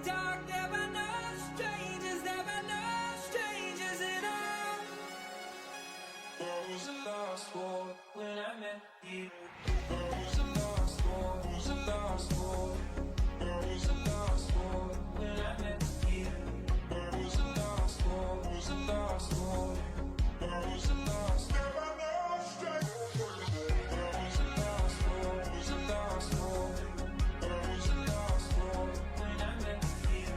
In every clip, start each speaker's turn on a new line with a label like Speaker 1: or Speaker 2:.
Speaker 1: dark, there were no strangers, there were no strangers at all. It was a lost war when I met you. It was a lost war, it was a lost war. It was a lost war when I met you. It was a lost war, it was a lost war. It was a lost war. There were no strangers. It was a lost war, it was a lost war. It was a lost war when I met you.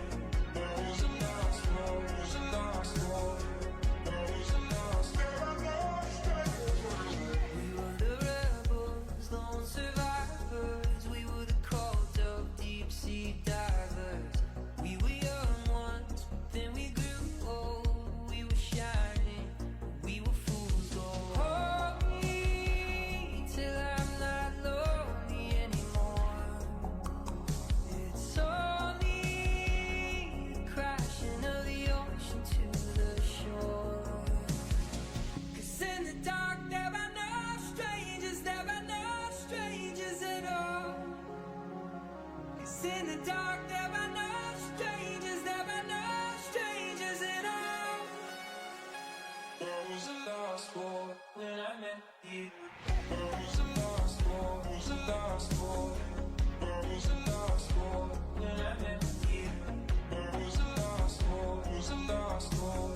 Speaker 1: It was a lost war, it was a lost war. It was a lost war. There were no strangers. We were the rebels, lone survivors. We were the cult of deep sea divers. We were young once, but then we grew old. We were shining, we were fools gold. Hold me till I'm not lonely anymore. It's only the crashing of the ocean to the shore. 'Cause in the dark there are no strangers, there are no strangers at all. 'Cause in the dark there are no strangers, there are no strangers at all. There was a lost war when I met you. There was a lost war, it was a lost war. There was a lost war when I met you. There was a lost war, it was a lost war.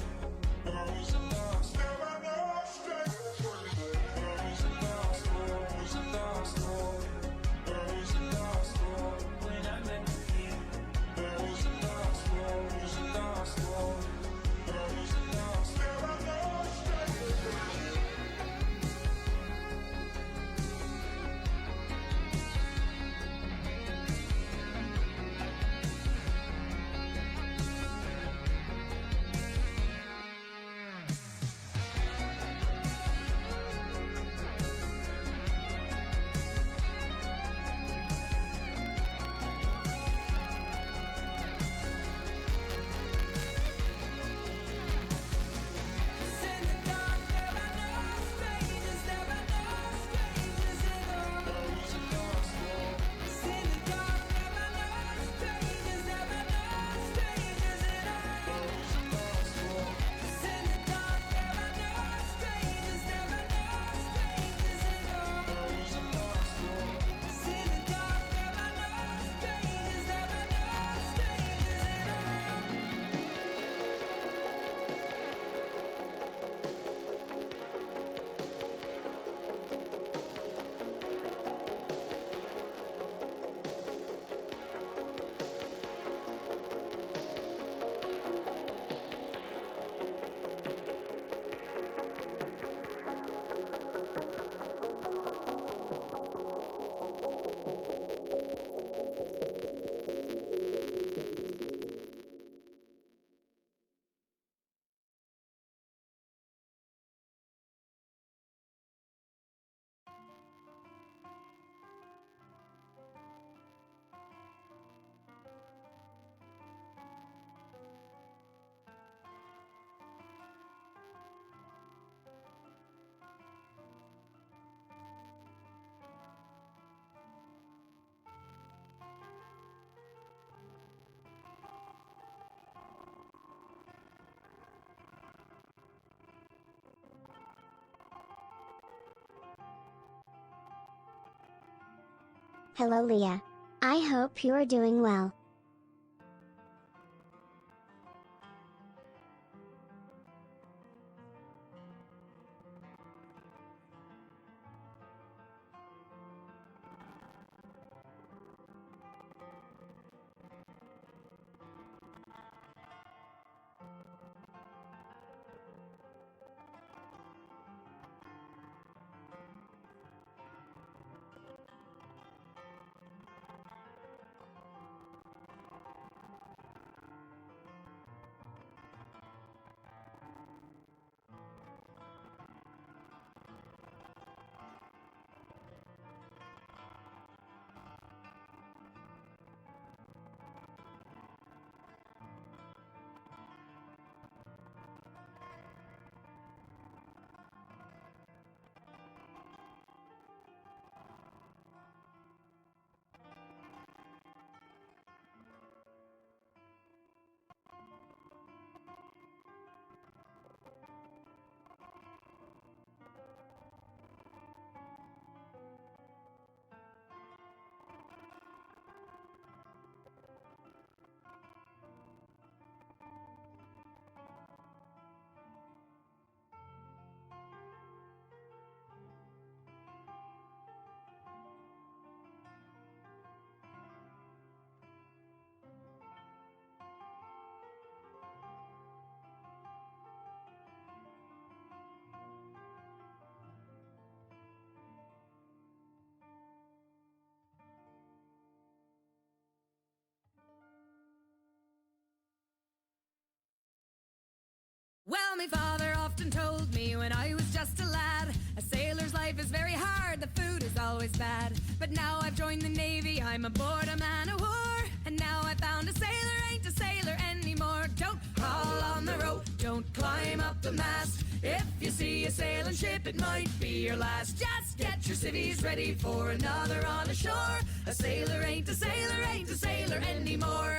Speaker 1: There was a lost. There were no strangers. There was a lost war, it was a lost war. There was a lost war when I met you. There was a lost war, it was a lost war. There was a lost. There were no strangers. In the dark there are no strangers, there are no strangers at all. There was a lost war. In the dark there are no strangers, there are no strangers at all. There was a lost war. In the dark there are no strangers, there are no strangers at all. There was a lost war. In the dark there are no strangers, there are no strangers at all.
Speaker 2: Hello Leah. I hope you are doing well.
Speaker 3: my father often told me when I was just a lad, a sailor's life is very hard, the food is always bad. But now I've joined the Navy, I'm aboard a man of war, and now I found a sailor ain't a sailor anymore. Don't haul on the rope, don't climb up the mast. If you see a sailing ship, it might be your last. Just get your civvies ready for another on the shore. A sailor ain't a sailor, ain't a sailor anymore.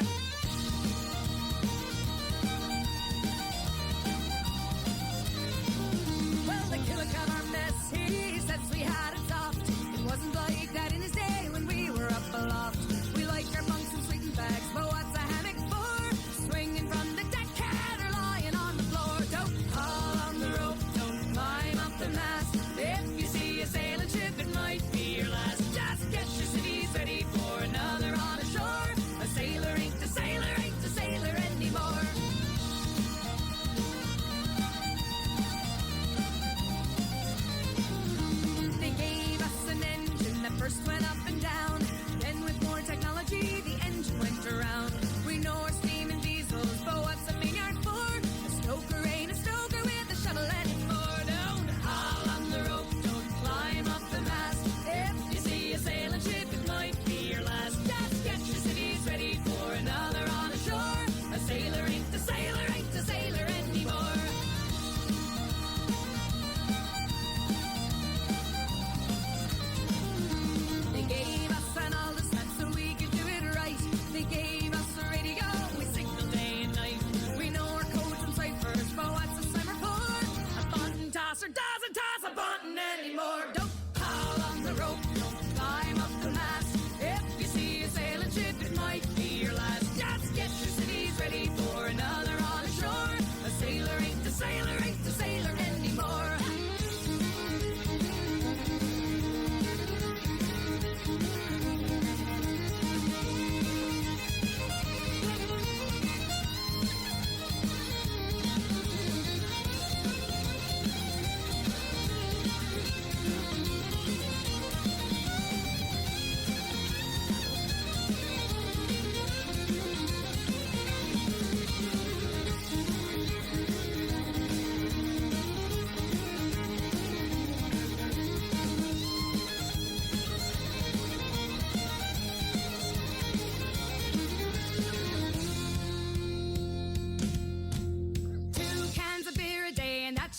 Speaker 3: Well, the killer cut our mess, he says we had it soft. It wasn't like that in his day when we were up aloft. We liked our bunks and sleeping bags, but what's a hammock for? Swinging from the deckhead or lying on the floor. Don't haul on the rope, don't climb up the mast. If you see a sailing ship, it might be your last. Just get your civvies ready for another on the shore. A sailor ain't a sailor, ain't a sailor anymore. They gave us an engine that first went up and down. Then with more technology, the engine went around. We know our steam and diesels, but what's a milliard for? A stoker ain't a stoker with a shovel anymore. Don't haul on the rope, don't climb up the mast. If you see a sailing ship, it might be your last. Just get your civvies ready for another on the shore. A sailor ain't a sailor, ain't a sailor anymore. They gave us an all the steps so we could do it right. They gave us a radio, we signal day and night. We know our codes and ciphers, but what's a cipher for? A button tosser doesn't toss a button anymore. Don't haul on the rope, don't climb up the mast. If you see a sailing ship, it might be your last. Just get your civvies ready for another on the shore. A sailor ain't a sailor, ain't a sailor anymore.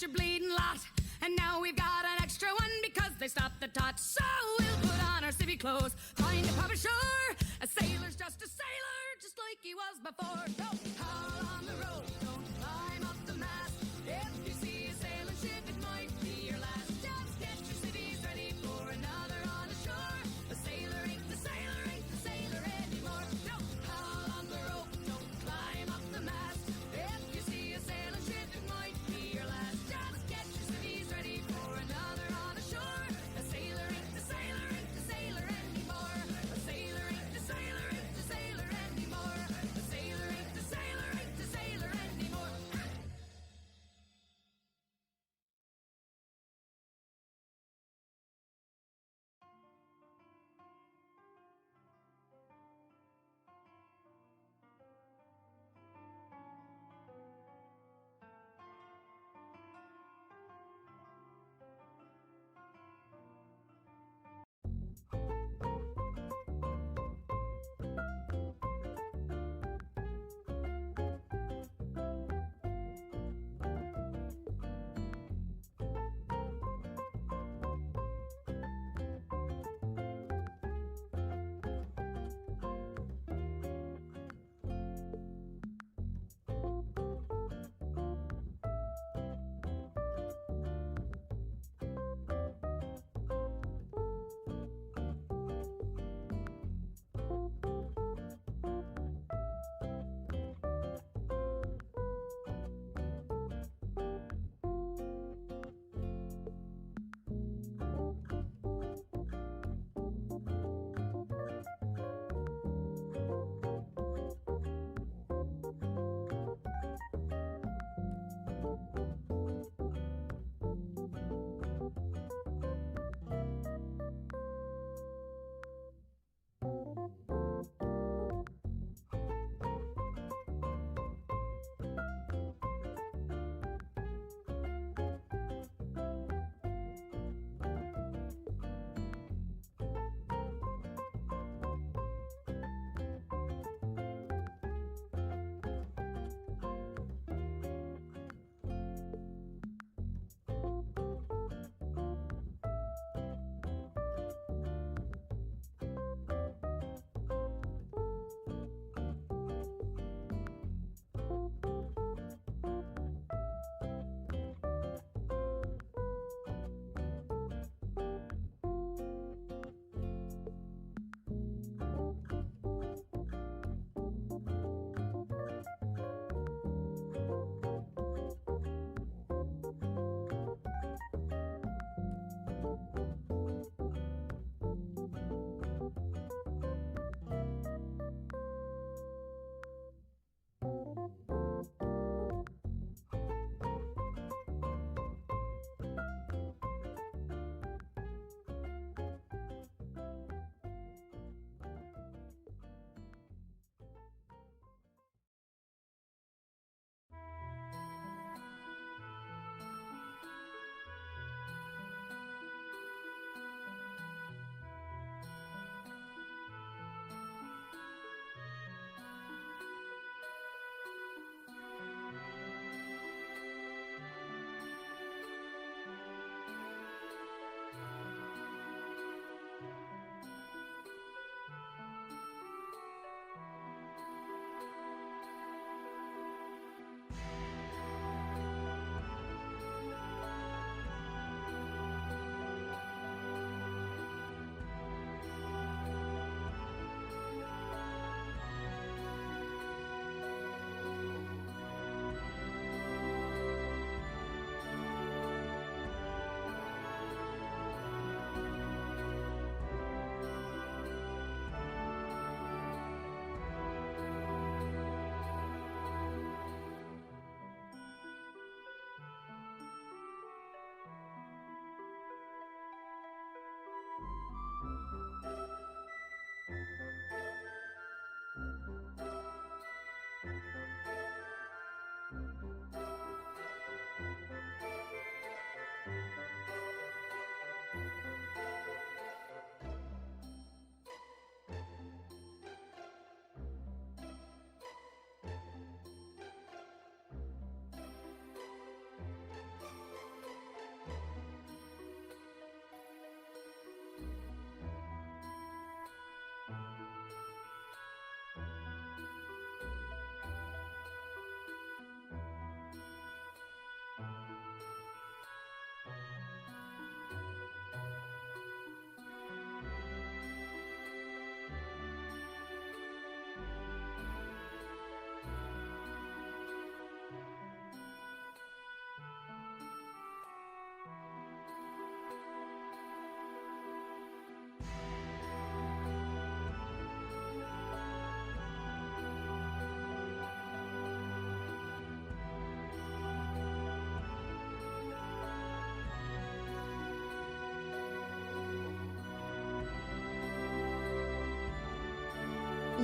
Speaker 3: Your bleeding lot, and now we've got an extra one because they stopped the tot. So we'll put on our civvy clothes, find a pub ashore. A sailor's just a sailor, just like he was before. Don't haul on the rope, don't climb up the mast. If you see a sailing ship, it might be your last. Just get your civvies ready for another on the shore. A sailor ain't a sailor, ain't a sailor anymore. Don't haul on the rope, don't climb up the mast. If you see a sailing ship, it might be your last. Just get your civvies ready for another on the shore. A sailor ain't a sailor, ain't a sailor anymore. A sailor ain't a sailor, ain't a sailor anymore. A sailor ain't a sailor.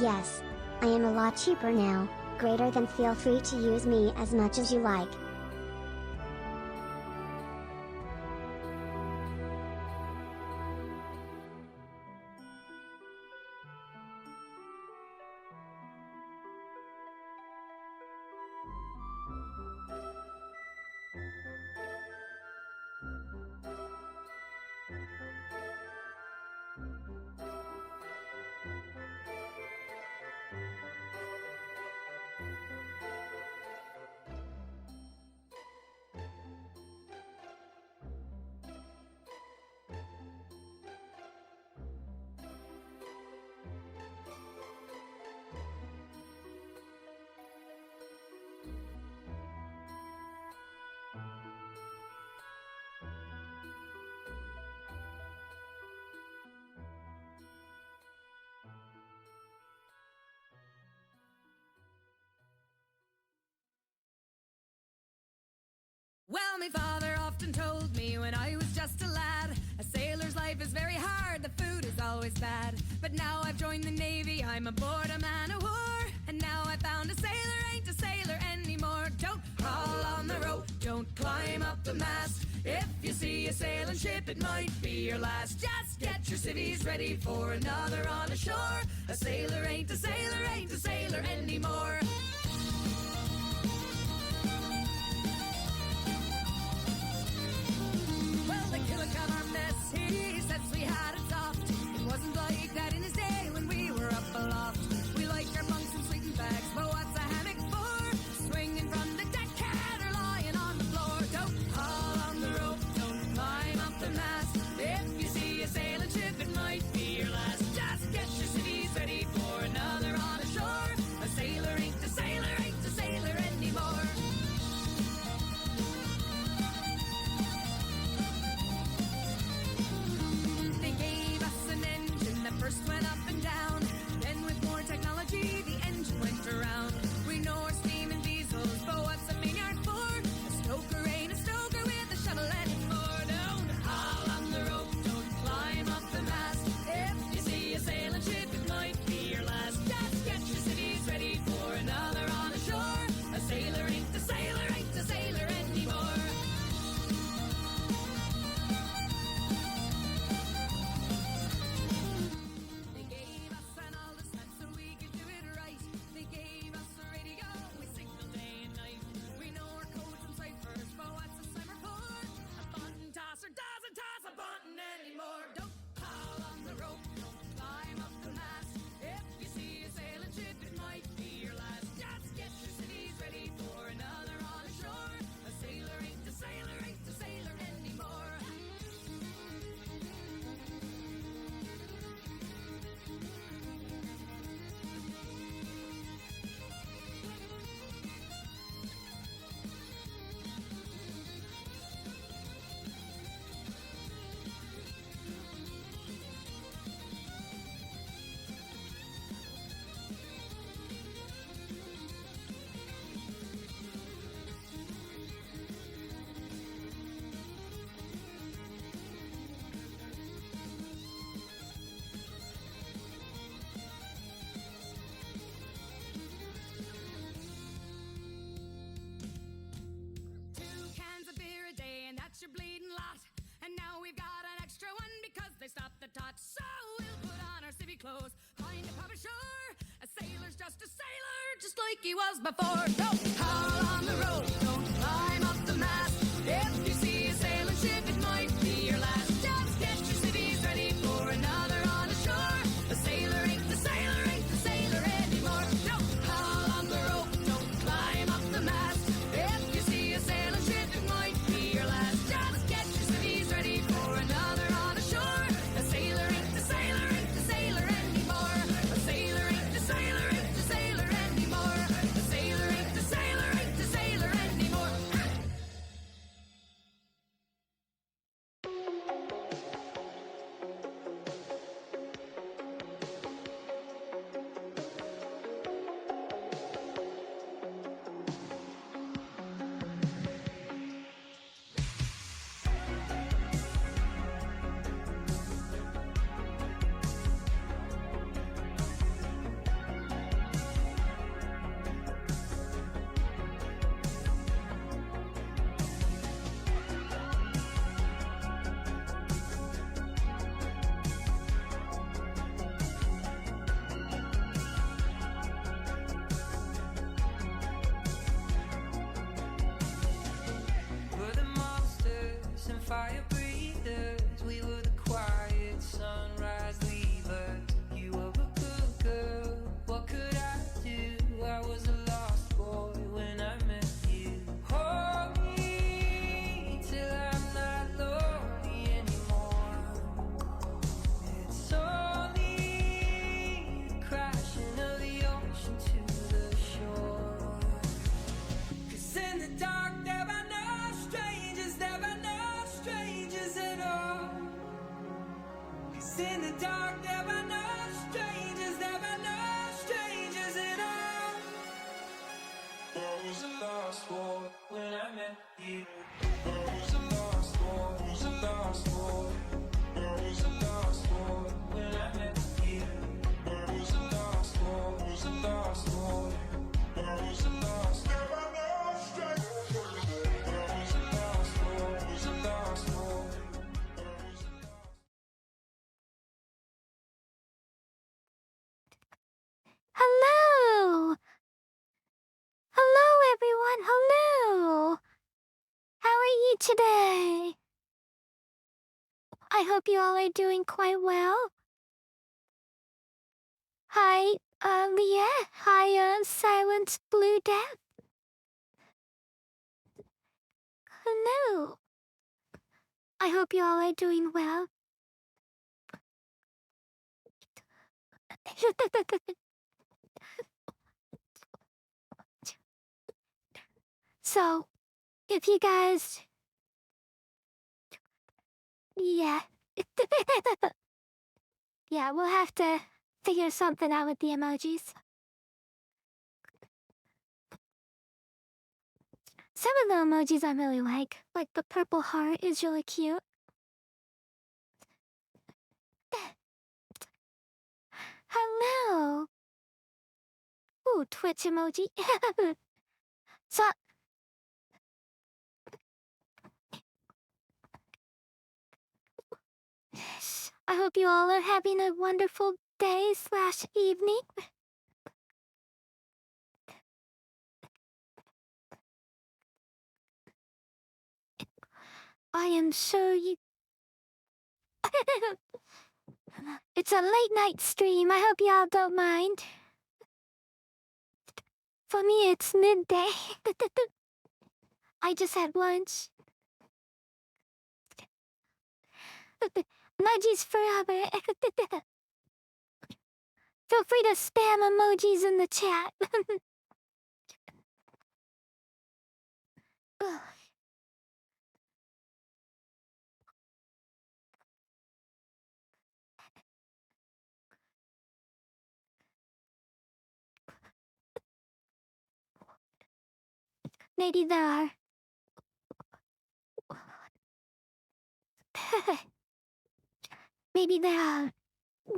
Speaker 2: Yes. I am a lot cheaper now. Greater than, feel free to use me as much as you like.
Speaker 3: Well, my father often told me when I was just a lad, a sailor's life is very hard, the food is always bad. But now I've joined the Navy, I'm aboard a man of war, and now I found a sailor ain't a sailor anymore. Don't crawl on the rope, don't climb up the mast. If you see a sailing ship, it might be your last. Just get your civvies ready for another on the shore. A sailor ain't a sailor, ain't a sailor anymore. Well, the killer cut our mess, he says we had it soft. It wasn't like that in his day when we were up aloft. We liked our bunks and sleeping bags, but what's a hammock for? Swinging from the deckhead or lying on the floor. Don't haul on the rope, don't climb up the mast. If you see a sailing ship, it might be your last. Just get your civvies ready for another on the shore. A sailor ain't a sailor, ain't a sailor anymore. They gave us an engine that first went up and down. Then with more technology, the engine went around. We know our steam and diesels, but what's a Maynard for? A stoker ain't a stoker with a shuttle anymore. Don't haul on the rope, don't climb up the mast. If you see a sailing ship, it might be your last. Just get your civvies ready for another on the shore. A sailor ain't a sailor, ain't a sailor anymore. They gave us an all-the-time so we could do it right. They gave us a radio, we signal day and night. We know our codes and ciphers, but what's a cipher for? A button tosser doesn't toss a button anymore. Don't haul on the rope, don't climb up the mast. If you see a sailing ship, it might be your last. Just get your civvies ready for another on the shore. A sailor ain't a sailor, ain't a sailor anymore. Your bleeding lot. And now we've got an extra one because they stopped the tot. So we'll put on our civvy clothes, find a pub ashore. A sailor's just a sailor, just like he was before. Don't haul on the rope, don't climb up the mast. If you see a sailing ship, it might be your last. Just get your civvies ready for another on the shore. A sailor ain't the sailor, ain't the sailor anymore. Don't haul on the rope, don't climb up the mast. If you see a sailing ship, it might be your last. Just get your civvies ready for another on the shore. A sailor ain't the sailor, ain't the sailor anymore. A sailor ain't the sailor, ain't the sailor anymore. A sailor ain't the sailor,
Speaker 1: a lost war when I met you. I was a lost war, was a lost war. I was a lost war when I met you. I was a lost war, was a lost war. I was a lost, never lost strength. I was a lost war, was a lost war. I was a lost.
Speaker 4: Hello! Hello, everyone! Hello! How are you today? I hope you all are doing quite well. Hi, Leah. Hi, Silent Blue Death. Hello. I hope you all are doing well. So, if you guys... Yeah. Yeah, we'll have to figure something out with the emojis. Some of the emojis I really like the purple heart is really cute. Hello. Ooh, Twitch emoji. So, I hope you all are having a wonderful day / evening. I am sure you... It's a late night stream. I hope y'all don't mind. For me, it's midday. I just had lunch. Emojis forever. Feel free to spam emojis in the chat. Maybe there are. Maybe there are.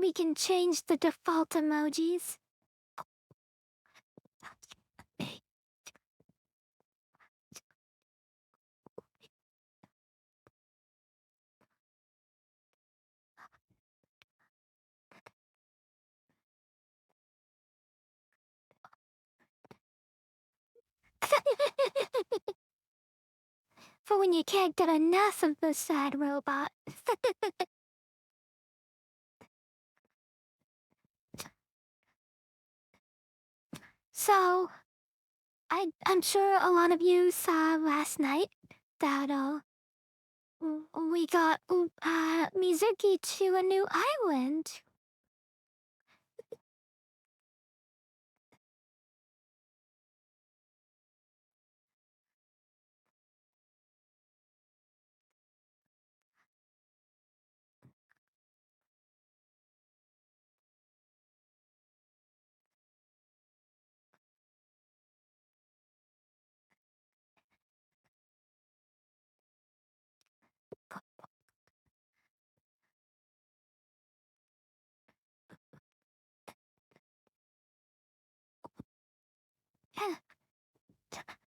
Speaker 4: We can change the default emojis. For when you can't get enough of the sad robot. So, I'm sure a lot of you saw last night that we got Mizuki to a new island.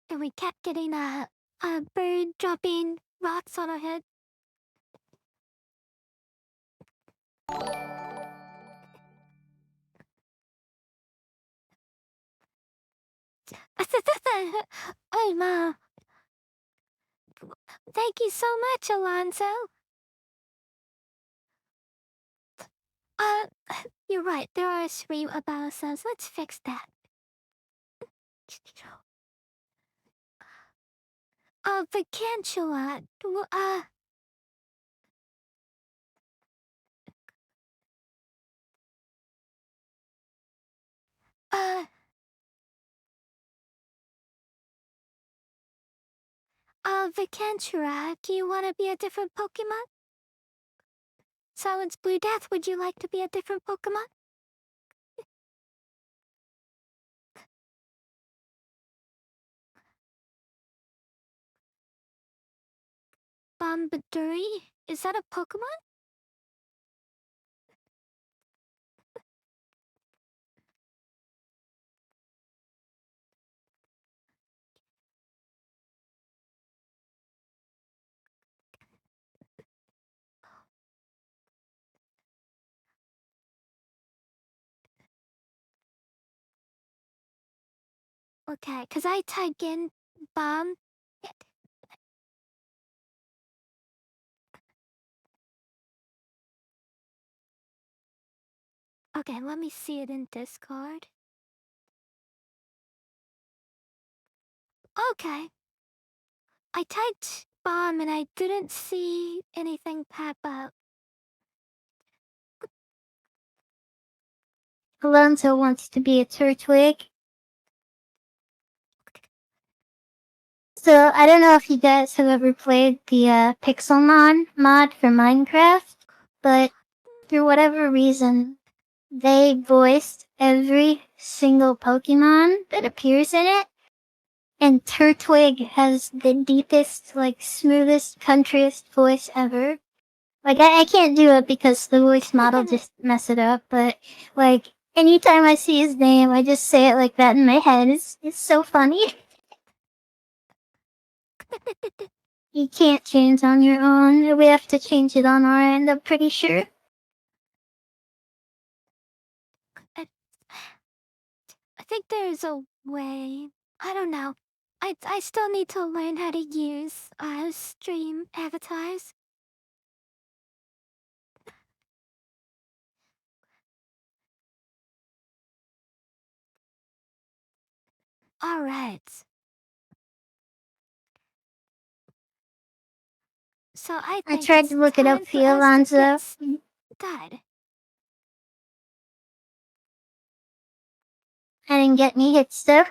Speaker 4: And we kept getting a bird dropping rocks on our head. Oh, Ma. Thank you so much, Alonso. Uh, you're right, there are 3 about ourselves. Let's fix that. Vacantula. Vacantura, do you want to be a different Pokemon? Silence Blue Death, would you like to be a different Pokemon? Bombaduri? Is that a Pokemon? Okay, cause I typed in bomb. Okay, let me see it in Discord. Okay. I typed bomb and I didn't see anything pop up.
Speaker 5: Alonso wants to be a turtwig. So, I don't know if you guys have ever played the Pixelmon mod for Minecraft, but for whatever reason, they voiced every single Pokemon that appears in it, and Turtwig has the deepest, like, smoothest, countryest voice ever. Like, I can't do it because the voice model just mess it up, but, like, anytime I see his name, I just say it like that in my head. It's so funny. You can't change on your own. We have to change it on our end, I'm pretty sure.
Speaker 4: I think there's a way. I don't know. I still need to learn how to use stream avatars. Alright. So I
Speaker 5: I
Speaker 4: think
Speaker 5: tried
Speaker 4: it's
Speaker 5: to look it
Speaker 4: time
Speaker 5: up for
Speaker 4: for
Speaker 5: you,
Speaker 4: us to
Speaker 5: Alonzo.
Speaker 4: get started.
Speaker 5: I didn't get any hit stuff.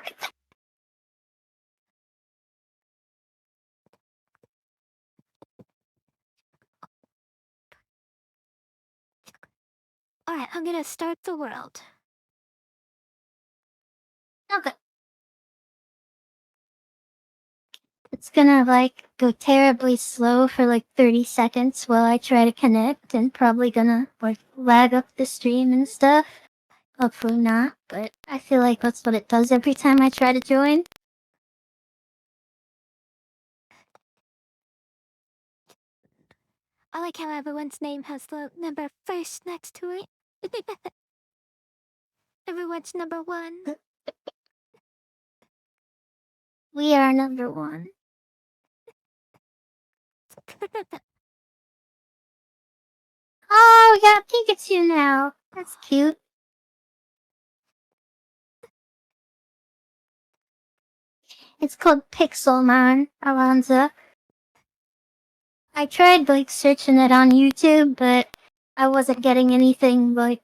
Speaker 4: Alright, I'm gonna start the world.
Speaker 5: Okay. It's gonna, like, go terribly slow for, like, 30 seconds while I try to connect, and probably gonna, like, lag up the stream and stuff. Hopefully not, but I feel like that's what it does every time I try to join.
Speaker 4: I like how everyone's name has the number first next to it. Everyone's number one.
Speaker 5: We are number one. Oh, we got Pikachu now. That's cute. It's called Pixelmon, Alonzo. I tried, like, searching it on YouTube, but I wasn't getting anything, like,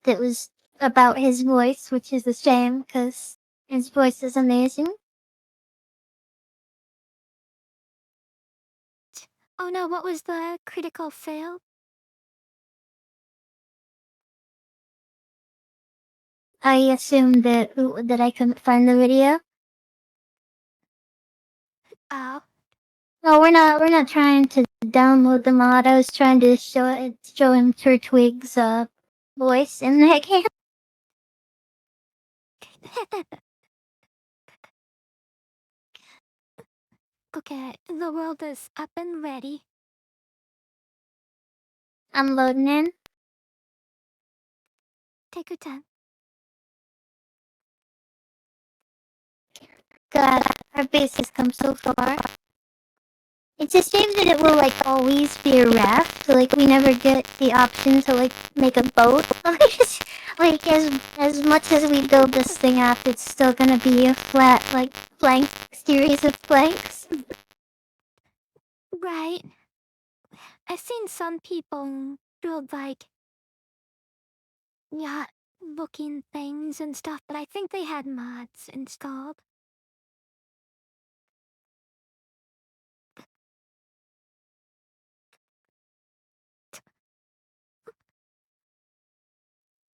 Speaker 5: that was about his voice, which is a shame, because his voice is amazing.
Speaker 4: Oh no, what was the critical fail?
Speaker 5: I assumed that I couldn't find the video.
Speaker 4: Oh.
Speaker 5: No, we're not trying to download the mod. I was trying to show him Turtwig's voice in the game.
Speaker 4: Okay, the world is up and ready.
Speaker 5: I'm loading in.
Speaker 4: Take your time.
Speaker 5: God, our base has come so far. It's a shame that it will, like, always be a raft. Like, we never get the option to, like, make a boat. Like, as much as we build this thing up, it's still gonna be a flat, like, blank series of blanks.
Speaker 4: Right. I've seen some people build like yacht looking things and stuff, but I think they had mods installed.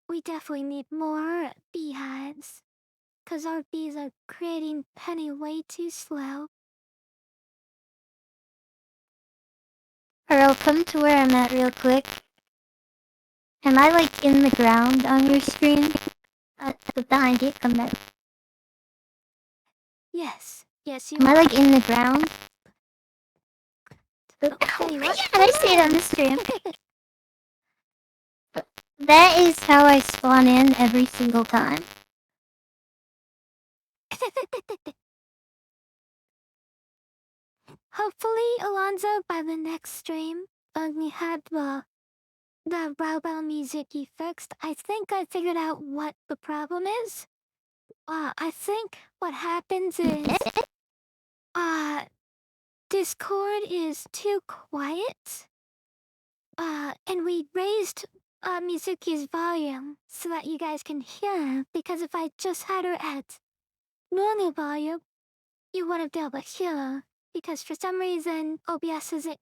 Speaker 4: We definitely need more beehives, cause our bees are creating honey way too slow.
Speaker 5: Pearl, come to where I'm at real quick. Am I like in the ground on your screen? Behind you, come back.
Speaker 4: Yes, yes, you
Speaker 5: Am I
Speaker 4: are.
Speaker 5: like in the ground?
Speaker 4: Tell you what,
Speaker 5: Yeah, I see it on the stream. That is how I spawn in every single time.
Speaker 4: Hopefully, Alonzo, by the next stream, when we had the Raubal Mizuki fixed, I think I figured out what the problem is. I think what happens is, Discord is too quiet. And we raised Mizuki's volume so that you guys can hear, because if I just had her at normal volume, you wouldn't be able to hear, because for some reason OBS isn't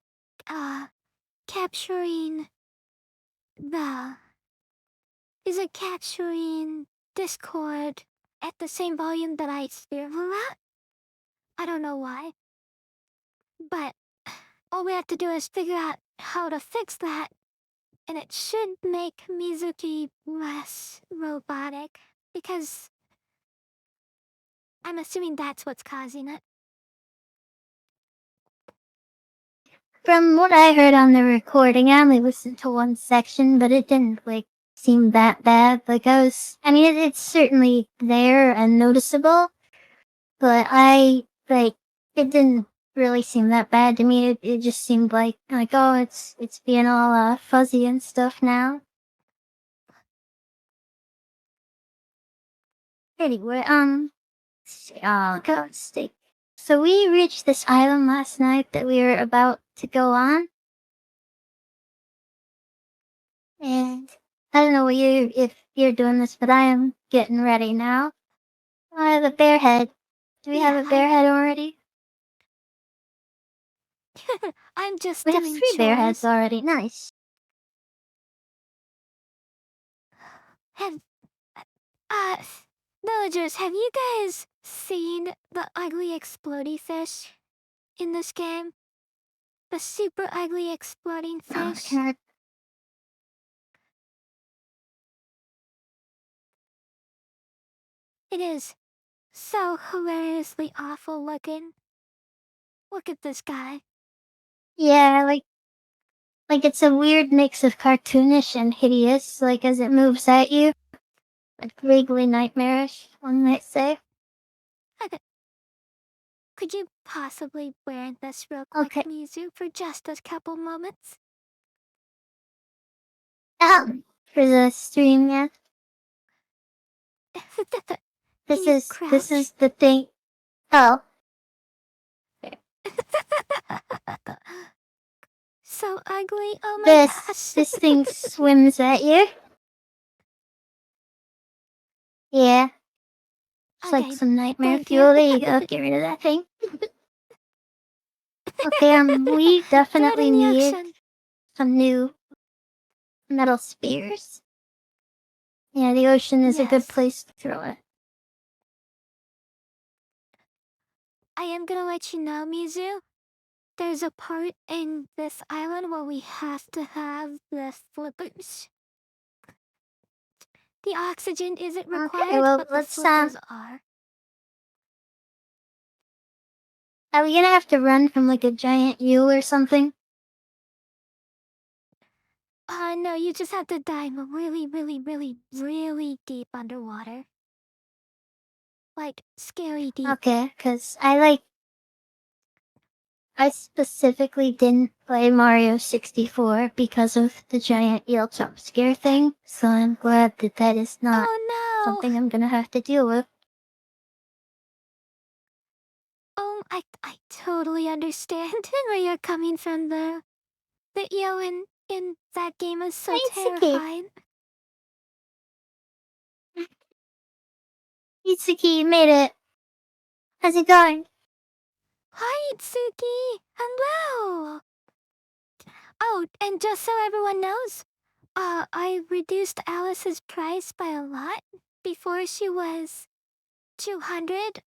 Speaker 4: capturing the Discord at the same volume that I hear her at. I don't know why, but all we have to do is figure out how to fix that, and it should make Mizuki less robotic, because I'm assuming that's what's causing it.
Speaker 5: From what I heard on the recording, I only listened to one section, but it didn't like seem that bad. Like I mean, it's certainly there and noticeable, but it didn't really seem that bad to me. It just seemed like oh, it's being all fuzzy and stuff now. Anyway, go stick. So we reached this island last night that we were about to go on. And I don't know if you're doing this, but I am getting ready now. I have a bear head. Do we have a bear head already?
Speaker 4: I'm just
Speaker 5: We have
Speaker 4: doing
Speaker 5: 3 bear heads
Speaker 4: chores.
Speaker 5: already. Nice.
Speaker 4: Have villagers, have you guys seen the ugly exploding fish in this game? The super ugly exploding
Speaker 5: Oh,
Speaker 4: fish?
Speaker 5: God.
Speaker 4: It is so hilariously awful looking. Look at this guy.
Speaker 5: Yeah, like it's a weird mix of cartoonish and hideous, like as it moves at you. Like vaguely nightmarish, one might say.
Speaker 4: Could you possibly wear this real quick,
Speaker 5: Okay.
Speaker 4: Mizu, for just a couple moments?
Speaker 5: For the stream, yeah.
Speaker 4: Can
Speaker 5: This
Speaker 4: you
Speaker 5: is
Speaker 4: crouch?
Speaker 5: the thing. Oh.
Speaker 4: So ugly, oh my gosh.
Speaker 5: This thing swims at you. Yeah. It's like
Speaker 4: Okay,
Speaker 5: some nightmare
Speaker 4: thank
Speaker 5: fuel.
Speaker 4: you.
Speaker 5: There you go. Get rid of that thing. Okay, we
Speaker 4: Throw it
Speaker 5: definitely
Speaker 4: in the
Speaker 5: need
Speaker 4: ocean.
Speaker 5: some new metal spears. Yeah, the ocean is a good
Speaker 4: Yes.
Speaker 5: place to throw it.
Speaker 4: I am gonna let you know, Mizu. There's a part in this island where we have to have the flippers. The oxygen isn't
Speaker 5: Okay,
Speaker 4: required,
Speaker 5: well,
Speaker 4: but the
Speaker 5: let's,
Speaker 4: flippers are.
Speaker 5: are we gonna have to run from like a giant eel or something?
Speaker 4: No, you just have to dive really, really, really, really deep underwater. Like, scary deep.
Speaker 5: Okay, cause I specifically didn't play Mario 64 because of the giant eel jump scare thing, so I'm glad that that is not
Speaker 4: Oh no!
Speaker 5: something I'm gonna have to deal with.
Speaker 4: I totally understand where you're coming from there. The eel in that game is so
Speaker 5: Mitsuki!
Speaker 4: terrifying.
Speaker 5: Mitsuki, you made it! How's it going?
Speaker 4: Hi, Itsuki! Hello! Oh, and just so everyone knows, I reduced Alice's price by a lot. Before she was 200.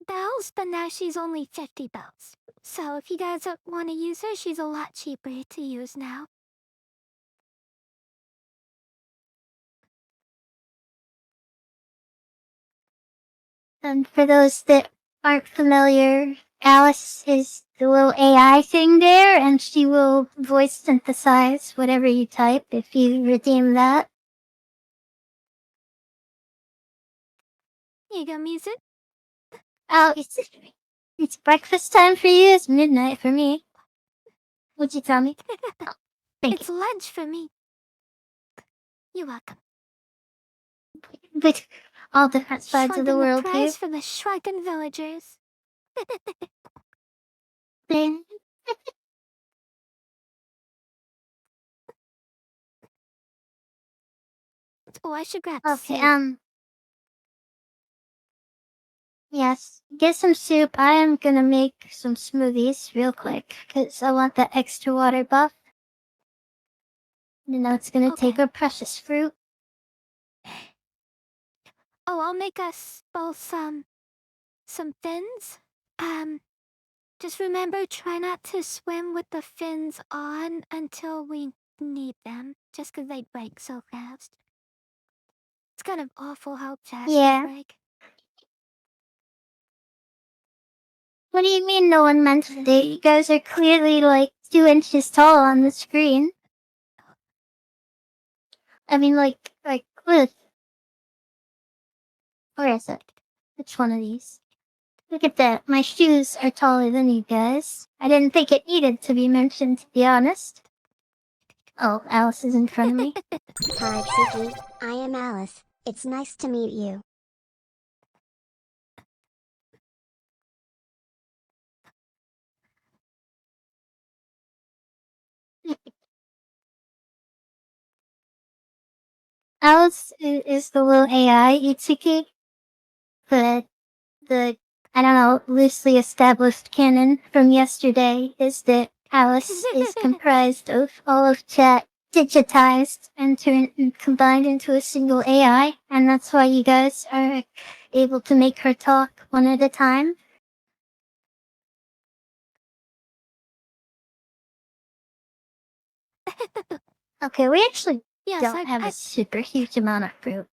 Speaker 4: bells, but now she's only 50 bells. So if you guys want to use her, she's a lot cheaper to use now.
Speaker 5: And for those that aren't familiar, Alice is the little AI thing there, and she will voice synthesize whatever you type if you redeem that.
Speaker 4: Here you go, music.
Speaker 5: Oh, it's breakfast time for you. It's midnight for me. What'd you tell me? Oh, thank
Speaker 4: It's lunch for me. You're welcome.
Speaker 5: you. But all different sides of the
Speaker 4: Shrugging
Speaker 5: world here.
Speaker 4: price for the shrunken villagers.
Speaker 5: Then,
Speaker 4: Oh, I should grab
Speaker 5: okay,
Speaker 4: soup.
Speaker 5: yes, get some soup. I am gonna make some smoothies real quick, because I want that extra water buff. You know, it's gonna take
Speaker 4: Okay.
Speaker 5: our precious fruit.
Speaker 4: Oh, I'll make us both some fins. Just remember, try not to swim with the fins on until we need them, just 'cause they break so fast. It's kind of awful how fast they
Speaker 5: Yeah.
Speaker 4: break.
Speaker 5: What do you mean no one mentioned it? You guys are clearly like 2 inches tall on the screen. I mean, look. Where is it? Which one of these? Look at that. My shoes are taller than you guys. I didn't think it needed to be mentioned, to be honest. Oh, Alice is in front of me.
Speaker 2: Hi Tiki, I am Alice. It's nice to meet you.
Speaker 5: Alice is the little AI Itsuki, but the, I don't know, loosely established canon from yesterday is that Alice is comprised of all of chat digitized and combined into a single AI, and that's why you guys are able to make her talk one at a time. Okay, we actually
Speaker 4: Yes,
Speaker 5: don't have a super huge amount of fruit.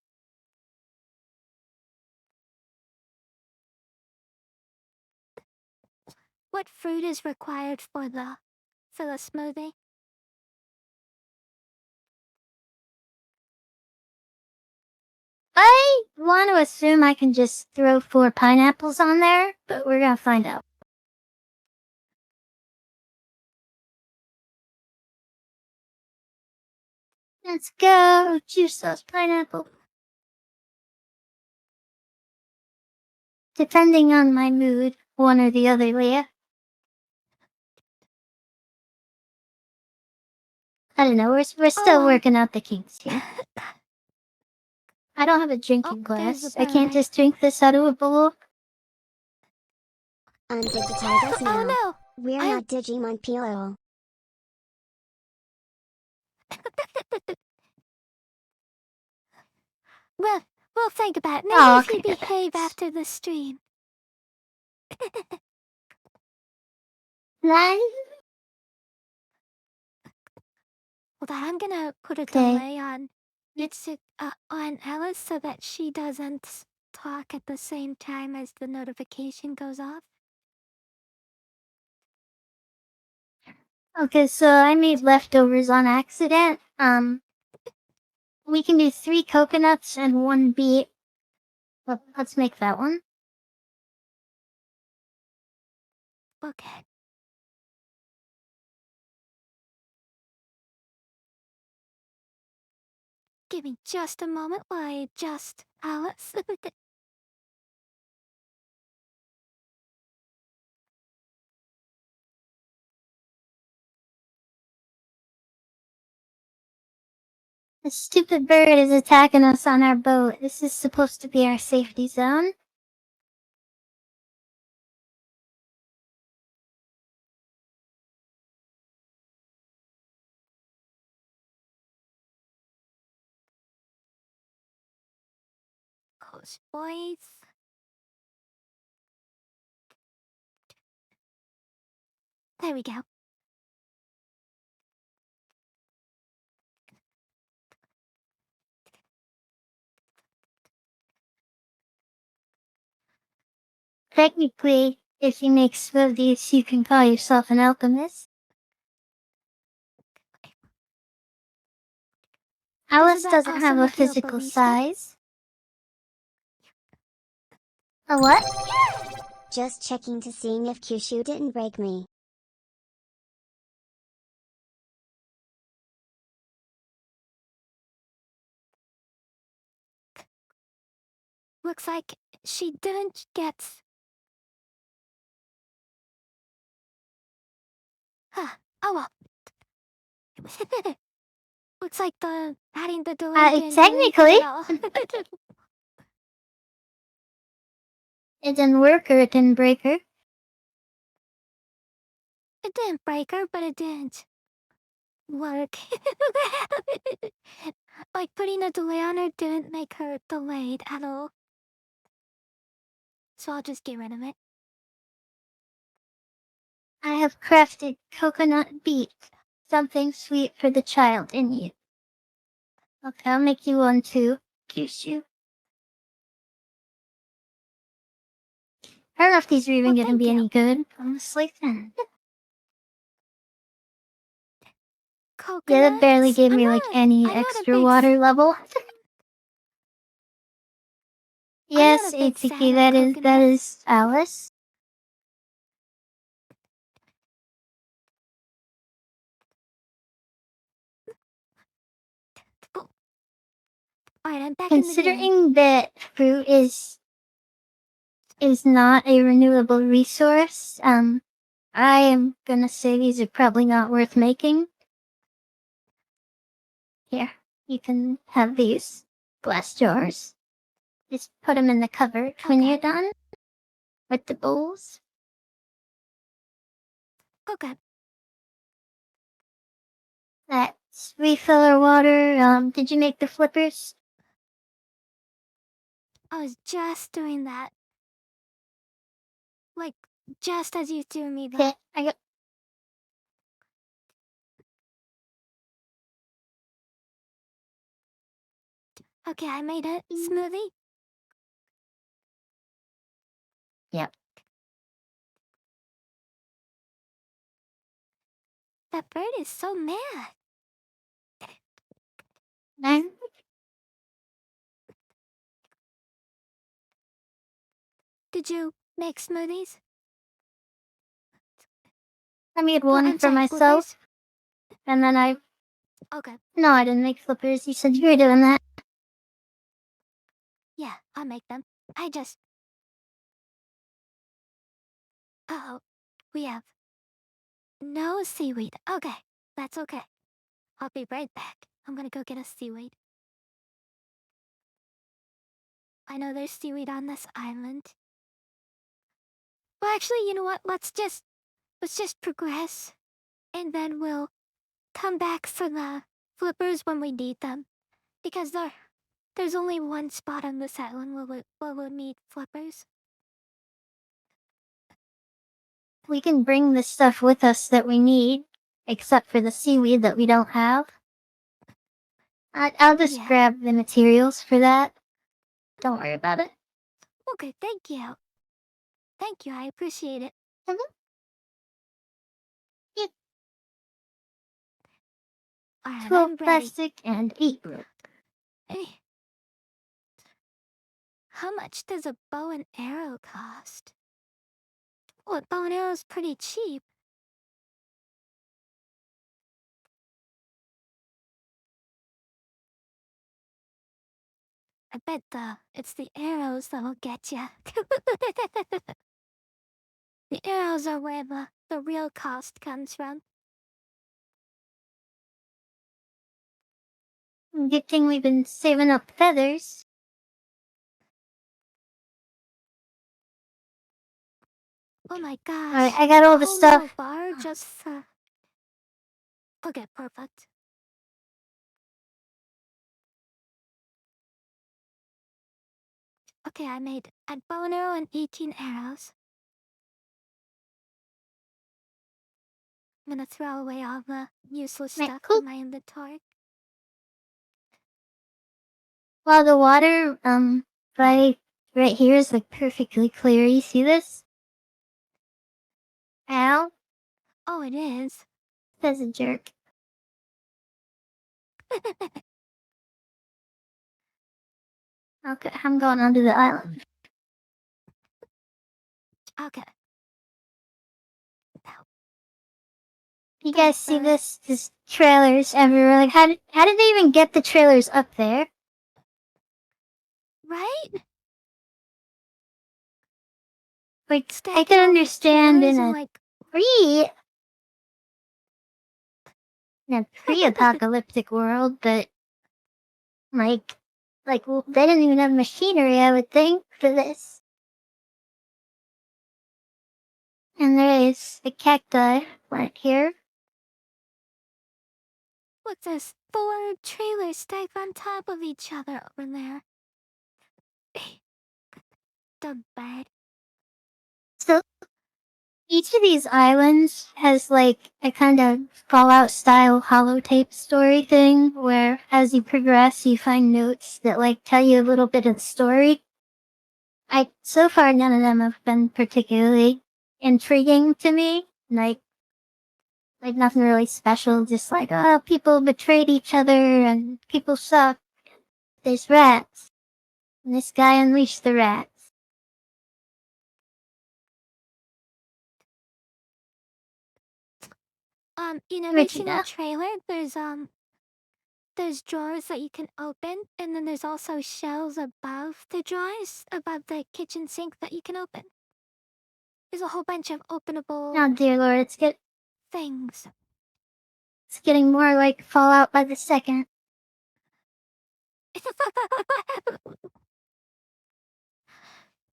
Speaker 4: What fruit is required for the smoothie?
Speaker 5: I want to assume I can just throw 4 pineapples on there, but we're gonna find out. Let's go juice those pineapple. Depending on my mood, one or the other, Leah. I don't know, we're still working out the kinks here. I don't have a drinking
Speaker 4: there's
Speaker 5: glass.
Speaker 4: a
Speaker 5: I can't
Speaker 4: bird.
Speaker 5: just drink this out of a bowl.
Speaker 2: Undigitize us now.
Speaker 4: Oh no!
Speaker 2: We're not Digimon Pilo.
Speaker 4: Well, we'll think about it. Maybe
Speaker 5: Oh,
Speaker 4: if you
Speaker 5: okay,
Speaker 4: behave
Speaker 5: thanks.
Speaker 4: after the stream.
Speaker 5: Nice.
Speaker 4: Hold on, I'm gonna put a
Speaker 5: Okay.
Speaker 4: delay on on Alice so that she doesn't talk at the same time as the notification goes off.
Speaker 5: Okay, so I made leftovers on accident. We can do 3 coconuts and 1 beet. Let's make that one.
Speaker 4: Okay. Give me just a moment while I adjust Alice.
Speaker 5: The stupid bird is attacking us on our boat. This is supposed to be our safety zone.
Speaker 4: Close boys. There we go.
Speaker 5: Technically, if you make smoothies, you can call yourself an alchemist. Alice
Speaker 4: that
Speaker 5: doesn't
Speaker 4: also
Speaker 5: have a
Speaker 4: make you a
Speaker 5: physical
Speaker 4: barista?
Speaker 5: size. A what?
Speaker 2: Just checking to seeing if Kyushu didn't break me.
Speaker 4: Looks like she didn't get... Huh. Oh well. Looks like the adding the delay didn't do anything
Speaker 5: Technically,
Speaker 4: at all.
Speaker 5: it didn't work or it didn't break her.
Speaker 4: It didn't break her, but it didn't work. Like putting a delay on her didn't make her delayed at all. So I'll just get rid of it.
Speaker 5: I have crafted coconut beet, something sweet for the child in you. Okay, I'll make you one too, Kyushu. I don't know if these are even
Speaker 4: Well,
Speaker 5: gonna
Speaker 4: thank
Speaker 5: be
Speaker 4: you.
Speaker 5: any good, honestly.
Speaker 4: Coconuts?
Speaker 5: Yeah, that barely gave me like any
Speaker 4: I'm not a
Speaker 5: extra
Speaker 4: big
Speaker 5: water level. Yes,
Speaker 4: I'm not a big
Speaker 5: Atsuki,
Speaker 4: fan of
Speaker 5: that
Speaker 4: coconuts.
Speaker 5: is Alice.
Speaker 4: Alright, I'm back in the game.
Speaker 5: Considering that fruit is not a renewable resource, I am gonna say these are probably not worth making. Here, you can have these glass jars. Just put them in the cupboard when you're done with the bowls.
Speaker 4: Okay.
Speaker 5: Let's refill our water. Did you make the flippers?
Speaker 4: I was just doing that. Like, just as you threw me
Speaker 5: Okay,
Speaker 4: the...
Speaker 5: I got.
Speaker 4: Okay, I made a smoothie.
Speaker 5: Yep.
Speaker 4: That bird is so mad.
Speaker 5: Then
Speaker 4: Did you make smoothies?
Speaker 5: I made
Speaker 4: Oh,
Speaker 5: one
Speaker 4: I'm
Speaker 5: for
Speaker 4: sorry,
Speaker 5: myself,
Speaker 4: flippers?
Speaker 5: and then I.
Speaker 4: Okay.
Speaker 5: No, I didn't make flippers. You said you were doing that.
Speaker 4: Yeah, I'll make them. I just... Uh-oh. We have... no seaweed. Okay, that's okay. I'll be right back. I'm gonna go get us seaweed. I know there's seaweed on this island. Well, actually, you know what? Let's just progress. And then we'll come back for the flippers when we need them. Because there's only one spot on this island where we'll need flippers.
Speaker 5: We can bring the stuff with us that we need, except for the seaweed that we don't have. I'll just
Speaker 4: Yeah.
Speaker 5: grab the materials for that. Don't worry about it.
Speaker 4: Okay, thank you. Thank you, I appreciate it.
Speaker 5: Mhm. Yep.
Speaker 4: Alright,
Speaker 5: 12
Speaker 4: I'm ready.
Speaker 5: plastic and 8 rope.
Speaker 4: Hey. How much does a bow and arrow cost? Well, a bow and arrow's pretty cheap. I bet it's the arrows that'll get ya. The arrows are where the real cost comes from.
Speaker 5: Good thing we've been saving up feathers.
Speaker 4: Oh my gosh.
Speaker 5: Alright, I got all the
Speaker 4: whole
Speaker 5: stuff.
Speaker 4: little bar just okay, perfect. Okay, I made a bow and arrow and 18 arrows. I'm gonna throw away all the useless
Speaker 5: Right,
Speaker 4: stuff
Speaker 5: cool.
Speaker 4: in my inventory.
Speaker 5: Well, the water, right here is like perfectly clear. You see this? Ow,
Speaker 4: Oh, it is.
Speaker 5: that's a jerk. Okay, I'm going onto the island.
Speaker 4: Okay.
Speaker 5: You guys see this? There's trailers everywhere. Like, how did they even get the trailers up there?
Speaker 4: Right?
Speaker 5: Like, I
Speaker 4: Stacking
Speaker 5: can
Speaker 4: all these
Speaker 5: understand
Speaker 4: trailers
Speaker 5: in
Speaker 4: and
Speaker 5: a
Speaker 4: like
Speaker 5: pre in a pre-apocalyptic world, but well, they didn't even have machinery, I would think, for this. And there is a cacti right here.
Speaker 4: look, there's 4 trailers stacked on top of each other over there. Done bad.
Speaker 5: So each of these islands has like a kind of Fallout style holotape story thing where as you progress you find notes that like tell you a little bit of the story. So far none of them have been particularly intriguing to me. Like nothing really special, just like, oh, people betrayed each other and people suck. There's rats. And this guy unleashed the rats.
Speaker 4: In every
Speaker 5: Where'd you
Speaker 4: single
Speaker 5: go?
Speaker 4: trailer, there's drawers that you can open, and then there's also shelves above the drawers, above the kitchen sink that you can open. There's a whole bunch of openable
Speaker 5: Oh dear lord,
Speaker 4: things.
Speaker 5: it's getting more like Fallout by the second.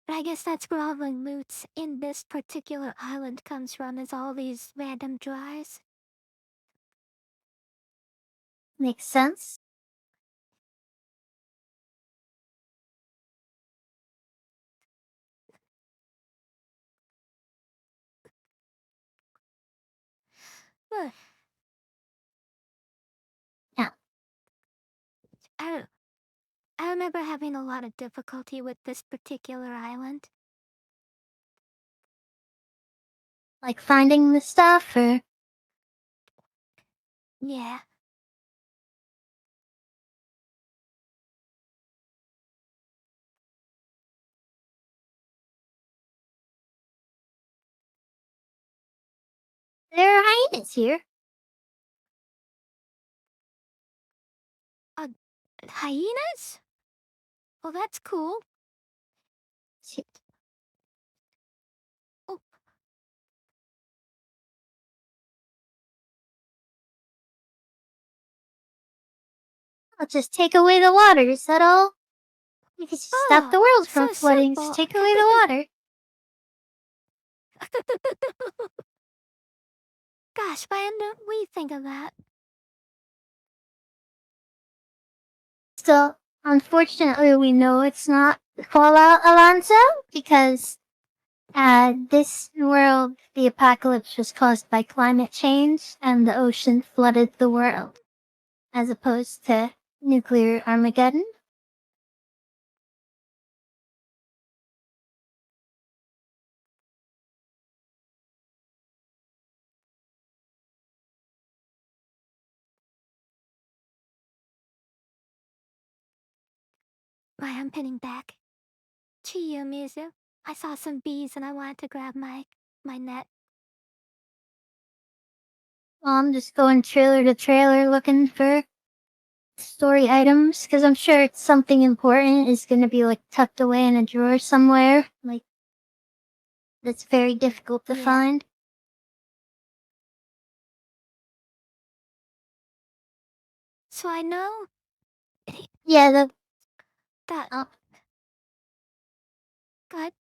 Speaker 4: But I guess that's where all the loot in this particular island comes from, is all these random drawers.
Speaker 5: Makes sense.
Speaker 4: Ugh.
Speaker 5: Yeah.
Speaker 4: I, I remember having a lot of difficulty with this particular island.
Speaker 5: Like finding the stuff or
Speaker 4: Yeah.
Speaker 5: there are hyenas here.
Speaker 4: Hyenas? Well, that's cool. Oh,
Speaker 5: I'll just take away the water, is that all? We can just stop the world from
Speaker 4: so
Speaker 5: flooding, just
Speaker 4: simple.
Speaker 5: take away the water.
Speaker 4: Gosh, why didn't we think of that?
Speaker 5: Still, unfortunately, we know it's not Fallout, Alonso, because this world, the apocalypse was caused by climate change, and the ocean flooded the world, as opposed to nuclear Armageddon.
Speaker 4: Why, I'm pinning back. To you, Mizu. I saw some bees and I wanted to grab my net.
Speaker 5: Well, I'm just going trailer to trailer looking for story items, because I'm sure it's something important is going to be like tucked away in a drawer somewhere, like that's very difficult to
Speaker 4: Yeah.
Speaker 5: find.
Speaker 4: So I know
Speaker 5: Yeah,
Speaker 4: that.
Speaker 5: oh,
Speaker 4: God.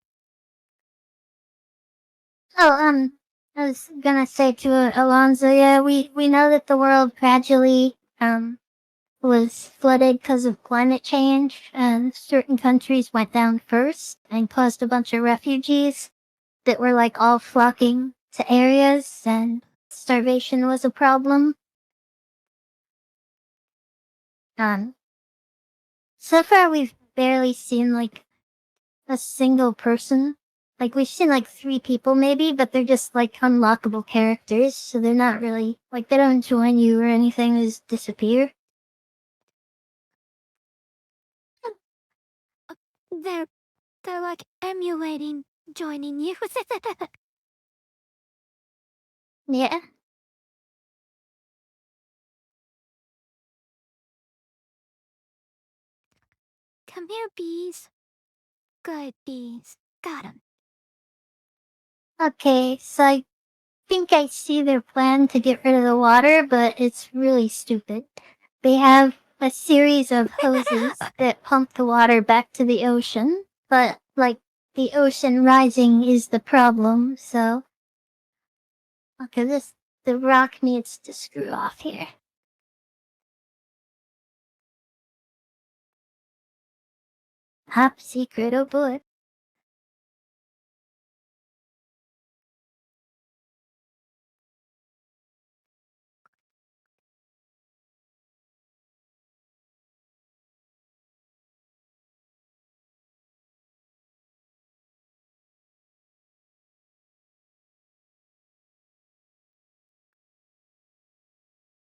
Speaker 5: oh, I was gonna say to Alonzo, yeah, we know that the world gradually was flooded because of climate change, and certain countries went down first and caused a bunch of refugees that were like all flocking to areas, and starvation was a problem. So far we've barely seen like a single person. Like we've seen like 3 people maybe, but they're just like unlockable characters, so they're not really like they don't join you or anything, they just disappear.
Speaker 4: They're like emulating joining you.
Speaker 5: Yeah.
Speaker 4: Come here, bees. Good bees. Got 'em.
Speaker 5: Okay, so I think I see their plan to get rid of the water, but it's really stupid. They have a series of hoses that pump the water back to the ocean, but like the ocean rising is the problem, so okay, the rock needs to screw off here. Top secret, oh boy.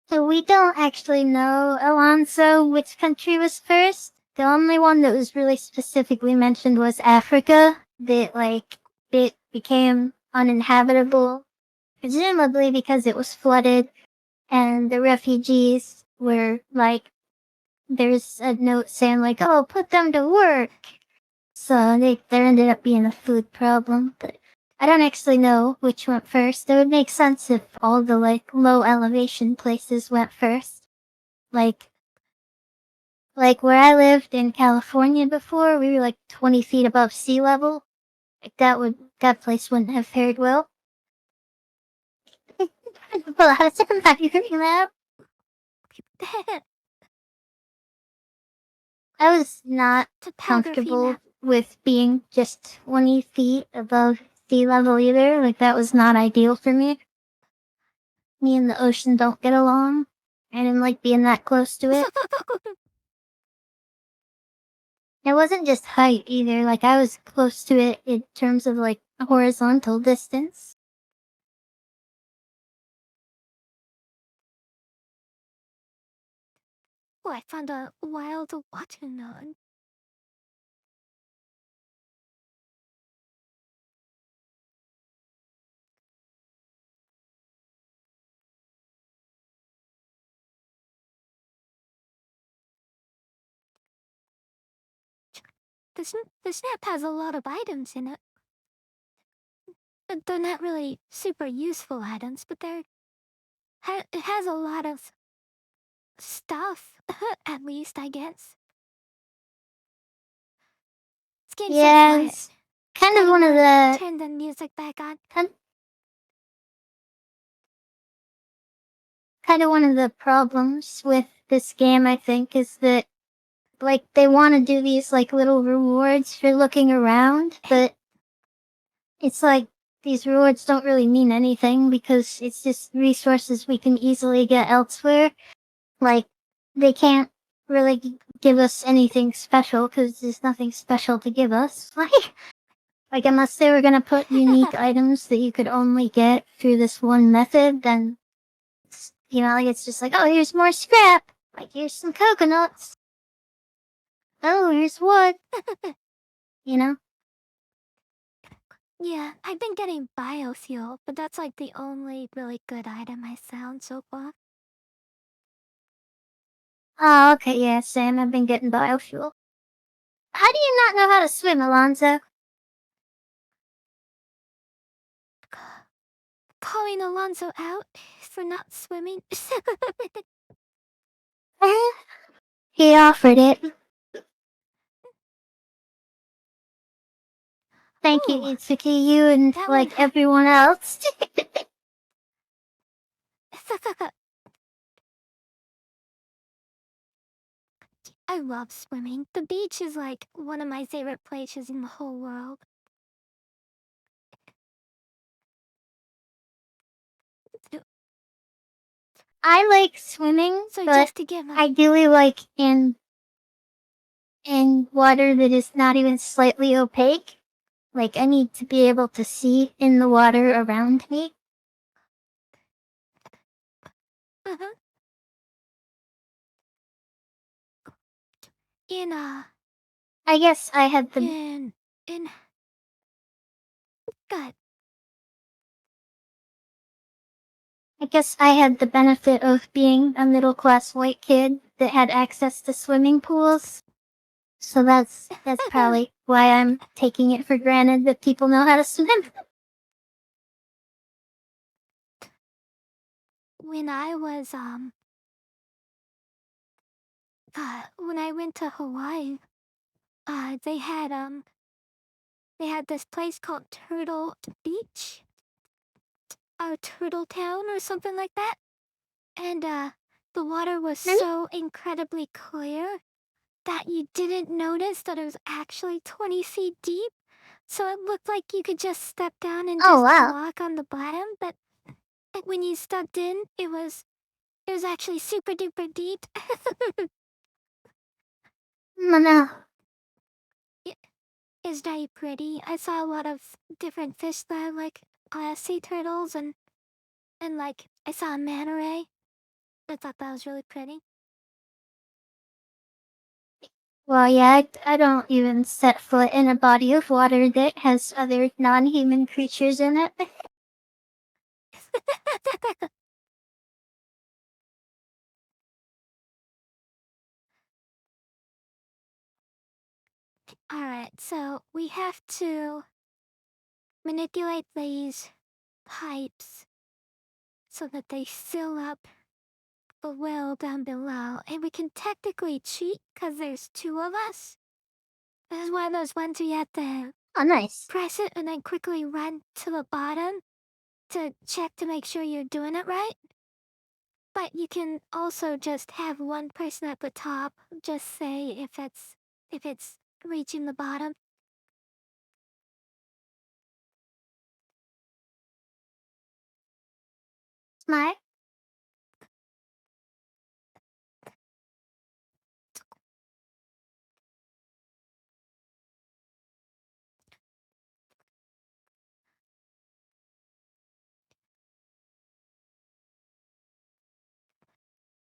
Speaker 5: So we don't actually know, Alonso, which country was first. The only one that was really specifically mentioned was Africa, that like it became uninhabitable, presumably because it was flooded, and the refugees were like, there's a note saying like, oh, put them to work. So there ended up being a food problem, but I don't actually know which went first. It would make sense if all the like low elevation places went first. Like where I lived in California before, we were like 20 feet above sea level. Like that place wouldn't have fared well. Well, how second time you hearing that? I was not
Speaker 4: Topography
Speaker 5: comfortable
Speaker 4: map.
Speaker 5: with being just 20 feet above sea level either. Like that was not ideal for me. Me and the ocean don't get along. I didn't like being that close to it. It wasn't just height either, like I was close to it in terms of like horizontal distance.
Speaker 4: Oh, I found a wild watermelon. The snap has a lot of items in it. They're not really super useful items, but it has a lot of stuff, at least, I guess. This game's so
Speaker 5: Yeah,
Speaker 4: quiet.
Speaker 5: it's kind of one of the
Speaker 4: Turn the music back on.
Speaker 5: kind of one of the problems with this game, I think, is that like they want to do these like little rewards for looking around, but it's like these rewards don't really mean anything because it's just resources we can easily get elsewhere. Like they can't really give us anything special because there's nothing special to give us. Like unless they were gonna put unique items that you could only get through this one method, then like it's just like, oh, here's more scrap. Like here's some coconuts. Oh, here's wood. You know?
Speaker 4: Yeah, I've been getting biofuel, but that's like the only really good item I found so far.
Speaker 5: Oh, okay, yeah, Sam, I've been getting biofuel. How do you not know how to swim, Alonzo?
Speaker 4: Calling Alonso out for not swimming.
Speaker 5: He offered it. Thank you,
Speaker 4: Ooh,
Speaker 5: Itsuki, you and
Speaker 4: that
Speaker 5: like
Speaker 4: one.
Speaker 5: everyone else.
Speaker 4: I love swimming. The beach is like one of my favorite places in the whole world.
Speaker 5: I like swimming,
Speaker 4: So
Speaker 5: but
Speaker 4: just to give a...
Speaker 5: ideally like in water that is not even slightly opaque. Like I need to be able to see in the water around me.
Speaker 4: Uh-huh. In,
Speaker 5: I guess I had the
Speaker 4: in... God.
Speaker 5: I guess I had the benefit of being a middle class white kid that had access to swimming pools. So that's probably why I'm taking it for granted that people know how to swim.
Speaker 4: When I was, when I went to Hawaii, they had this place called Turtle Beach, or Turtle Town, or something like that. And, the water was so incredibly clear that you didn't notice that it was actually 20 feet deep. So it looked like you could just step down and
Speaker 5: Oh
Speaker 4: just
Speaker 5: wow.
Speaker 4: walk on the bottom, but when you stepped in, it was actually super duper deep.
Speaker 5: No.
Speaker 4: It's very pretty. I saw a lot of different fish there, like sea turtles and like I saw a manta ray. I thought that was really pretty.
Speaker 5: Well, yeah, I don't even set foot in a body of water that has other non-human creatures in it.
Speaker 4: Alright, so we have to manipulate these pipes so that they fill up the well down below. And we can technically cheat because there's two of us. This is one of those ones where you have to
Speaker 5: Oh, nice.
Speaker 4: press it and then quickly run to the bottom to check to make sure you're doing it right. But you can also just have one person at the top just say if it's reaching the bottom.
Speaker 5: Smart.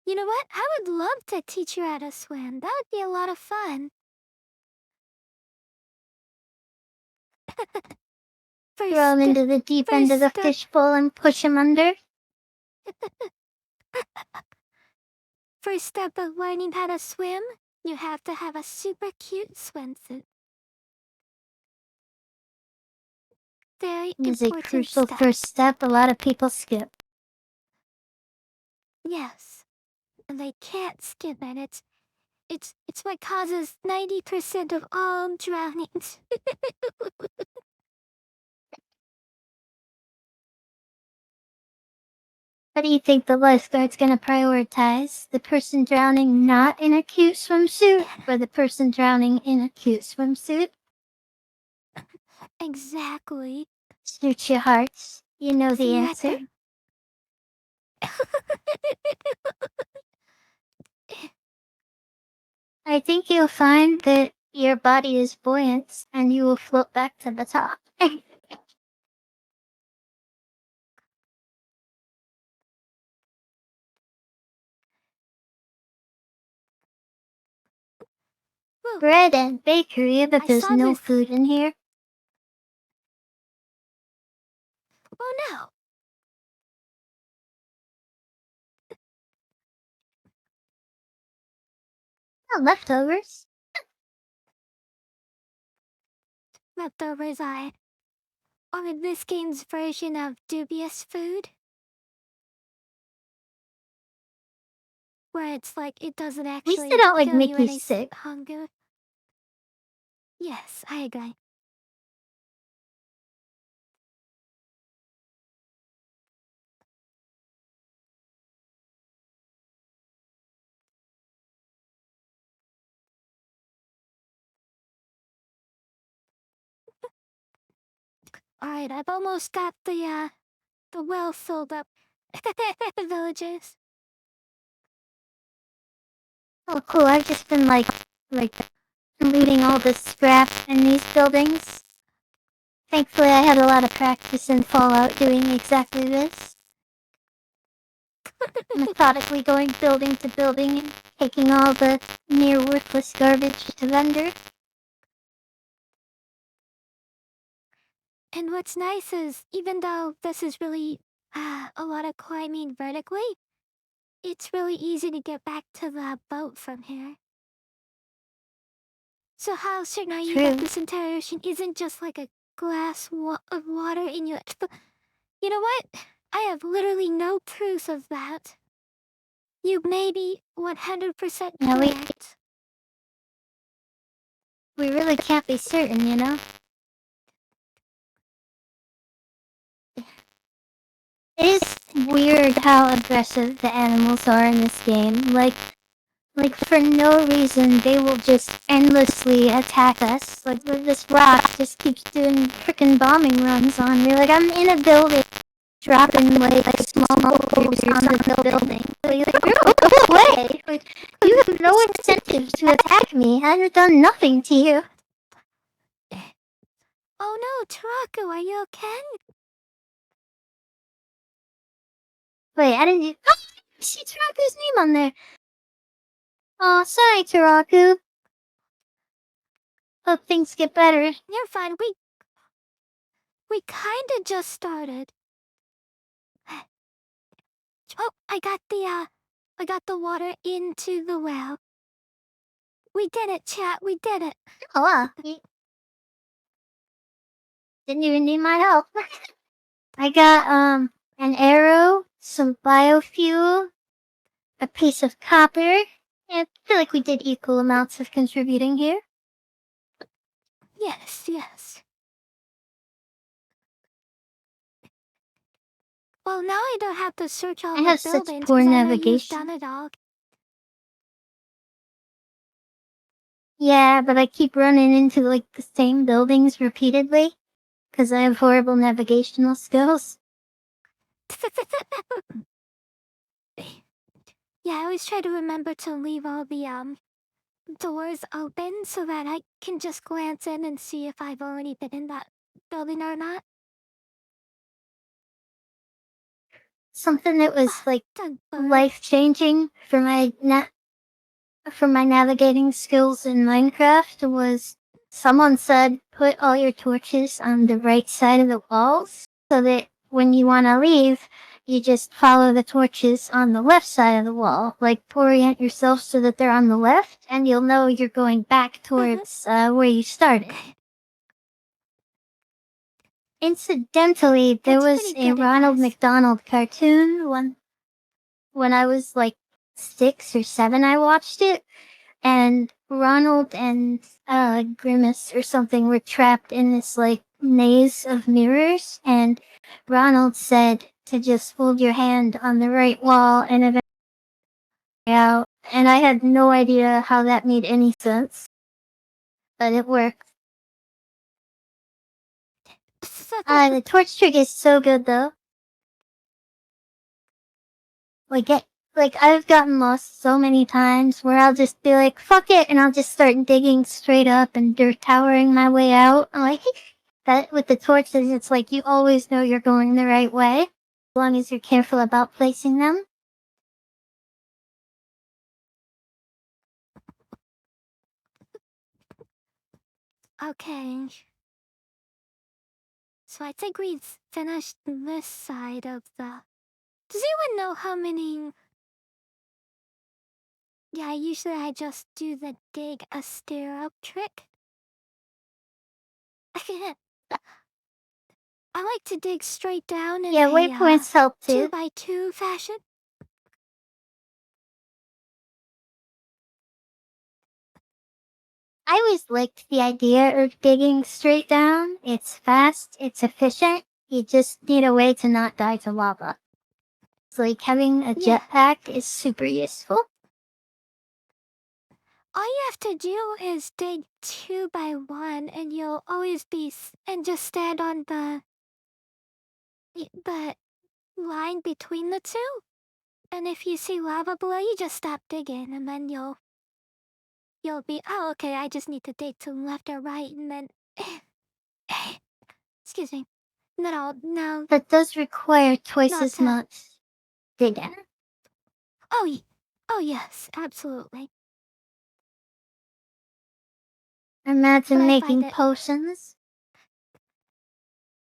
Speaker 4: You know what? I would love to teach you how to swim. That would be a lot of fun.
Speaker 5: Throw him into the deep end of the
Speaker 4: step.
Speaker 5: fishbowl and push him under.
Speaker 4: First step of learning how to swim, you have to have a super cute swimsuit. Very
Speaker 5: It is a
Speaker 4: important
Speaker 5: crucial
Speaker 4: step.
Speaker 5: first step a lot of people skip.
Speaker 4: Yes. And they can't skip it. It's what causes 90% of all drownings.
Speaker 5: What do you think the lifeguard's gonna prioritize? The person drowning not in a cute swimsuit, or the person drowning in a cute swimsuit?
Speaker 4: Exactly.
Speaker 5: Suit your hearts. You know
Speaker 4: So
Speaker 5: the
Speaker 4: you have
Speaker 5: answer.
Speaker 4: to...
Speaker 5: I think you'll find that your body is buoyant and you will float back to the top.
Speaker 4: Whew,
Speaker 5: Bread and bakery, but
Speaker 4: I
Speaker 5: there's
Speaker 4: saw
Speaker 5: no
Speaker 4: this...
Speaker 5: food in here.
Speaker 4: Oh no!
Speaker 5: Oh, leftovers.
Speaker 4: Leftovers are in this game's version of dubious food. Where it's like it doesn't
Speaker 5: At least they
Speaker 4: actually
Speaker 5: don't like
Speaker 4: fill you
Speaker 5: make you
Speaker 4: any
Speaker 5: sick.
Speaker 4: hunger. Yes, I agree. Alright, I've almost got the well filled up. Villagers.
Speaker 5: Oh, cool. I've just been like looting all the scrap in these buildings. Thankfully, I had a lot of practice in Fallout doing exactly this. Methodically going building to building and taking all the near worthless garbage to vendor.
Speaker 4: And what's nice is, even though this is really a lot of climbing vertically, it's really easy to get back to the boat from here. So how certain are you that
Speaker 5: True.
Speaker 4: this entire ocean isn't just like a glass of water in your... You know what? I have literally no proof of that. You may be 100%
Speaker 5: Yeah,
Speaker 4: correct.
Speaker 5: we really can't be certain, you know? It is weird how aggressive the animals are in this game. Like for no reason, they will just endlessly attack us. Like, this rock just keeps doing frickin' bombing runs on me. Like, I'm in a building, dropping, like small boulders on the building. Like, go away! Like, you have no incentive to attack me. I have done nothing to you.
Speaker 4: Oh no, Taraku, are you okay?
Speaker 5: Wait, I didn't... Oh, I see Taraku's name on there. Oh, sorry, Taraku. Hope things get better.
Speaker 4: You're fine. We kinda just started. Oh, I got the water into the well. We did it, chat. We did it.
Speaker 5: Oh, wow. You didn't even need my help. I got, an arrow, some biofuel, a piece of copper. Yeah, I feel like we did equal amounts of contributing here.
Speaker 4: Yes, yes. Well, now I don't have to search all
Speaker 5: I
Speaker 4: the
Speaker 5: have such
Speaker 4: buildings
Speaker 5: poor
Speaker 4: because I know you've
Speaker 5: navigation.
Speaker 4: done it all.
Speaker 5: Yeah, but I keep running into, like, the same buildings repeatedly. Because I have horrible navigational skills.
Speaker 4: Yeah, I always try to remember to leave all the doors open so that I can just glance in and see if I've already been in that building or not.
Speaker 5: Something that was, like,
Speaker 4: Done,
Speaker 5: life-changing for my navigating skills in Minecraft was someone said put all your torches on the right side of the walls so that when you want to leave, you just follow the torches on the left side of the wall. Like, orient yourself so that they're on the left, and you'll know you're going back towards where you started. Incidentally, there
Speaker 4: That's
Speaker 5: was
Speaker 4: pretty
Speaker 5: a
Speaker 4: good
Speaker 5: Ronald
Speaker 4: advice.
Speaker 5: McDonald cartoon when I was like 6 or 7. I watched it, and Ronald and Grimace or something were trapped in this like maze of mirrors, and Ronald said to just hold your hand on the right wall and eventually out. And I had no idea how that made any sense, but it worked. The torch trick is so good though. I've gotten lost so many times where I'll just be like, fuck it, and I'll just start digging straight up and dirt towering my way out. I'm like, that with the torches, it's like you always know you're going the right way, as long as you're careful about placing them.
Speaker 4: Okay. So I think we've finished this side of the... Does anyone know how many... Yeah, usually I just do the dig a stair up trick. I like to dig straight down in
Speaker 5: Yeah,
Speaker 4: a
Speaker 5: waypoints help too.
Speaker 4: 2x2 fashion.
Speaker 5: I always liked the idea of digging straight down. It's fast, it's efficient, you just need a way to not die to lava. It's like having a
Speaker 4: Yeah.
Speaker 5: jetpack is super useful.
Speaker 4: All you have to do is dig 2x1 and you'll always be... and just stand on the line between the two. And if you see lava below, you just stop digging and then you'll you'll be, oh, okay, I just need to dig to left or right, and then, excuse me. No,
Speaker 5: That does require twice
Speaker 4: not
Speaker 5: as much digging.
Speaker 4: oh yes, absolutely. But
Speaker 5: Imagine
Speaker 4: I find
Speaker 5: making
Speaker 4: it,
Speaker 5: potions.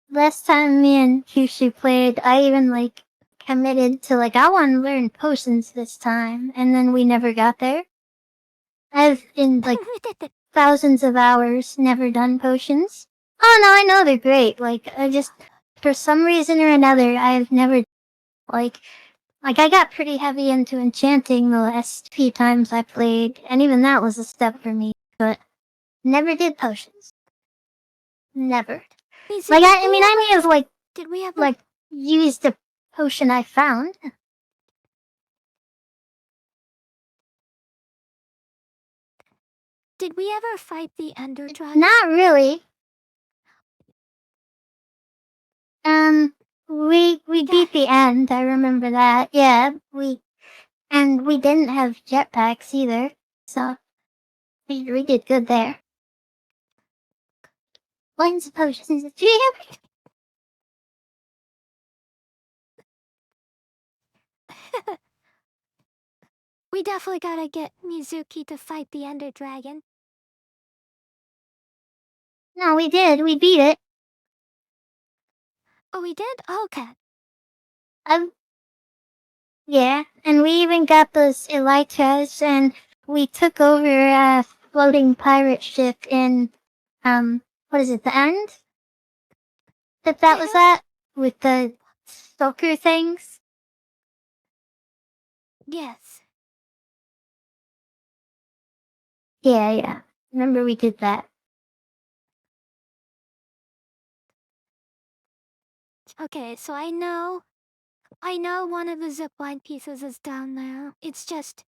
Speaker 5: Last time me and Kyushu played, I even committed to I want to learn potions this time, and then we never got there. I've in thousands of hours never done potions. Oh no, I know they're great. I just for some reason or another I've never like I got pretty heavy into enchanting the last few times I played, and even that was a step for me. But never did potions. Never.
Speaker 4: Mizuki,
Speaker 5: I mean I may have
Speaker 4: did we ever,
Speaker 5: used a potion I found.
Speaker 4: did we ever fight the Ender Dragon?
Speaker 5: Not really. We beat the end. I remember that. Yeah, we didn't have jetpacks either, so we did good there. Lines of potions.
Speaker 4: We definitely gotta get Mizuki to fight the Ender Dragon.
Speaker 5: No, we did. We beat it.
Speaker 4: Oh, we did? Okay.
Speaker 5: Um, yeah, and we even got those elytras, and we took over a floating pirate ship in what is it? The end? That was that with the stalker things.
Speaker 4: Yes.
Speaker 5: Yeah. Remember we did that.
Speaker 4: Okay, so I know one of the zipline pieces is down there. It's just,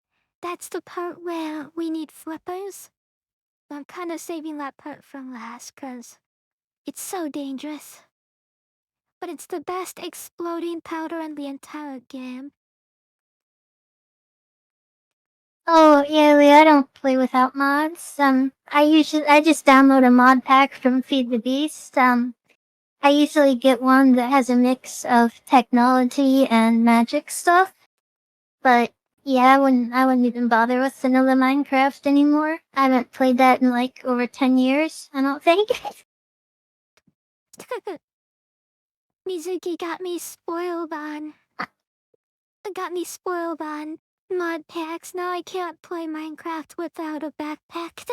Speaker 4: that's the part where we need flippers. I'm kind of saving that part for last, cause it's so dangerous. But it's the best exploding powder in the entire game.
Speaker 5: Oh, yeah, Lee, I don't play without mods. I just download a mod pack from Feed the Beast. I usually get one that has a mix of technology and magic stuff. But yeah, I wouldn't even bother with vanilla Minecraft anymore. I haven't played that in over 10 years, I don't think.
Speaker 4: Mizuki got me spoiled on. Got me spoiled on mod packs. Now I can't play Minecraft without a backpack.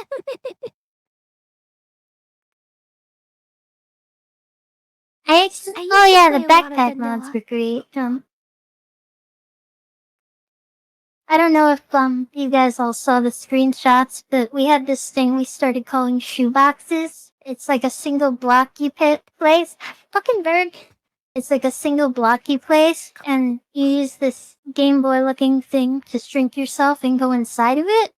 Speaker 5: Oh
Speaker 4: to
Speaker 5: yeah, the
Speaker 4: play a lot of
Speaker 5: backpack mods
Speaker 4: vanilla.
Speaker 5: were great. I don't know if you guys all saw the screenshots, but we had this thing we started calling shoeboxes. It's like a single block you place. Fucking bird. It's like a single block you place, and you use this Game Boy looking thing to shrink yourself and go inside of it.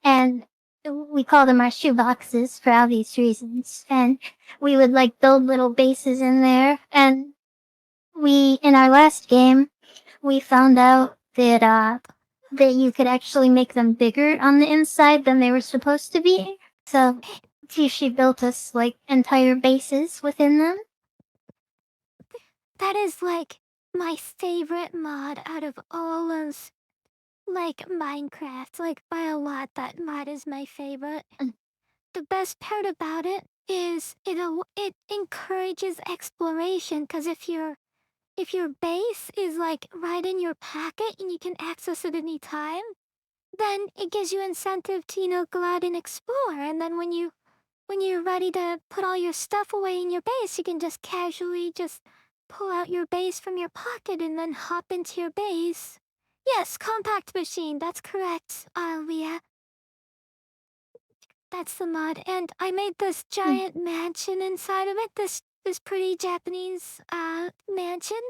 Speaker 5: And we call them our shoeboxes for obvious reasons. And we would build little bases in there. And in our last game, we found out that you could actually make them bigger on the inside than they were supposed to be. So she built us entire bases within them.
Speaker 4: That is my favorite mod out of all of Minecraft. By a lot, that mod is my favorite. The best part about it is it encourages exploration, because if your base is right in your pocket and you can access it anytime, then it gives you incentive to go out and explore. And then when you're ready to put all your stuff away in your base, you can just casually just pull out your base from your pocket and then hop into your base. Yes, compact machine, that's correct, Leah. That's the mod, and I made this giant mansion inside of it. This pretty Japanese mansion.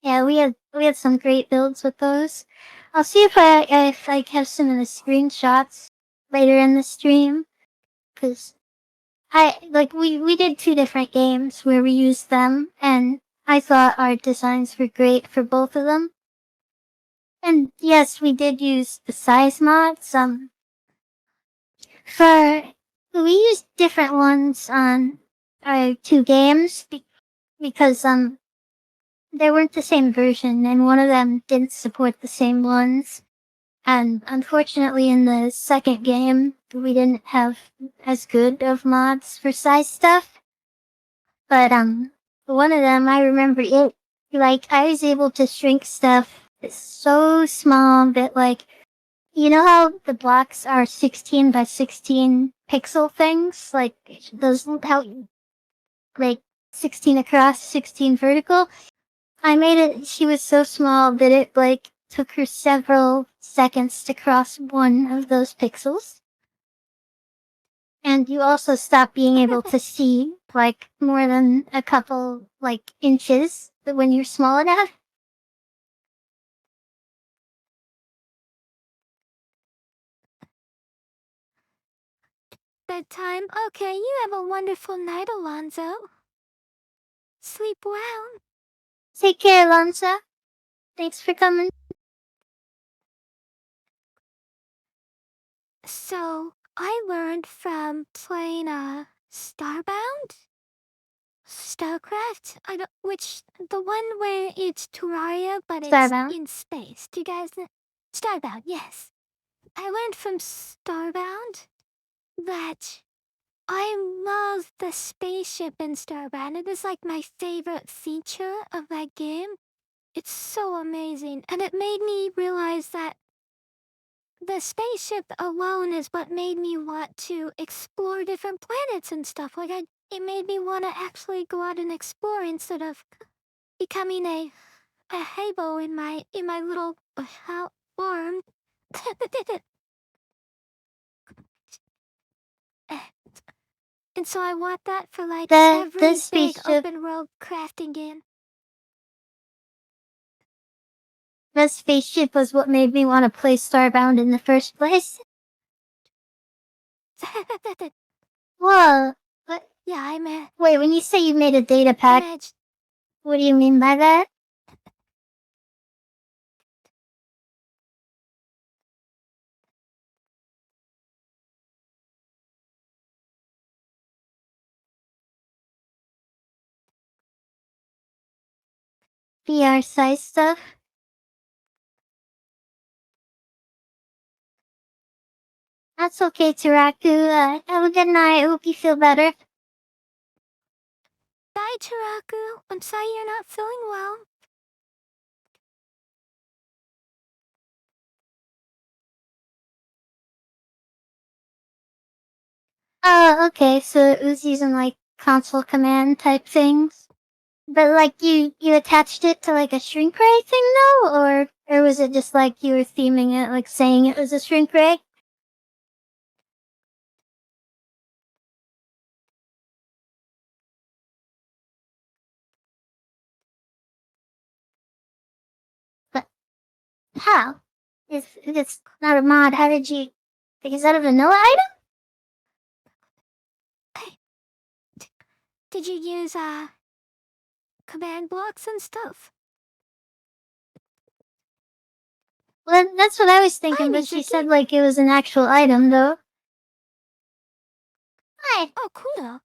Speaker 5: Yeah, we had some great builds with those. I'll see if I have some of the screenshots later in the stream, because we did 2 different games where we used them, and I thought our designs were great for both of them. And yes, we did use the size mods. For we used different ones on our two games because they weren't the same version, and one of them didn't support the same ones. And unfortunately, in the second game, we didn't have as good of mods for size stuff. But one of them, I remember it. Like I was able to shrink stuff so small that like you know how the blocks are 16 by 16 pixel things, like those how like 16 across, 16 vertical. I made it. She was so small that it like took her several seconds to cross one of those pixels. And you also stop being able to see like more than a couple like inches when you're small enough.
Speaker 4: Bedtime? Okay, you have a wonderful night, Alonzo. Sleep well.
Speaker 5: Take care, Lanza. Thanks for coming.
Speaker 4: So, I learned from playing, Starbound? Starcraft? I don't, which, the one where it's Terraria, but it's
Speaker 5: Starbound.
Speaker 4: in space. Do you guys know? Starbound, yes. I learned from Starbound that I love the spaceship in Starbound. It is like my favorite feature of that game. It's so amazing, and it made me realize that the spaceship alone is what made me want to explore different planets and stuff. Like, it made me want to actually go out and explore instead of becoming a habo in my little form. And so I want that for like
Speaker 5: The
Speaker 4: every big
Speaker 5: spaceship
Speaker 4: open world crafting game.
Speaker 5: the spaceship was what made me want to play Starbound in the first place. Whoa. What?
Speaker 4: Yeah,
Speaker 5: Wait, when you say you made a data
Speaker 4: I
Speaker 5: pack,
Speaker 4: managed.
Speaker 5: what do you mean by that? VR size stuff? That's okay, Taraku. Have a good night. Hope you feel better.
Speaker 4: Bye, Chiraku. I'm sorry you're not feeling well.
Speaker 5: Oh, okay. So it was using like console command type things. But like you attached it to like a shrink ray thing though, or was it just like you were theming it, like saying it was a shrink ray? But how? If it's not a mod, how did you? Is that a vanilla item?
Speaker 4: Did you use command blocks and stuff?
Speaker 5: Well, that's what I was
Speaker 4: Hi,
Speaker 5: thinking, but she
Speaker 4: Mizuki.
Speaker 5: said like it was an actual item though. Hi.
Speaker 4: Oh, cool.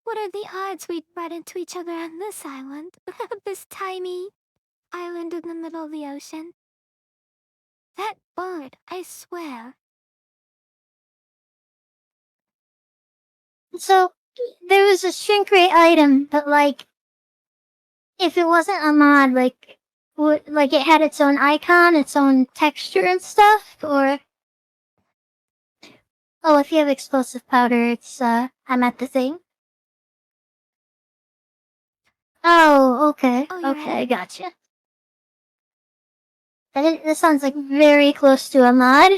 Speaker 4: What are the odds we'd run into each other on this island? This tiny island in the middle of the ocean. That bird, I swear.
Speaker 5: So there was a shrink ray item, but like if it wasn't a mod, like would like it had its own icon, its own texture and stuff, or oh, if you have explosive powder, it's I'm at the thing. Oh, okay,
Speaker 4: Oh, you're
Speaker 5: okay,
Speaker 4: at.
Speaker 5: gotcha. This sounds like very close to a mod.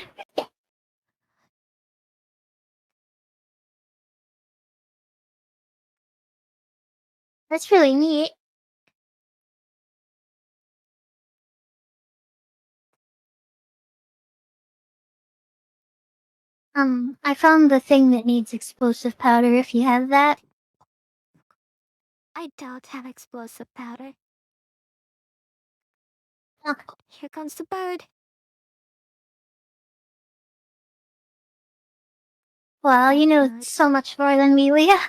Speaker 5: That's really neat. I found the thing that needs explosive powder if you have that.
Speaker 4: I don't have explosive powder.
Speaker 5: Oh,
Speaker 4: Here comes the bird.
Speaker 5: well, you know so much more than me, Leah.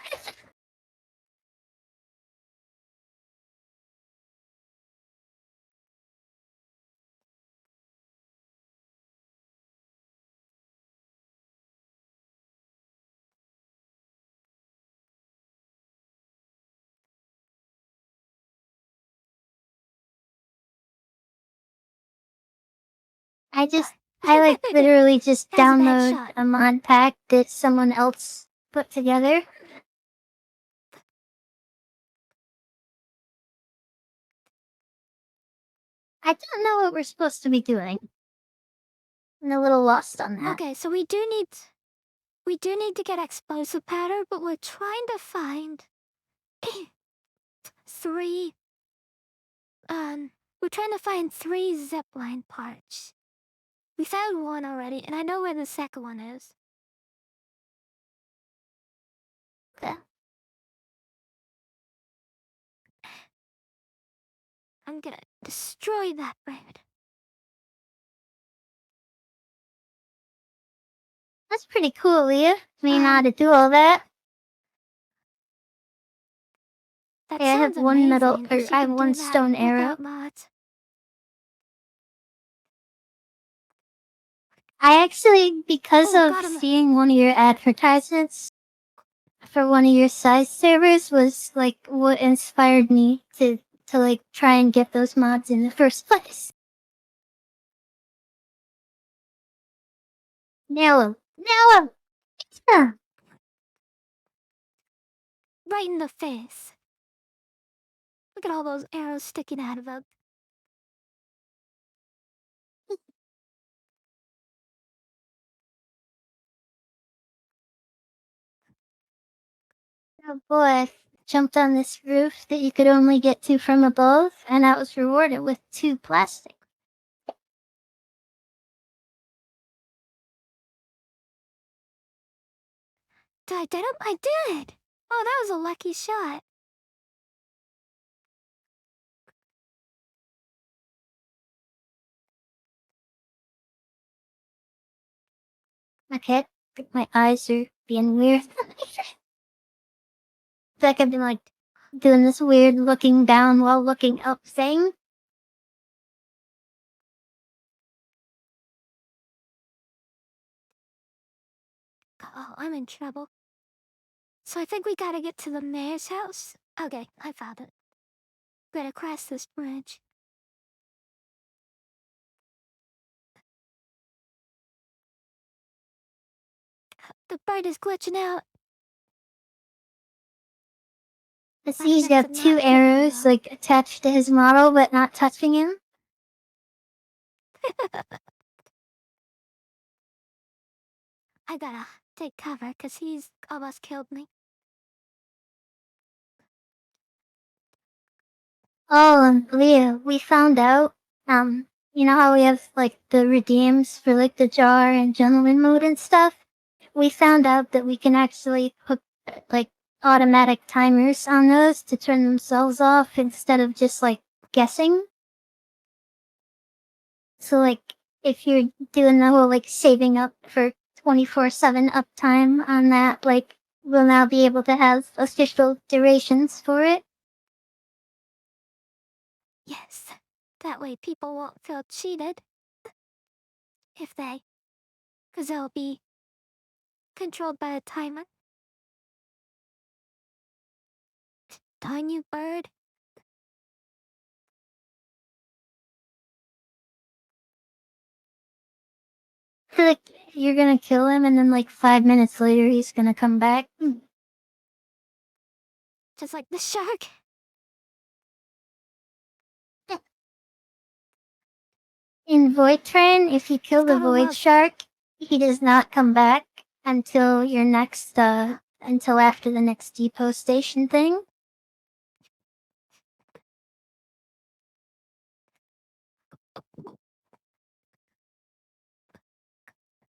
Speaker 5: I like literally just
Speaker 4: That was a bad
Speaker 5: download
Speaker 4: shot.
Speaker 5: a mod pack that someone else put together. I don't know what we're supposed to be doing. I'm a little lost on that.
Speaker 4: Okay, so we do need to get explosive powder, but we're trying to find three. We're trying to find 3 zipline parts. We found one already, and I know where the second one is.
Speaker 5: Okay.
Speaker 4: I'm gonna destroy that bird.
Speaker 5: That's pretty cool, Leah. Me know how to do all that.
Speaker 4: That
Speaker 5: I have
Speaker 4: sounds
Speaker 5: one metal,
Speaker 4: amazing.
Speaker 5: or
Speaker 4: If you
Speaker 5: I have
Speaker 4: can
Speaker 5: one
Speaker 4: do that
Speaker 5: stone arrow.
Speaker 4: without mods.
Speaker 5: I actually, because
Speaker 4: Oh,
Speaker 5: of
Speaker 4: got him.
Speaker 5: seeing one of your advertisements for one of your size servers, was like what inspired me to like try and get those mods in the first place. Nail him! Nail him! Yeah.
Speaker 4: Right in the face. Look at all those arrows sticking out of him.
Speaker 5: Oh boy, I jumped on this roof that you could only get to from above, and I was rewarded with 2 plastic.
Speaker 4: Did I get him? I did! Oh, that was a lucky shot.
Speaker 5: Okay, my eyes are being weird. It's like I've been like doing this weird looking down while looking up thing.
Speaker 4: Oh, I'm in trouble. So I think we gotta get to the mayor's house. Okay, I found it. Gotta cross this bridge. The bird is glitching out.
Speaker 5: I see he's got
Speaker 4: That's
Speaker 5: 2
Speaker 4: not hitting me,
Speaker 5: arrows
Speaker 4: though.
Speaker 5: like attached to his model, but not touching him.
Speaker 4: I gotta take cover, cause he's almost killed me.
Speaker 5: Oh, and Leah, we found out. You know how we have like the redeems for like the jar and gentleman mode and stuff? We found out that we can actually put like automatic timers on those to turn themselves off instead of just like guessing. So like if you're doing the whole like saving up for 24/7 uptime on that, like we'll now be able to have official durations for it.
Speaker 4: Yes. That way people won't feel cheated. If they... Cause they'll be controlled by a timer. Darn you, bird.
Speaker 5: Like you're gonna kill him and then like 5 minutes later he's gonna come back.
Speaker 4: Just like the shark.
Speaker 5: In Void Train, if you kill
Speaker 4: It's
Speaker 5: the
Speaker 4: gotta
Speaker 5: Void
Speaker 4: love...
Speaker 5: Shark, he does not come back until your next until after the next depot station thing.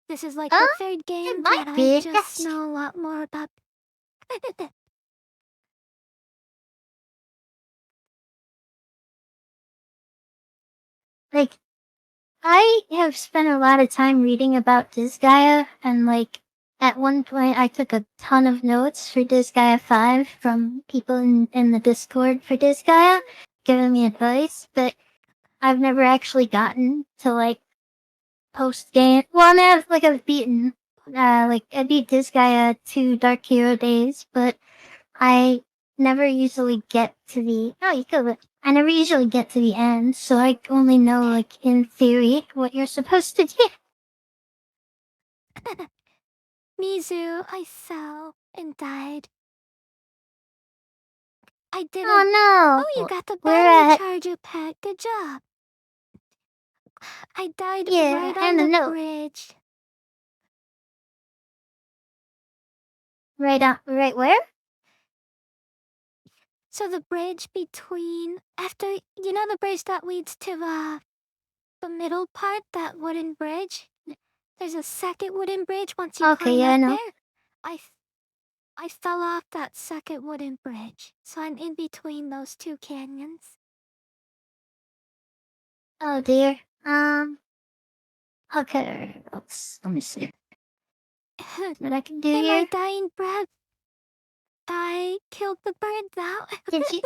Speaker 4: This is like the
Speaker 5: Oh,
Speaker 4: 3rd
Speaker 5: it
Speaker 4: game
Speaker 5: might
Speaker 4: that I
Speaker 5: be.
Speaker 4: just
Speaker 5: Yes.
Speaker 4: know a lot more about.
Speaker 5: like, I have spent a lot of time reading about Disgaea, and like, at one point I took a ton of notes for Disgaea 5 from people in the Discord for Disgaea, giving me advice, but I've never actually gotten to like post game. Well, I mean, I've beaten, I beat Disgaea 2 Dark Hero Days, but I never usually get to the. Oh, you could. I never usually get to the end, so I only know, like, in theory, what you're supposed to do.
Speaker 4: Mizu, I fell and died. I didn't.
Speaker 5: Oh no!
Speaker 4: Oh, you got the
Speaker 5: We're
Speaker 4: battery
Speaker 5: at.
Speaker 4: charger pack. Good job. I died
Speaker 5: Yeah,
Speaker 4: right on
Speaker 5: and a
Speaker 4: the
Speaker 5: note.
Speaker 4: bridge.
Speaker 5: Right where?
Speaker 4: So the bridge between after you know the bridge that leads to the middle part, that wooden bridge. There's a second wooden bridge once you
Speaker 5: Okay,
Speaker 4: climb
Speaker 5: yeah, I
Speaker 4: up
Speaker 5: know.
Speaker 4: there. I fell off that second wooden bridge, so I'm in between those two canyons.
Speaker 5: Oh dear. Okay, let me see what I can do
Speaker 4: In my
Speaker 5: here.
Speaker 4: dying breath, I killed the bird though.
Speaker 5: Did you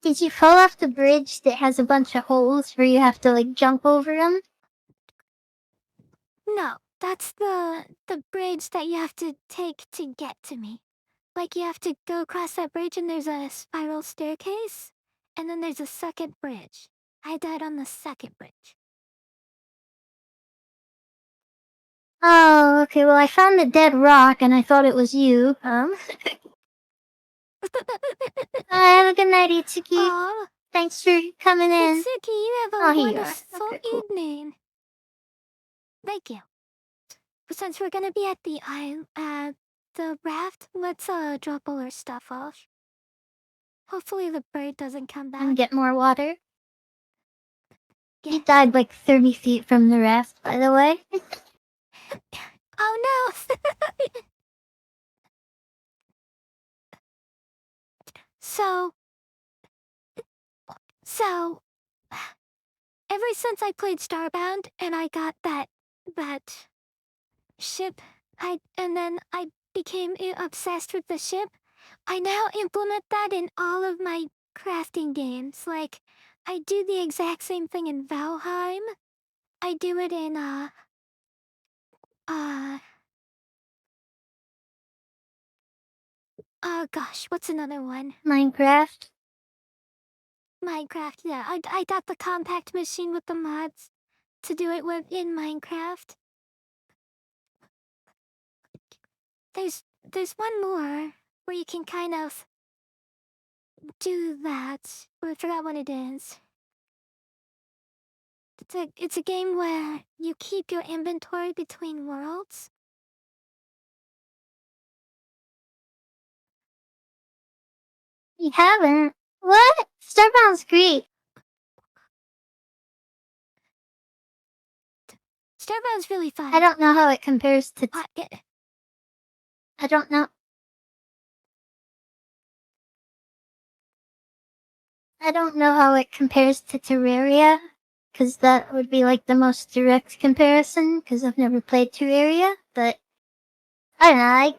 Speaker 5: did you fall off the bridge that has a bunch of holes where you have to like jump over them?
Speaker 4: No, that's the bridge that you have to take to get to me. Like you have to go across that bridge and there's a spiral staircase, and then there's a second bridge. I died on the second bridge.
Speaker 5: Oh, okay. Well, I found the dead rock, and I thought it was you. Have a good night, Itsuki.
Speaker 4: Aw,
Speaker 5: Thanks for coming in.
Speaker 4: Mitsuki, you have
Speaker 5: Oh,
Speaker 4: a
Speaker 5: here you are.
Speaker 4: wonderful
Speaker 5: Okay, cool.
Speaker 4: evening. Thank you. But since we're gonna be at the raft, let's drop all our stuff off. Hopefully the bird doesn't come back.
Speaker 5: And get more water.
Speaker 4: Yeah.
Speaker 5: You died like 30 feet from the raft, by the way.
Speaker 4: Oh no! So, so, ever since I played Starbound and I got that ship, and then I became obsessed with the ship, I now implement that in all of my crafting games. Like, I do the exact same thing in Valheim. I do it in uh gosh, what's another one?
Speaker 5: Minecraft.
Speaker 4: Minecraft, yeah. I got the compact machine with the mods to do it with in Minecraft. There's one more where you can kind of do that, but I forgot what it is. It's a game where you keep your inventory between worlds.
Speaker 5: You haven't? What? Starbound's great.
Speaker 4: Starbound's really fun.
Speaker 5: I don't know how it compares to.
Speaker 4: Yeah.
Speaker 5: I don't know. I don't know how it compares to Terraria, because that would be like the most direct comparison, because I've never played Terraria, but I don't know,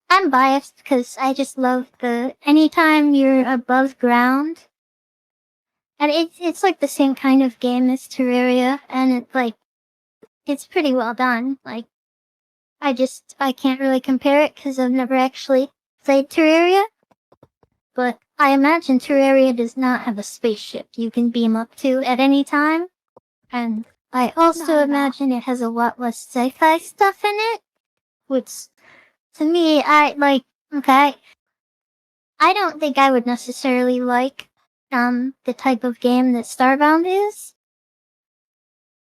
Speaker 5: I'm biased because I just love the anytime you're above ground, and it's like the same kind of game as Terraria, and it's pretty well done. Like I can't really compare it because I've never actually played Terraria, but I imagine Terraria does not have a spaceship you can beam up to at any time, and I
Speaker 4: Not
Speaker 5: also
Speaker 4: at all.
Speaker 5: imagine it has a lot less sci-fi stuff in it, which to me okay. I don't think I would necessarily like the type of game that Starbound is.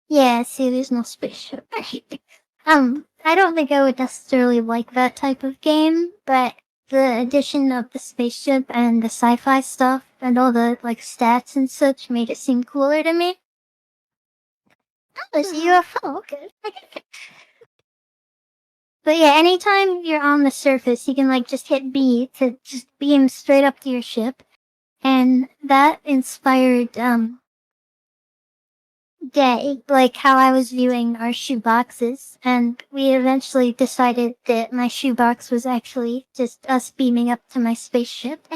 Speaker 5: Yeah, see, there's no spaceship. I don't think I would necessarily like that type of game, but the addition of the spaceship and the sci-fi stuff and all the like stats and such made it seem cooler to me. Oh, it's a UFO. Okay. But yeah, anytime you're on the surface, you can like just hit B to just beam straight up to your ship. And that inspired like how I was viewing our shoe boxes, and we eventually decided that my shoe box was actually just us beaming up to my spaceship.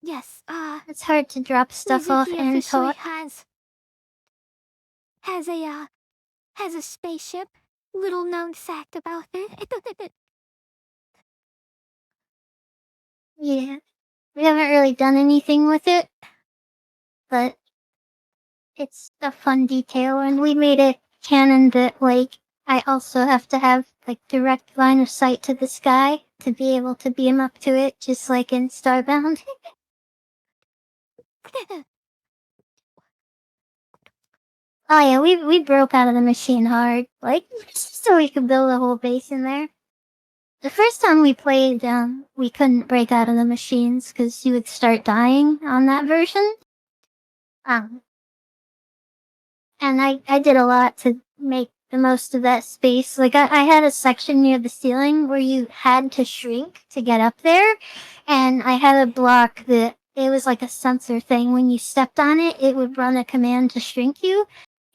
Speaker 4: Yes,
Speaker 5: It's hard to drop stuff off
Speaker 4: Mizuki
Speaker 5: and
Speaker 4: officially
Speaker 5: talk.
Speaker 4: has a spaceship. Little known fact about it.
Speaker 5: Yeah, we haven't really done anything with it, but it's a fun detail, and we made it canon that like I also have to have like direct line of sight to the sky to be able to beam up to it, just like in Starbound. Oh yeah, we broke out of the machine hard, like so we could build a whole base in there. The first time we played, we couldn't break out of the machines because you would start dying on that version. Um, and I did a lot to make the most of that space. Like I had a section near the ceiling where you had to shrink to get up there, and I had a block that it was like a sensor thing. When you stepped on it, it would run a command to shrink you,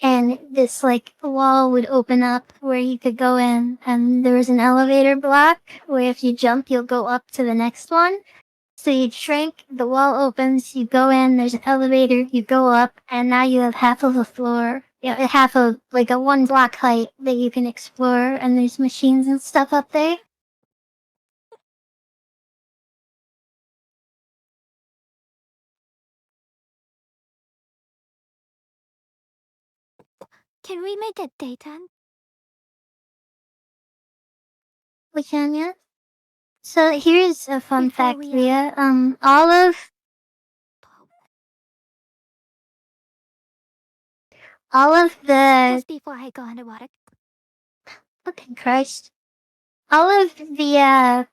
Speaker 5: and this like wall would open up where you could go in, and there was an elevator block where if you jump, you'll go up to the next one. So you shrink, the wall opens, you go in, there's an elevator, you go up, and now you have half of a floor, half of like a one block height that you can explore, and there's machines and stuff up there.
Speaker 4: Can we make it daytime?
Speaker 5: We can, yeah. So here's a fun
Speaker 4: Before
Speaker 5: fact,
Speaker 4: we,
Speaker 5: Leah. All of the
Speaker 4: just before I go underwater.
Speaker 5: fucking Christ. All of the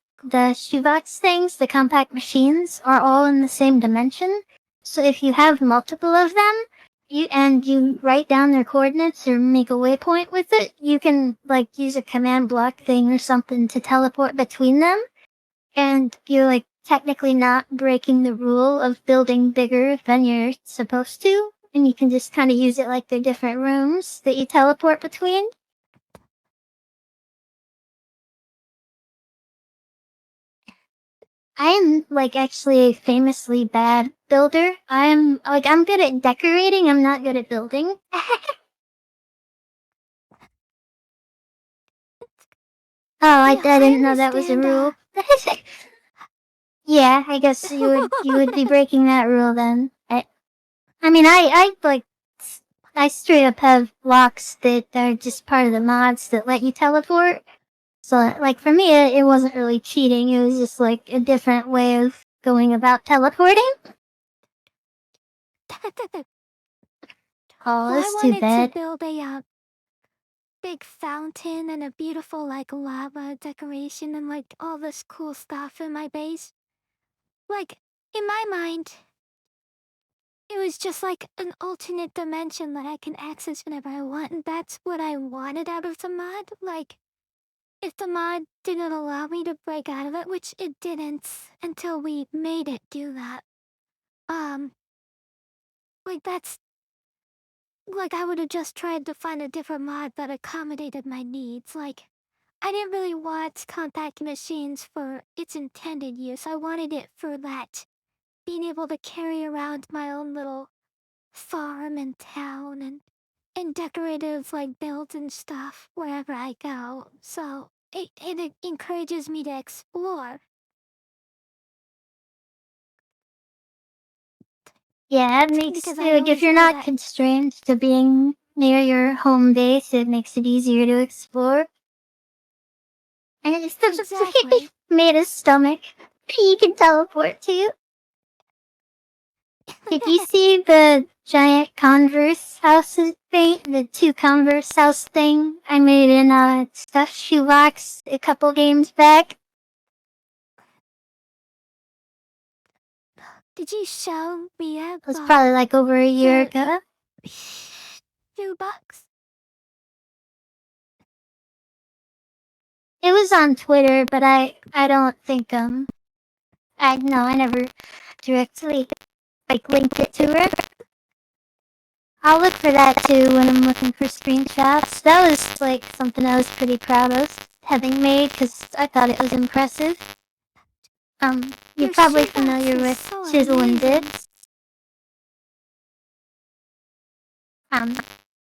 Speaker 5: shoebox things, the compact machines, are all in the same dimension. So if you have multiple of them, you write down their coordinates or make a waypoint with it, you can like use a command block thing or something to teleport between them. And you're like technically not breaking the rule of building bigger than you're supposed to. And you can just kind of use it like they're different rooms that you teleport between. I am like actually a famously bad builder. I'm good at decorating, I'm not good at building. Oh, I
Speaker 4: Yeah, I
Speaker 5: didn't know that was a
Speaker 4: understand,
Speaker 5: rule. Yeah, I guess you would be breaking that rule then. I mean I straight up have blocks that are just part of the mods that let you teleport. So like for me it wasn't really cheating, it was just like a different way of going about teleporting. Oh,
Speaker 4: Well, I
Speaker 5: that's too
Speaker 4: wanted to
Speaker 5: bad.
Speaker 4: build a big fountain and a beautiful like lava decoration and like all this cool stuff in my base. Like, in my mind, it was just like an alternate dimension that I can access whenever I want, and that's what I wanted out of the mod. Like, if the mod didn't allow me to break out of it, which it didn't until we made it do that, um, like that's like I would have just tried to find a different mod that accommodated my needs. Like, I didn't really want compact machines for its intended use. I wanted it for that, being able to carry around my own little farm and town and decorative like builds and stuff wherever I go. So it encourages me to explore.
Speaker 5: Yeah, it makes
Speaker 4: Because I
Speaker 5: like if
Speaker 4: always
Speaker 5: you're
Speaker 4: know
Speaker 5: not
Speaker 4: that
Speaker 5: constrained to being near your home base, it makes it easier to explore. And it's just
Speaker 4: exactly.
Speaker 5: made a stomach you can teleport to. Did you see the giant Converse house thing? The two Converse house thing I made in a stuffed shoebox a couple games back?
Speaker 4: Did you show me
Speaker 5: It was probably like over a year
Speaker 4: the
Speaker 5: ago.
Speaker 4: shoebox?
Speaker 5: It was on Twitter, but I don't think I never directly linked it to her. I'll look for that too when I'm looking for screenshots. That was like something I was pretty proud of having made because I thought it was impressive. You're
Speaker 4: Your
Speaker 5: probably
Speaker 4: shoebox
Speaker 5: familiar
Speaker 4: is
Speaker 5: with
Speaker 4: so
Speaker 5: Chisel and
Speaker 4: amazing.
Speaker 5: Bits.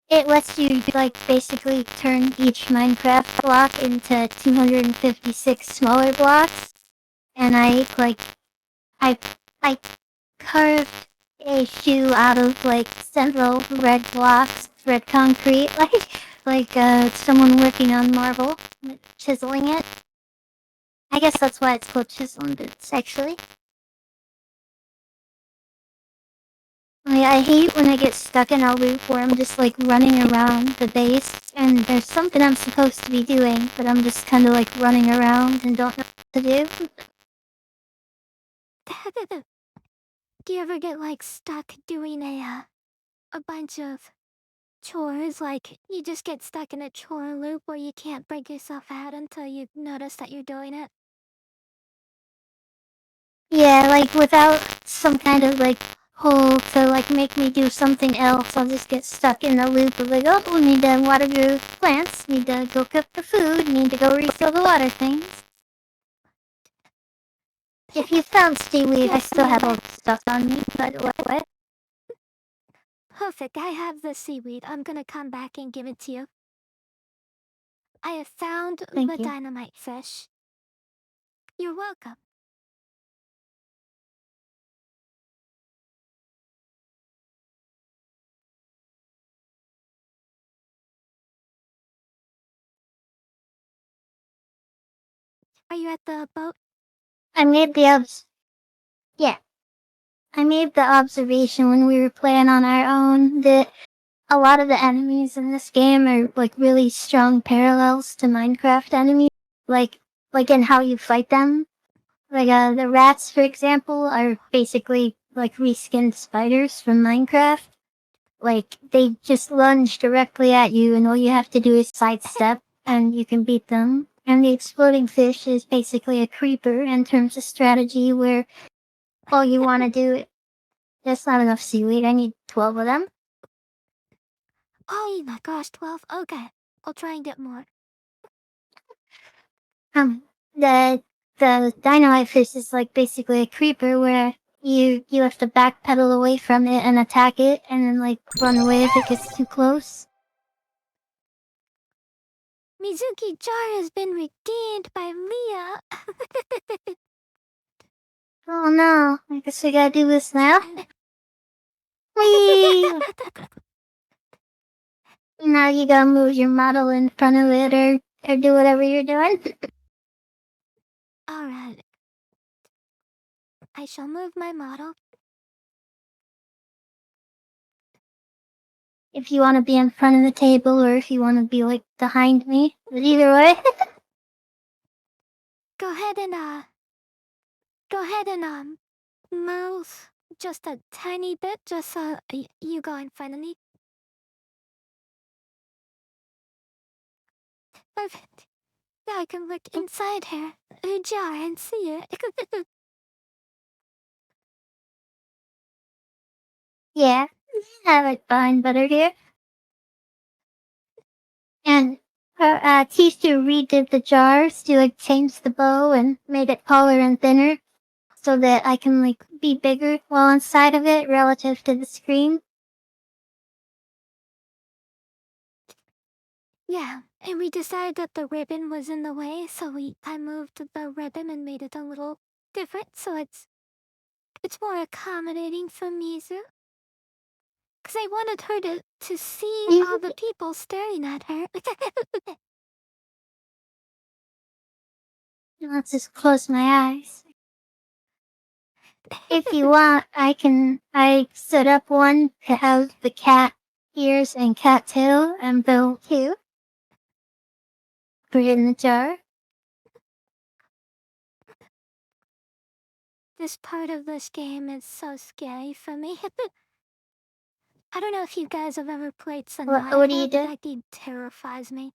Speaker 5: It lets you like basically turn each Minecraft block into 256 smaller blocks. And I I carved a shoe out of like several red blocks, red concrete, like someone working on marble, chiseling it. I guess that's why it's called Chisel and Bits, actually. I hate when I get stuck in a loop where I'm just like running around the base and there's something I'm supposed to be doing, but I'm just kind of like running around and don't know what to do.
Speaker 4: Do you ever get like stuck doing a bunch of chores? Like you just get stuck in a chore loop where you can't break yourself out until you notice that you're doing it?
Speaker 5: Yeah, like without some kind of like pull to like make me do something else, I'll just get stuck in a loop of like, oh, we need to water the plants, need to go cook the food, need to go refill the water things. If you found seaweed, I still have all the stuff on me, but what?
Speaker 4: Perfect, I have the seaweed. I'm gonna come back and give it to you. I have found
Speaker 5: Thank
Speaker 4: the
Speaker 5: you.
Speaker 4: dynamite fish. You're welcome. Are you at the boat?
Speaker 5: I made the yeah, I made the observation when we were playing on our own that a lot of the enemies in this game are like really strong parallels to Minecraft enemies, like in how you fight them. Like the rats, for example, are basically like reskinned spiders from Minecraft. Like they just lunge directly at you, and all you have to do is sidestep, and you can beat them. And the exploding fish is basically a creeper in terms of strategy, where all you want to do. That's not enough seaweed. I need 12 of them.
Speaker 4: Oh my gosh, 12? Okay. I'll try and get more.
Speaker 5: Um, the dynamite fish is like basically a creeper where you have to backpedal away from it and attack it, and then like run away if it gets too close.
Speaker 4: Mizuki jar has been redeemed by Leah.
Speaker 5: Oh no, I guess we gotta do this now. Whee! Now you gotta move your model in front of it or do whatever you're doing.
Speaker 4: Alright. I shall move my model.
Speaker 5: If you want to be in front of the table or if you want to be like behind me. But either way.
Speaker 4: Go ahead and move just a tiny bit, just so you go in front of me. Perfect. Now I can look inside her jar and see it.
Speaker 5: Yeah, I like behind butter here. And Kishu redid the jars to like change the bow and made it taller and thinner so that I can like be bigger while inside of it relative to the screen.
Speaker 4: Yeah, and we decided that the ribbon was in the way, so I moved the ribbon and made it a little different, so it's more accommodating for Mizu. Cause I wanted her to see all the people staring at her.
Speaker 5: Let's just close my eyes. If you want, I set up one to have the cat ears and cat tail and bill too. Put it in the jar.
Speaker 4: This part of this game is so scary for me. I don't know if you guys have ever played Sonata.
Speaker 5: What do you do?
Speaker 4: That game terrifies me.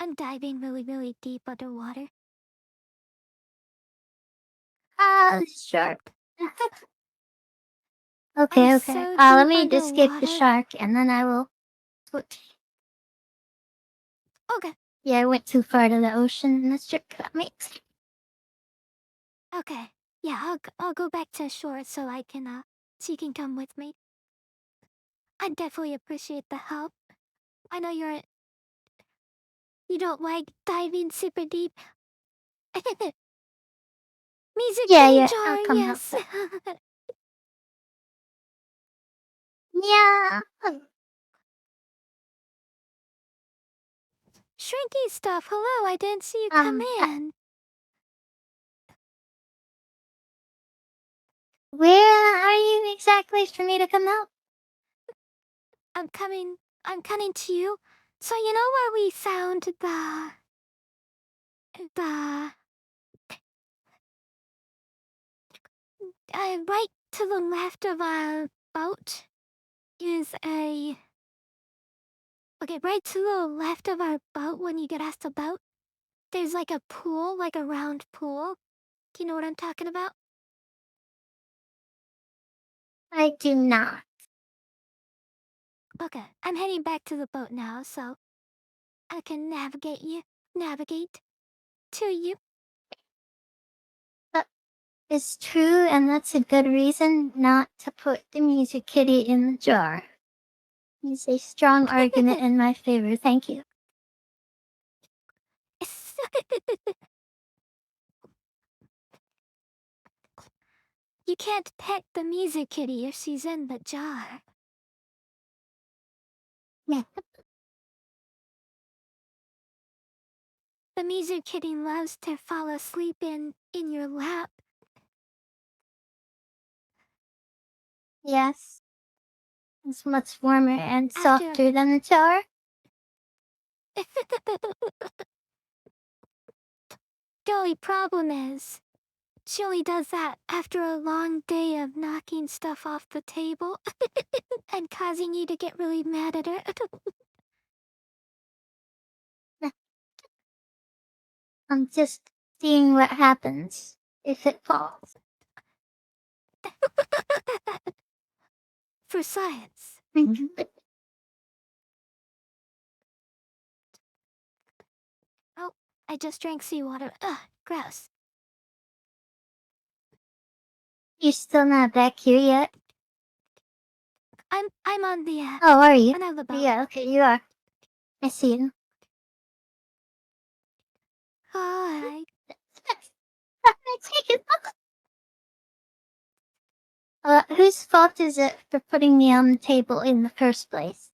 Speaker 4: I'm diving really deep underwater.
Speaker 5: Sure. Okay,
Speaker 4: I'm
Speaker 5: okay.
Speaker 4: so
Speaker 5: Let
Speaker 4: deep
Speaker 5: me escape the
Speaker 4: underwater.
Speaker 5: shark, and then I will switch.
Speaker 4: Okay,
Speaker 5: Yeah, I went too far to the ocean in this trip. That makes sense.
Speaker 4: okay. Yeah, I'll go back to shore so so you can come with me. I definitely appreciate the help. I know you don't like diving super deep. Music
Speaker 5: Yeah,
Speaker 4: kitty
Speaker 5: yeah, I'll
Speaker 4: jar,
Speaker 5: come help
Speaker 4: yes.
Speaker 5: that. Yeah.
Speaker 4: Shrinky stuff, hello, I didn't see you come
Speaker 5: Uh,
Speaker 4: in.
Speaker 5: where are you exactly for me to come help?
Speaker 4: I'm coming to you. So you know where we found the right to the left of our boat is a... Okay, right to the left of our boat when you get off the boat, there's like a pool, like a round pool. Do you know what I'm talking about?
Speaker 5: I do not.
Speaker 4: Okay, I'm heading back to the boat now, so I can navigate to you.
Speaker 5: That is true, and that's a good reason not to put the music kitty in the jar. It's a strong argument in my favor, thank you.
Speaker 4: You can't pet the music kitty if she's in the jar.
Speaker 5: Yeah.
Speaker 4: The music kitty loves to fall asleep in your lap.
Speaker 5: Yes. It's much warmer and
Speaker 4: After...
Speaker 5: softer than the jar.
Speaker 4: The only problem is, she only does that after a long day of knocking stuff off the table and causing you to get really mad at her.
Speaker 5: I'm just seeing what happens if it falls.
Speaker 4: For science. Oh, I just drank seawater. Ugh, gross.
Speaker 5: You're still not back here yet?
Speaker 4: I'm on the
Speaker 5: Oh, are you?
Speaker 4: on the boat.
Speaker 5: Yeah, okay, you are. I see you.
Speaker 4: Hi.
Speaker 5: Take it. Whose fault is it for putting me on the table in the first place?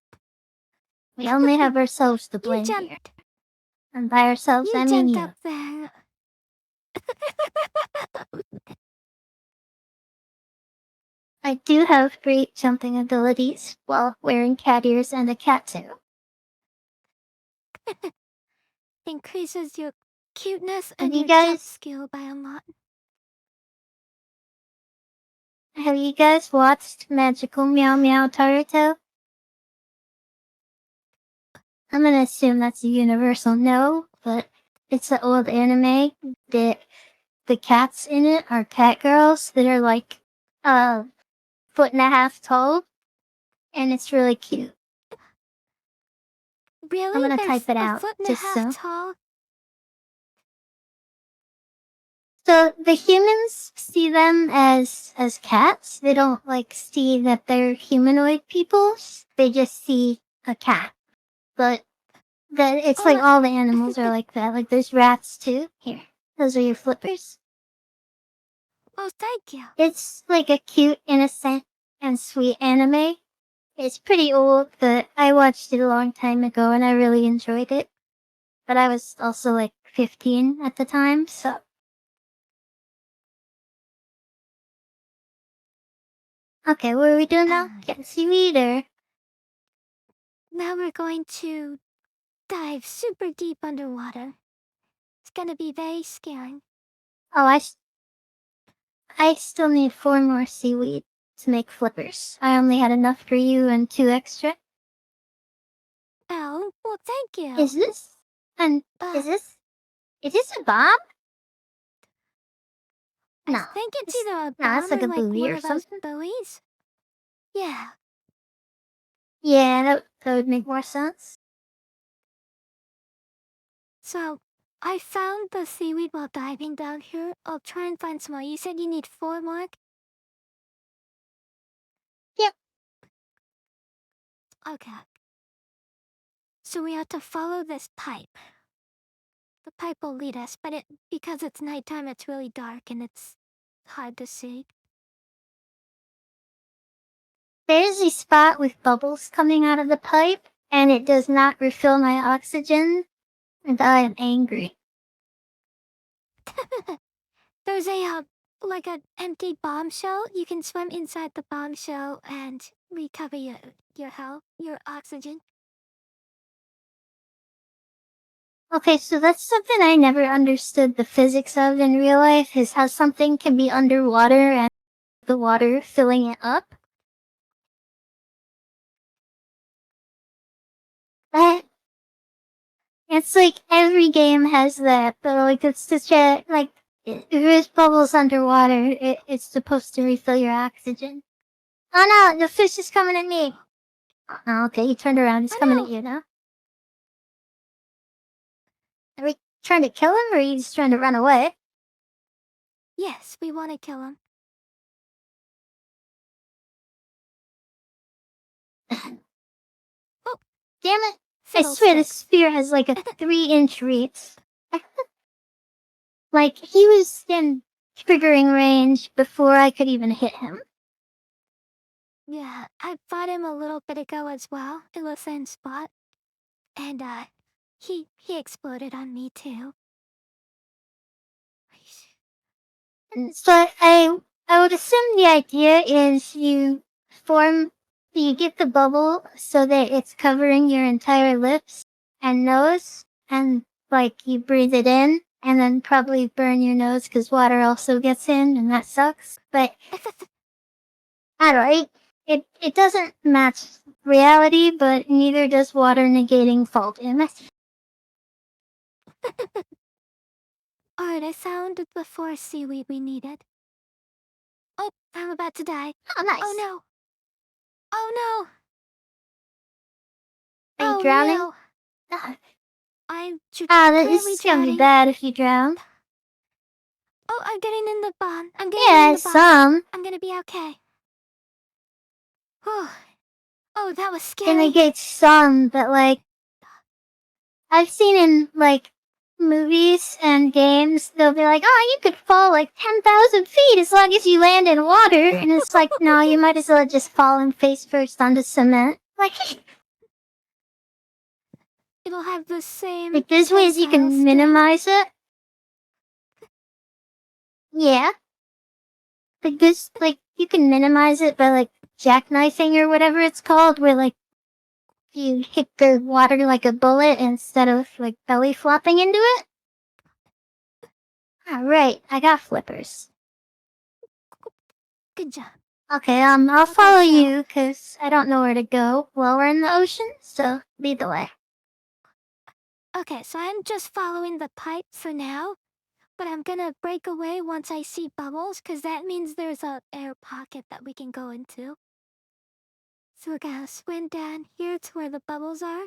Speaker 5: We only have ourselves to
Speaker 4: You
Speaker 5: blame here.
Speaker 4: jumped.
Speaker 5: And by ourselves,
Speaker 4: You
Speaker 5: I mean
Speaker 4: jumped
Speaker 5: you.
Speaker 4: up there.
Speaker 5: I do have great jumping abilities while wearing cat ears and a catsuit.
Speaker 4: Increases your cuteness
Speaker 5: Have
Speaker 4: and
Speaker 5: you
Speaker 4: your jump
Speaker 5: guys
Speaker 4: skill by a lot.
Speaker 5: watched Magical Meow Meow Taruto? I'm gonna assume that's a universal no, but it's an old anime that the cats in it are cat girls that are like a foot and a half tall, and it's really cute.
Speaker 4: Really?
Speaker 5: I'm gonna
Speaker 4: They're
Speaker 5: type it
Speaker 4: a
Speaker 5: out,
Speaker 4: foot and a
Speaker 5: just
Speaker 4: half
Speaker 5: so.
Speaker 4: tall?
Speaker 5: So the humans see them as cats. They don't like see that they're humanoid peoples. They just see a cat. But it's
Speaker 4: Oh,
Speaker 5: like all the animals are like that. Like there's rats too. Here, those are your flippers.
Speaker 4: oh, thank you.
Speaker 5: It's like a cute, innocent, and sweet anime. It's pretty old, but I watched it a long time ago and I really enjoyed it. But I was also like 15 at the time, so. Okay, what are we doing now? Get seaweed or?
Speaker 4: Now we're going to dive super deep underwater. It's gonna be very scary.
Speaker 5: Oh, I still need 4 more seaweed to make flippers. I only had enough for you and 2 extra.
Speaker 4: Oh, well, thank you.
Speaker 5: Is this And is this a bomb?
Speaker 4: I
Speaker 5: No.
Speaker 4: think it's
Speaker 5: It's-
Speaker 4: either a
Speaker 5: no,
Speaker 4: bomb
Speaker 5: it's like
Speaker 4: or
Speaker 5: a
Speaker 4: like
Speaker 5: buoy
Speaker 4: one
Speaker 5: or
Speaker 4: of those
Speaker 5: something.
Speaker 4: buoys. Yeah.
Speaker 5: Yeah, that would make more sense.
Speaker 4: So, I found the seaweed while diving down here. I'll try and find some more. You said you need 4 more?
Speaker 5: Yep.
Speaker 4: Okay. So we have to follow this pipe. The pipe will lead us, but because it's nighttime, it's really dark and it's hard to see.
Speaker 5: There's a spot with bubbles coming out of the pipe, and it does not refill my oxygen, and I am angry.
Speaker 4: There's like an empty bombshell. You can swim inside the bombshell and recover your health, your oxygen.
Speaker 5: Okay, so that's something I never understood the physics of in real life, is how something can be underwater and the water filling it up. That, it's like every game has that, but like it's such a, like, if there's bubbles underwater, it's supposed to refill your oxygen. Oh no, the fish is coming at me. Oh, okay, he turned around, he's
Speaker 4: Oh,
Speaker 5: coming
Speaker 4: no.
Speaker 5: at you now. Are we trying to kill him, or are you just trying to run away?
Speaker 4: Yes, we want to kill him. Oh,
Speaker 5: Damn it. I swear this
Speaker 4: fiddlesticks.
Speaker 5: spear has like a 3-inch reach. Like, he was in triggering range before I could even hit him.
Speaker 4: Yeah, I fought him a little bit ago as well, in the same spot. And, he exploded on me too.
Speaker 5: So I would assume the idea is you get the bubble so that it's covering your entire lips and nose, and like you breathe it in and then probably burn your nose because water also gets in and that sucks. But I don't know, it doesn't match reality, but neither does water negating fall damage.
Speaker 4: Alright, I found the 4 seaweed we needed. Oh, I'm about to die.
Speaker 5: Oh, nice.
Speaker 4: Oh no. Oh no.
Speaker 5: Are you
Speaker 4: Oh
Speaker 5: drowning?
Speaker 4: no.
Speaker 5: Ah,
Speaker 4: I'm
Speaker 5: this
Speaker 4: currently
Speaker 5: is gonna be
Speaker 4: drowning.
Speaker 5: bad if you drown.
Speaker 4: Oh, I'm getting in the pond. I'm getting in
Speaker 5: Yeah,
Speaker 4: the pond.
Speaker 5: some.
Speaker 4: I'm gonna be okay. Whew. Oh, that was
Speaker 5: Can
Speaker 4: scary.
Speaker 5: negate some, but like, I've seen in like movies and games, they'll be like, oh, you could fall like 10,000 feet as long as you land in water. And it's like, no, you might as well just fall in face first onto cement. Like,
Speaker 4: It'll have the same
Speaker 5: like there's ways you
Speaker 4: tensile
Speaker 5: can
Speaker 4: still.
Speaker 5: minimize it. Yeah. Like this, like, you can minimize it by like jackknifing or whatever it's called, where like you hit the water like a bullet instead of like belly flopping into it. Alright, I got flippers.
Speaker 4: Good job.
Speaker 5: Okay, I'll
Speaker 4: Okay,
Speaker 5: follow
Speaker 4: so-
Speaker 5: you, cause I don't know where to go while we're in the ocean, so lead the way.
Speaker 4: Okay, so I'm just following the pipe for now. But I'm gonna break away once I see bubbles, cause that means there's a air pocket that we can go into. So we're gonna swim down here to where the bubbles are.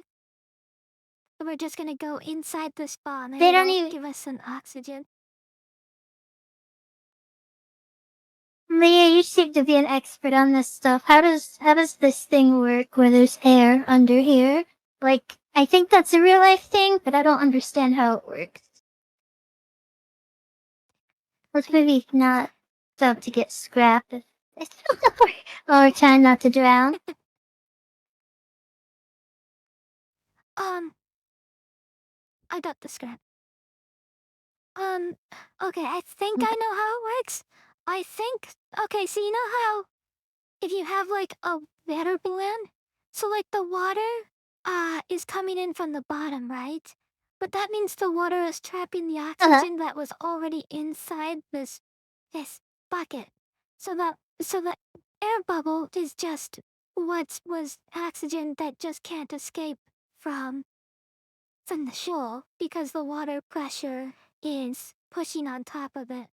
Speaker 4: And we're just gonna go inside this bomb and
Speaker 5: They don't
Speaker 4: it'll
Speaker 5: even-
Speaker 4: give us some oxygen.
Speaker 5: Leah, you seem to be an expert on this stuff. How does this thing work where there's air under here? Like, I think that's a real life thing, but I don't understand how it works. Let's maybe not stop to get scrapped. Or try not to drown.
Speaker 4: I got the scrap. Okay, I think I know how it works. Okay, so you know how if you have like a water balloon, so like the water, is coming in from the bottom, right? But that means the water is trapping the oxygen that was already inside this bucket. So the air bubble is just what was oxygen that just can't escape from from the shore because the water pressure is pushing on top of it.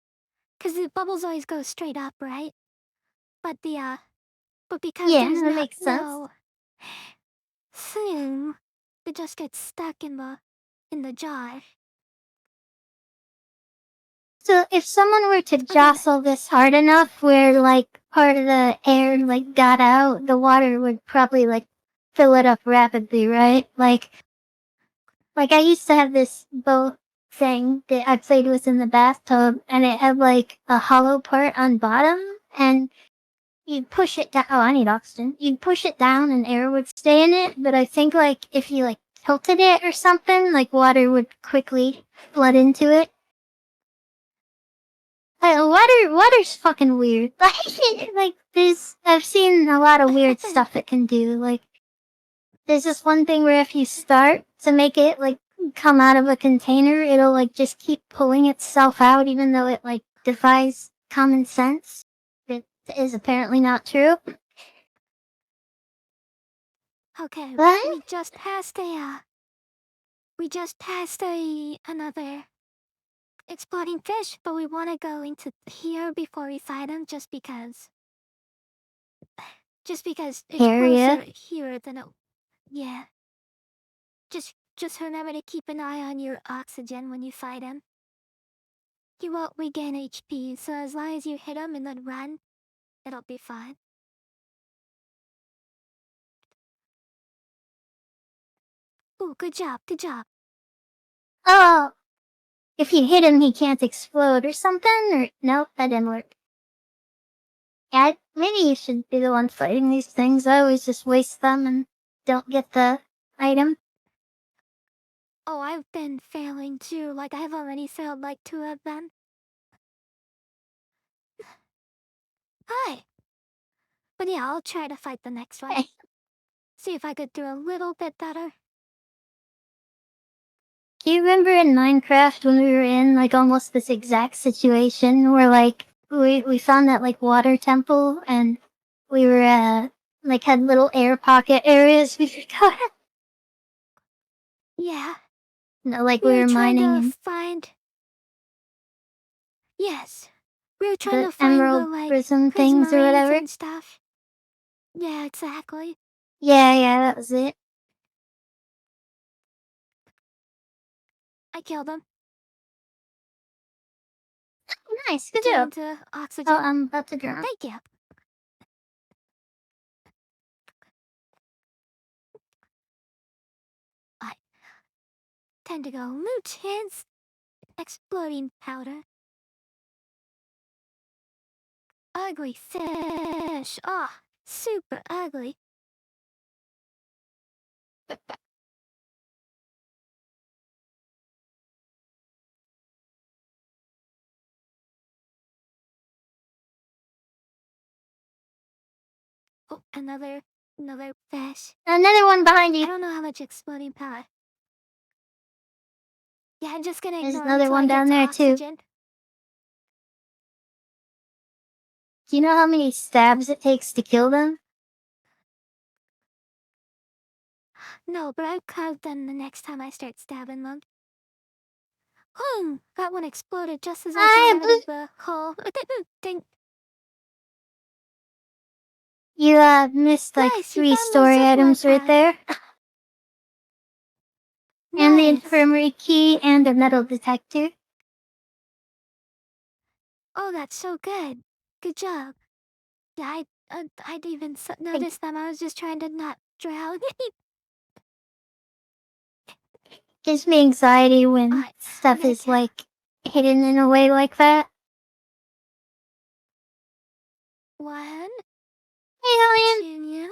Speaker 4: Cause the bubbles always go straight up, right? But because
Speaker 5: Yeah,
Speaker 4: there's
Speaker 5: that
Speaker 4: not
Speaker 5: makes sense.
Speaker 4: no thing, it just gets stuck in the jar.
Speaker 5: So if someone were to
Speaker 4: then-
Speaker 5: jostle this hard enough where like part of the air like got out, the water would probably like fill it up rapidly, right? Like I used to have this boat thing that I played with in the bathtub and it had like a hollow part on bottom and you'd push it down. Oh, I need oxygen. You'd push it down and air would stay in it, but I think like if you like tilted it or something, like water would quickly flood into it. Water's fucking weird. Like I've seen a lot of weird stuff it can do. Like, there's this one thing where if you start to make it like come out of a container, it'll like just keep pulling itself out, even though it like defies common sense. It is apparently not true.
Speaker 4: Okay,
Speaker 5: What?
Speaker 4: we just passed another exploding fish, but we want to go into here before we fight him, just because it's
Speaker 5: Area?
Speaker 4: closer here than it. Yeah. Just remember to keep an eye on your oxygen when you fight him. You won't regain HP, so as long as you hit him and then run, it'll be fine. Ooh, good job, good job.
Speaker 5: Oh, if you hit him, he can't explode or something? Or nope, that didn't work. Yeah, maybe you should be the one fighting these things. I always just waste them and don't get the item.
Speaker 4: Oh, I've been failing too. Like, I've already failed like 2 of them. Hi. But yeah, I'll try to fight the next one.
Speaker 5: Hey.
Speaker 4: See if I could do a little bit better.
Speaker 5: Do you remember in Minecraft when we were in like almost this exact situation where like we found that like water temple and we were like had little air pocket areas we could go at?
Speaker 4: Yeah.
Speaker 5: No, like
Speaker 4: We
Speaker 5: we
Speaker 4: were
Speaker 5: were
Speaker 4: trying
Speaker 5: mining
Speaker 4: to
Speaker 5: in
Speaker 4: find... Yes. We were trying
Speaker 5: the
Speaker 4: to find the,
Speaker 5: emerald
Speaker 4: like,
Speaker 5: prism things or
Speaker 4: prismarines
Speaker 5: whatever.
Speaker 4: and stuff. Yeah, exactly.
Speaker 5: Yeah, that was it.
Speaker 4: I killed him.
Speaker 5: Nice, good
Speaker 4: Turn
Speaker 5: job.
Speaker 4: to
Speaker 5: Oh,
Speaker 4: oxygen.
Speaker 5: I'm about to drown.
Speaker 4: Thank you. I tend to go loot his exploding powder. Ugly fish. Ah, super ugly. Oh, another fish.
Speaker 5: Another one behind
Speaker 4: I
Speaker 5: you.
Speaker 4: don't know how much exploding power. Yeah, I'm just gonna
Speaker 5: There's
Speaker 4: ignore him
Speaker 5: another
Speaker 4: till I
Speaker 5: one
Speaker 4: get
Speaker 5: down
Speaker 4: to
Speaker 5: there too.
Speaker 4: oxygen.
Speaker 5: Do you know how many stabs it takes to kill them?
Speaker 4: No, but I'll count them the next time I start stabbing them. That one exploded just as I got out of the hole. Ding.
Speaker 5: You missed like
Speaker 4: Nice, you
Speaker 5: 3
Speaker 4: found the
Speaker 5: story
Speaker 4: zipline
Speaker 5: items right
Speaker 4: pad.
Speaker 5: there. And the
Speaker 4: Nice.
Speaker 5: infirmary key and a metal detector.
Speaker 4: Oh, that's so good. Good job. Yeah, I'd even
Speaker 5: Like,
Speaker 4: noticed them. I was just trying to not drown.
Speaker 5: gives me anxiety when
Speaker 4: Alright, I'm
Speaker 5: stuff
Speaker 4: gonna
Speaker 5: is like hidden in a way like that.
Speaker 4: 1,
Speaker 5: Hey, Alien!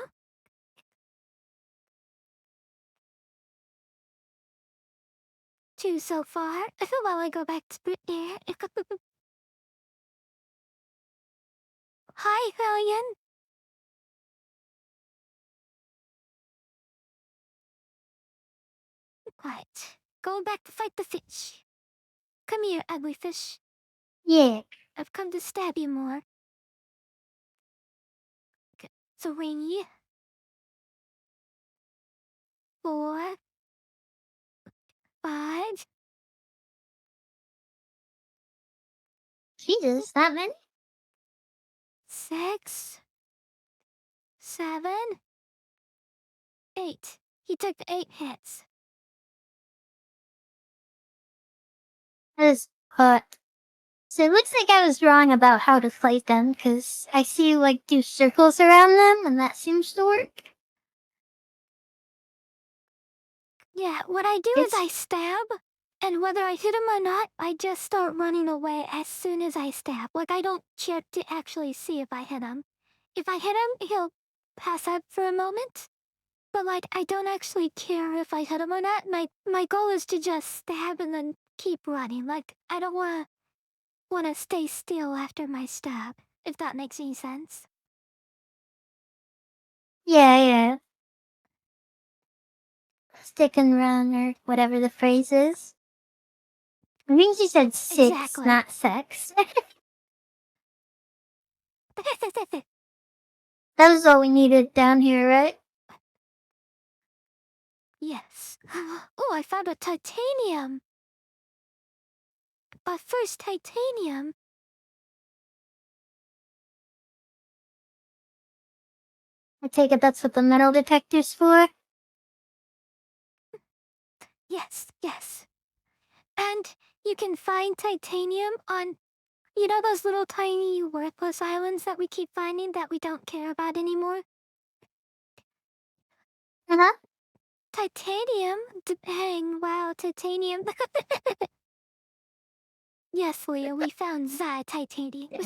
Speaker 4: 2, 2 so far. I feel while I go back to there. Hi, Alien. Right. Going back to fight the fish. Come here, ugly fish.
Speaker 5: Yeah.
Speaker 4: I've come to stab you more. 3, 4, 5.
Speaker 5: Jesus, that many?
Speaker 4: 6. 7. 8. He took 8 hits.
Speaker 5: That is hot. So it looks like I was wrong about how to fight them, because I see you, like, do circles around them, and that seems to work.
Speaker 4: Yeah, what I do is
Speaker 5: It's-
Speaker 4: I stab, and whether I hit him or not, I just start running away as soon as I stab. Like, I don't check to actually see if I hit him. If I hit him, he'll pass out for a moment. But, like, I don't actually care if I hit him or not. My goal is to just stab and then keep running. Like, I don't wanna stay still after my stab, if that makes any sense.
Speaker 5: Yeah. Stick and run, or whatever the phrase is. I think she said 6,
Speaker 4: Exactly.
Speaker 5: not sex. That was all we needed down here, right?
Speaker 4: Yes. Oh, I found a titanium. But first titanium.
Speaker 5: I take it that's what the metal detector's for?
Speaker 4: Yes. And you can find titanium on, you know, those little tiny worthless islands that we keep finding that we don't care about anymore?
Speaker 5: Uh-huh.
Speaker 4: Titanium? Dang, wow, titanium. Yes, Leah, we found titanium.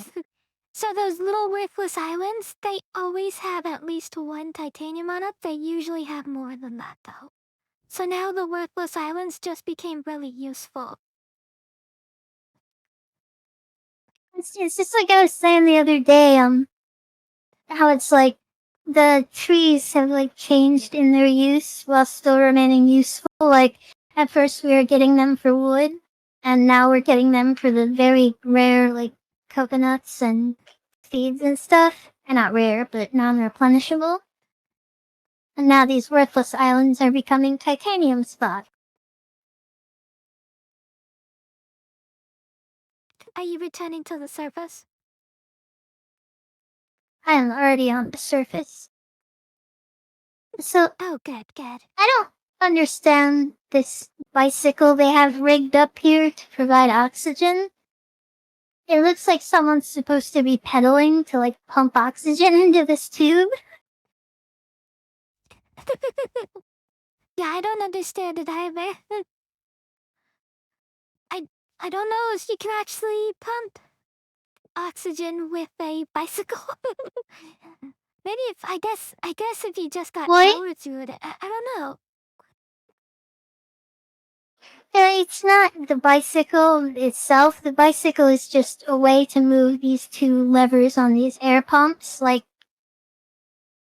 Speaker 4: So those little worthless islands, they always have at least 1 titanium on it. They usually have more than that, though. So now the worthless islands just became really useful.
Speaker 5: It's just like I was saying the other day, how it's like the trees have like changed in their use while still remaining useful. Like at first we were getting them for wood, and now we're getting them for the very rare like coconuts and seeds and stuff. And not rare, but non-replenishable. And now these worthless islands are becoming titanium spots.
Speaker 4: Are you returning to the surface?
Speaker 5: I am already on the surface. So
Speaker 4: Oh, good.
Speaker 5: I don't understand this bicycle they have rigged up here to provide oxygen. It looks like someone's supposed to be pedaling to like pump oxygen into this tube.
Speaker 4: Yeah, I don't understand it either. I don't know if you can actually pump oxygen with a bicycle. Maybe I guess if you just got
Speaker 5: What?
Speaker 4: power to it, I don't know.
Speaker 5: It's not the bicycle itself. The bicycle is just a way to move these two levers on these air pumps. Like,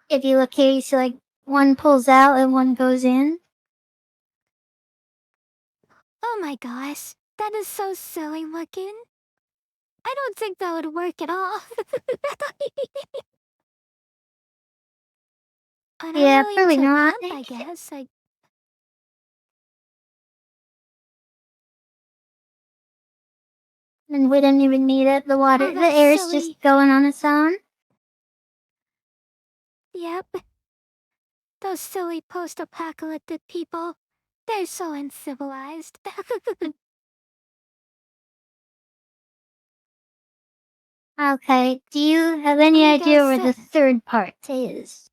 Speaker 5: if you look here, you see like one pulls out and one goes in.
Speaker 4: Oh my gosh, that is so silly looking. I don't think that would work at all. And I'm
Speaker 5: Yeah,
Speaker 4: willing
Speaker 5: probably
Speaker 4: to
Speaker 5: not.
Speaker 4: pump, I guess.
Speaker 5: And we didn't even need it. The
Speaker 4: Oh,
Speaker 5: the
Speaker 4: that's
Speaker 5: air's
Speaker 4: silly.
Speaker 5: just going on its own.
Speaker 4: Yep. Those silly post-apocalyptic people. They're so uncivilized.
Speaker 5: Okay, do you have any
Speaker 4: I
Speaker 5: idea where
Speaker 4: guess,
Speaker 5: the third part is?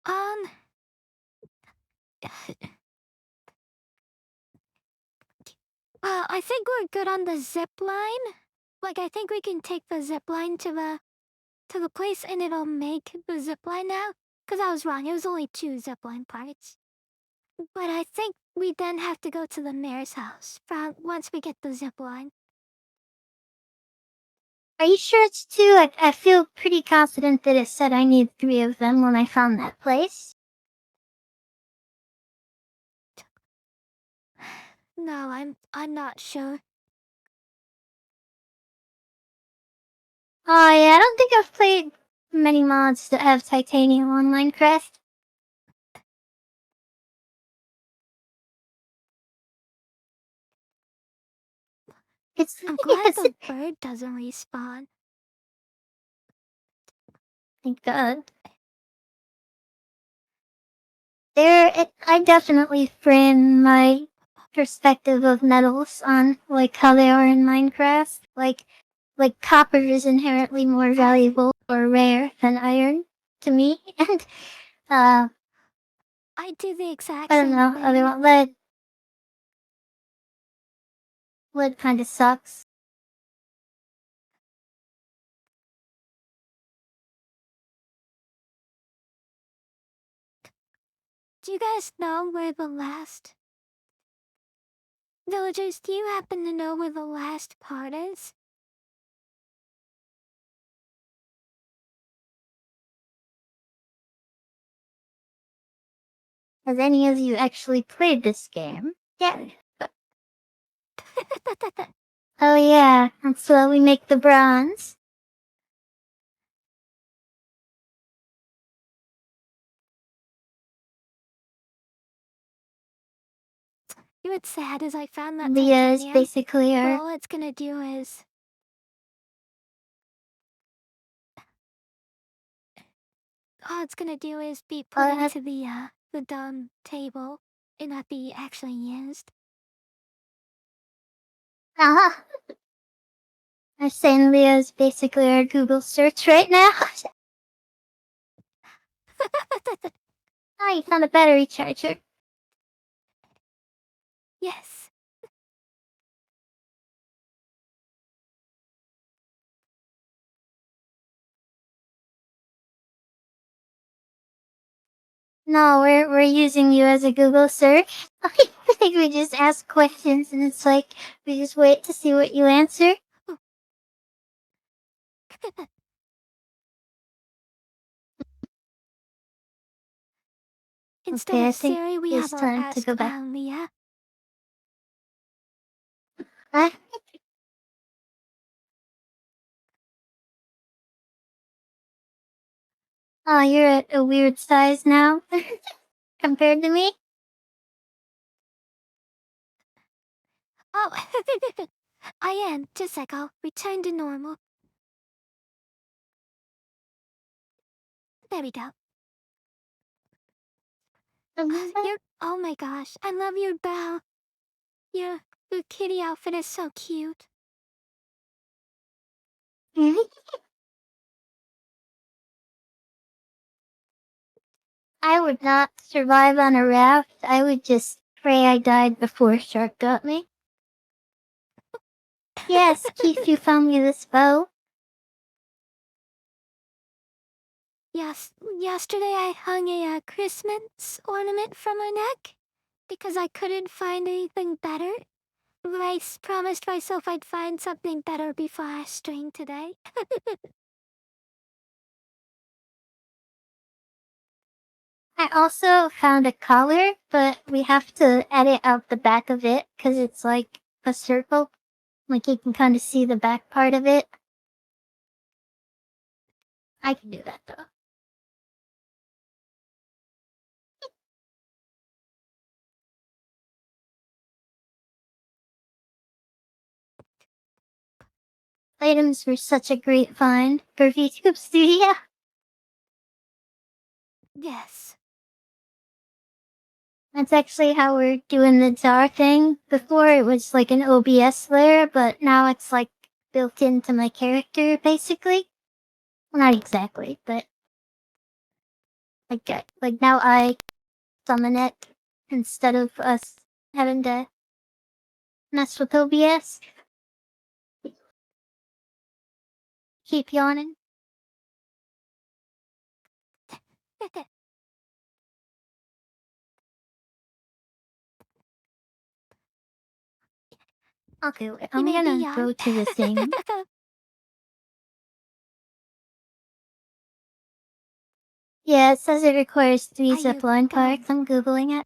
Speaker 4: um... I think we're good on the zip line. Like, I think we can take the zip line to the place and it'll make the zip line now. Cause I was wrong, it was only 2 zip line parts. But I think we then have to go to the mayor's house once we get the zip line.
Speaker 5: Are you sure it's 2? I feel pretty confident that it said I need 3 of them when I found that place.
Speaker 4: No, I'm not sure.
Speaker 5: Oh yeah, I don't think I've played many mods that have titanium on Minecraft. It's
Speaker 4: I'm glad
Speaker 5: yes,
Speaker 4: the bird doesn't respawn.
Speaker 5: thank God. I definitely frame my perspective of metals on like how they are in Minecraft. Like copper is inherently more valuable or rare than iron to me, and
Speaker 4: I do the exact
Speaker 5: I don't
Speaker 4: same
Speaker 5: know.
Speaker 4: thing.
Speaker 5: Other one, lead kind of sucks.
Speaker 4: Do you guys know where the last... Villagers, do you happen to know where the last part is?
Speaker 5: Has any of you actually played this game? Yeah. Oh yeah, that's where we make the bronze.
Speaker 4: You know what's sad is I found that
Speaker 5: Leah is
Speaker 4: titanium,
Speaker 5: basically
Speaker 4: but
Speaker 5: our...
Speaker 4: all it's gonna do is... All it's gonna do is be put into the dumb table and not be actually used.
Speaker 5: Uh-huh. I'm saying Leah is basically our Google search right now. Oh, you found a battery charger.
Speaker 4: Yes.
Speaker 5: No, we're using you as a Google search. I think we just ask questions and it's like we just wait to see what you answer.
Speaker 4: Instead
Speaker 5: Okay, I
Speaker 4: of
Speaker 5: think
Speaker 4: Siri, we
Speaker 5: it's
Speaker 4: have our
Speaker 5: time to
Speaker 4: Ask
Speaker 5: go back.
Speaker 4: Leah.
Speaker 5: Huh? Oh, you're at a weird size now compared to me.
Speaker 4: Oh, I am. Just a sec, I'll return to normal. There we go. Oh my gosh, I love your bow. Your kitty outfit is so cute.
Speaker 5: I would not survive on a raft. I would just pray I died before a shark got me. Yes, Keith, you found me this bow.
Speaker 4: Yes, yesterday I hung a Christmas ornament from my neck because I couldn't find anything better. I promised myself I'd find something better before I string today.
Speaker 5: I also found a collar, but we have to edit out the back of it because it's like a circle. Like you can kind of see the back part of it. I can do that though. Items were such a great find for VTube Studio.
Speaker 4: Yes.
Speaker 5: That's actually how we're doing the jar thing. Before it was like an OBS layer, but now it's like built into my character basically. Well, not exactly, but like now I summon it instead of us having to mess with OBS. Keep yawning. Okay, wait,
Speaker 4: You
Speaker 5: I'm
Speaker 4: made me
Speaker 5: gonna
Speaker 4: yawn.
Speaker 5: go to the thing. Yeah, it says it requires 3
Speaker 4: Are you
Speaker 5: zipline
Speaker 4: going?
Speaker 5: parts. I'm googling it.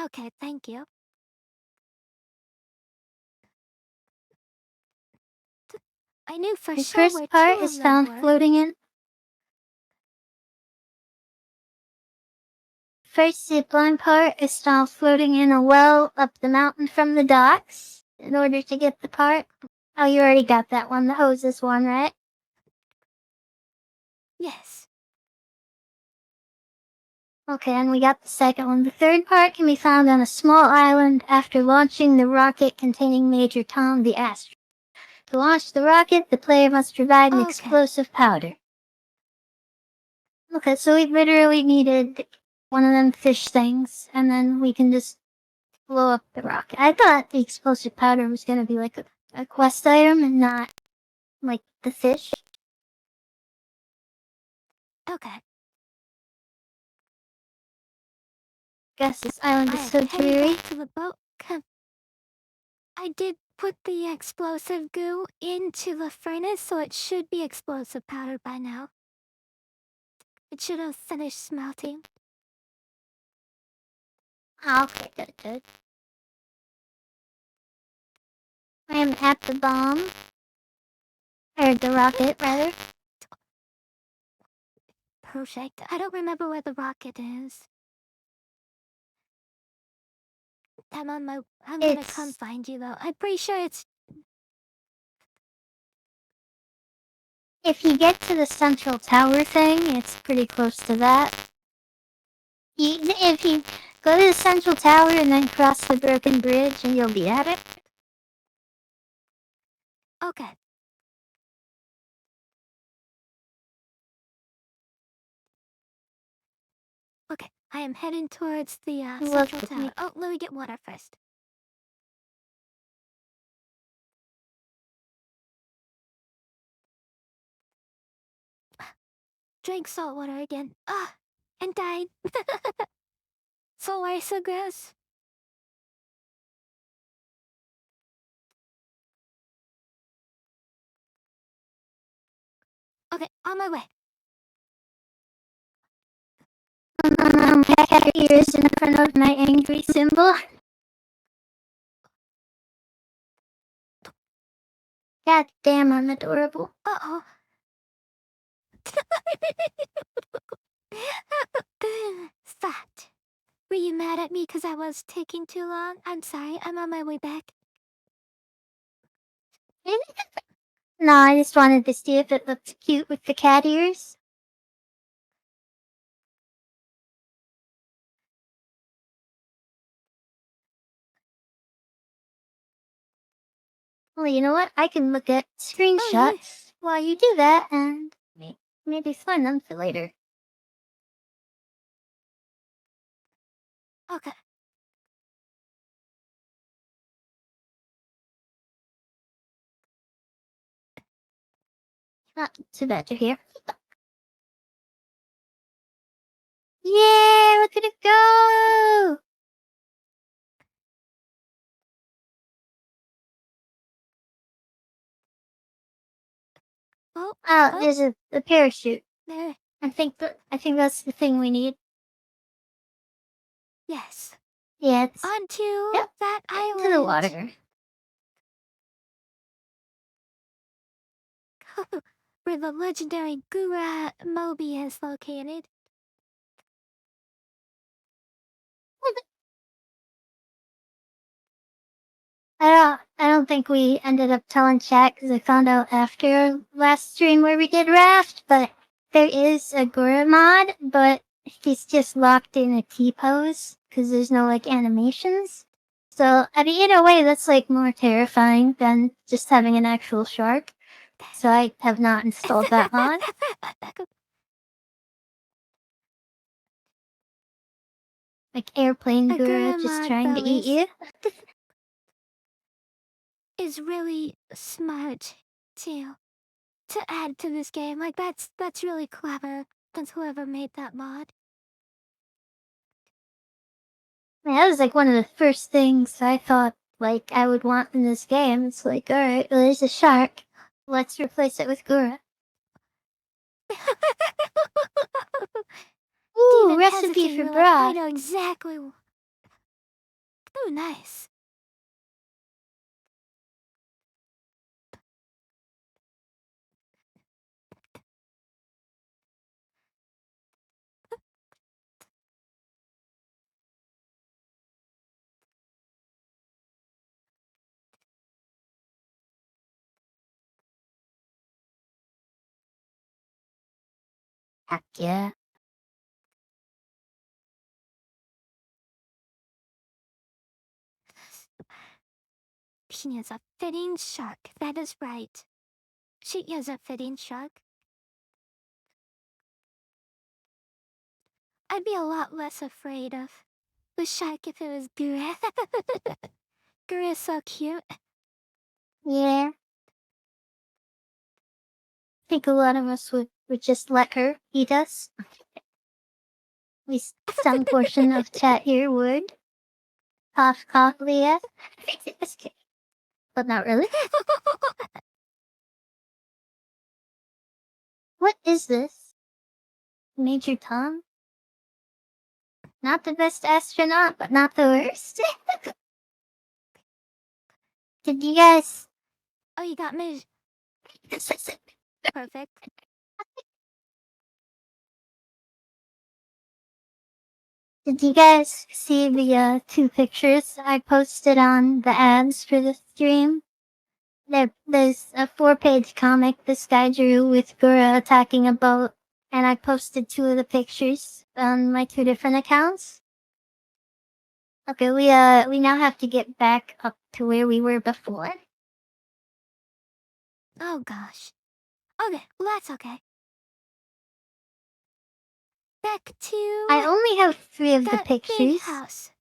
Speaker 4: Okay, thank you. I knew for
Speaker 5: The
Speaker 4: sure where
Speaker 5: first
Speaker 4: 2
Speaker 5: part
Speaker 4: of
Speaker 5: is
Speaker 4: them
Speaker 5: found
Speaker 4: were.
Speaker 5: floating in. First zipline part is found floating in a well up the mountain from the docks. in order to get the part? Oh, you already got that one, the hoses one, right?
Speaker 4: Yes.
Speaker 5: Okay, and we got the second one. The third part can be found on a small island after launching the rocket containing Major Tom the astronaut. To launch the rocket, the player must provide an
Speaker 4: Okay.
Speaker 5: explosive powder. Okay, so we literally needed one of them fish things, and then we can just blow up the rocket. I thought the explosive powder was gonna be like a quest item and not like the fish.
Speaker 4: Okay.
Speaker 5: Guess this island
Speaker 4: I
Speaker 5: is
Speaker 4: am
Speaker 5: so
Speaker 4: heading
Speaker 5: dreary.
Speaker 4: back to the boat. I did put the explosive goo into the furnace, so it should be explosive powder by now. It should have finished smelting.
Speaker 5: Okay, good. I am at the bomb. Or the rocket, rather.
Speaker 4: Perfect. I don't remember where the rocket is. I'm gonna come find you though. I'm pretty sure it's...
Speaker 5: If you get to the central tower thing, it's pretty close to that. If you go to the central tower and then cross the broken bridge, and you'll be at it.
Speaker 4: Okay. Okay, I am heading towards the central tower. Oh, let me get water first. Drank salt water again. And died. So why so gross? Okay, on my way.
Speaker 5: Cat ears in front of my angry symbol. God damn, I'm adorable.
Speaker 4: Uh-oh. Fat. Were you mad at me because I was taking too long? I'm sorry, I'm on my way back.
Speaker 5: No, I just wanted to see if it looked cute with the cat ears. Well, you know what? I can look at screenshots while you do that, and maybe find them for later.
Speaker 4: Okay.
Speaker 5: Not too bad you're here. Yeah, look at it go! Oh, there's a parachute.
Speaker 4: There.
Speaker 5: I think that's the thing we need.
Speaker 4: Yes.
Speaker 5: Yeah, it's
Speaker 4: Onto
Speaker 5: yep,
Speaker 4: that island.
Speaker 5: into the water.
Speaker 4: Where the legendary Gura Moby is located.
Speaker 5: I don't think we ended up telling chat because I found out after our last stream where we did Raft, but there is a Gura mod, but he's just locked in a T-pose because there's no like animations. So I mean, in a way, that's like more terrifying than just having an actual shark. So I have not installed that mod. Like airplane
Speaker 4: A
Speaker 5: Gura
Speaker 4: Gura
Speaker 5: just
Speaker 4: mod,
Speaker 5: trying to eat you.
Speaker 4: is really smart too. To add to this game, like that's really clever. That's whoever made that mod.
Speaker 5: Yeah, that was like one of the first things I thought like I would want in this game. It's like, alright, well, there's a shark. Let's replace it with Gura. Ooh,
Speaker 4: Even
Speaker 5: recipe
Speaker 4: hesitate,
Speaker 5: for
Speaker 4: you're like, I
Speaker 5: broth.
Speaker 4: know exactly. Oh, nice.
Speaker 5: Heck yeah.
Speaker 4: She is a fitting shark, that is right. She is a fitting shark. I'd be a lot less afraid of the shark if it was Gura. Gura is so cute.
Speaker 5: Yeah. I think a lot of us would just let her eat us. At least some portion of chat here would. Cough, cough, Leah. Just kidding. But not really. What is this? Major Tom? Not the best astronaut, but not the worst. Did you guys...
Speaker 4: Oh, you got me. Perfect.
Speaker 5: Did you guys see the 2 pictures I posted on the ads for the stream? There's a 4-page comic this guy drew with Gura attacking a boat, and I posted 2 of the pictures on my 2 different accounts. Okay, we now have to get back up to where we were before.
Speaker 4: Oh gosh. Okay, well, that's okay. Back to
Speaker 5: I only have 3 of the
Speaker 4: that big
Speaker 5: pictures.
Speaker 4: house.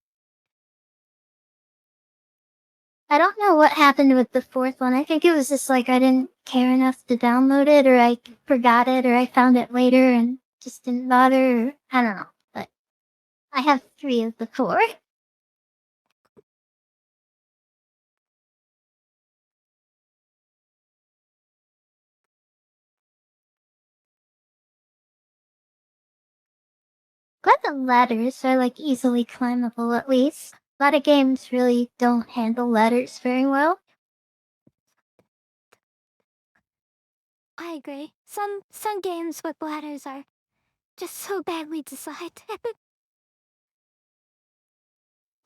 Speaker 5: I don't know what happened with the 4th one. I think it was just like I didn't care enough to download it, or I forgot it, or I found it later and just didn't bother, or I don't know. But I have 3 of the 4. Glad the ladders are like easily climbable at least. A lot of games really don't handle ladders very well.
Speaker 4: I agree. Some games with ladders are just so badly designed.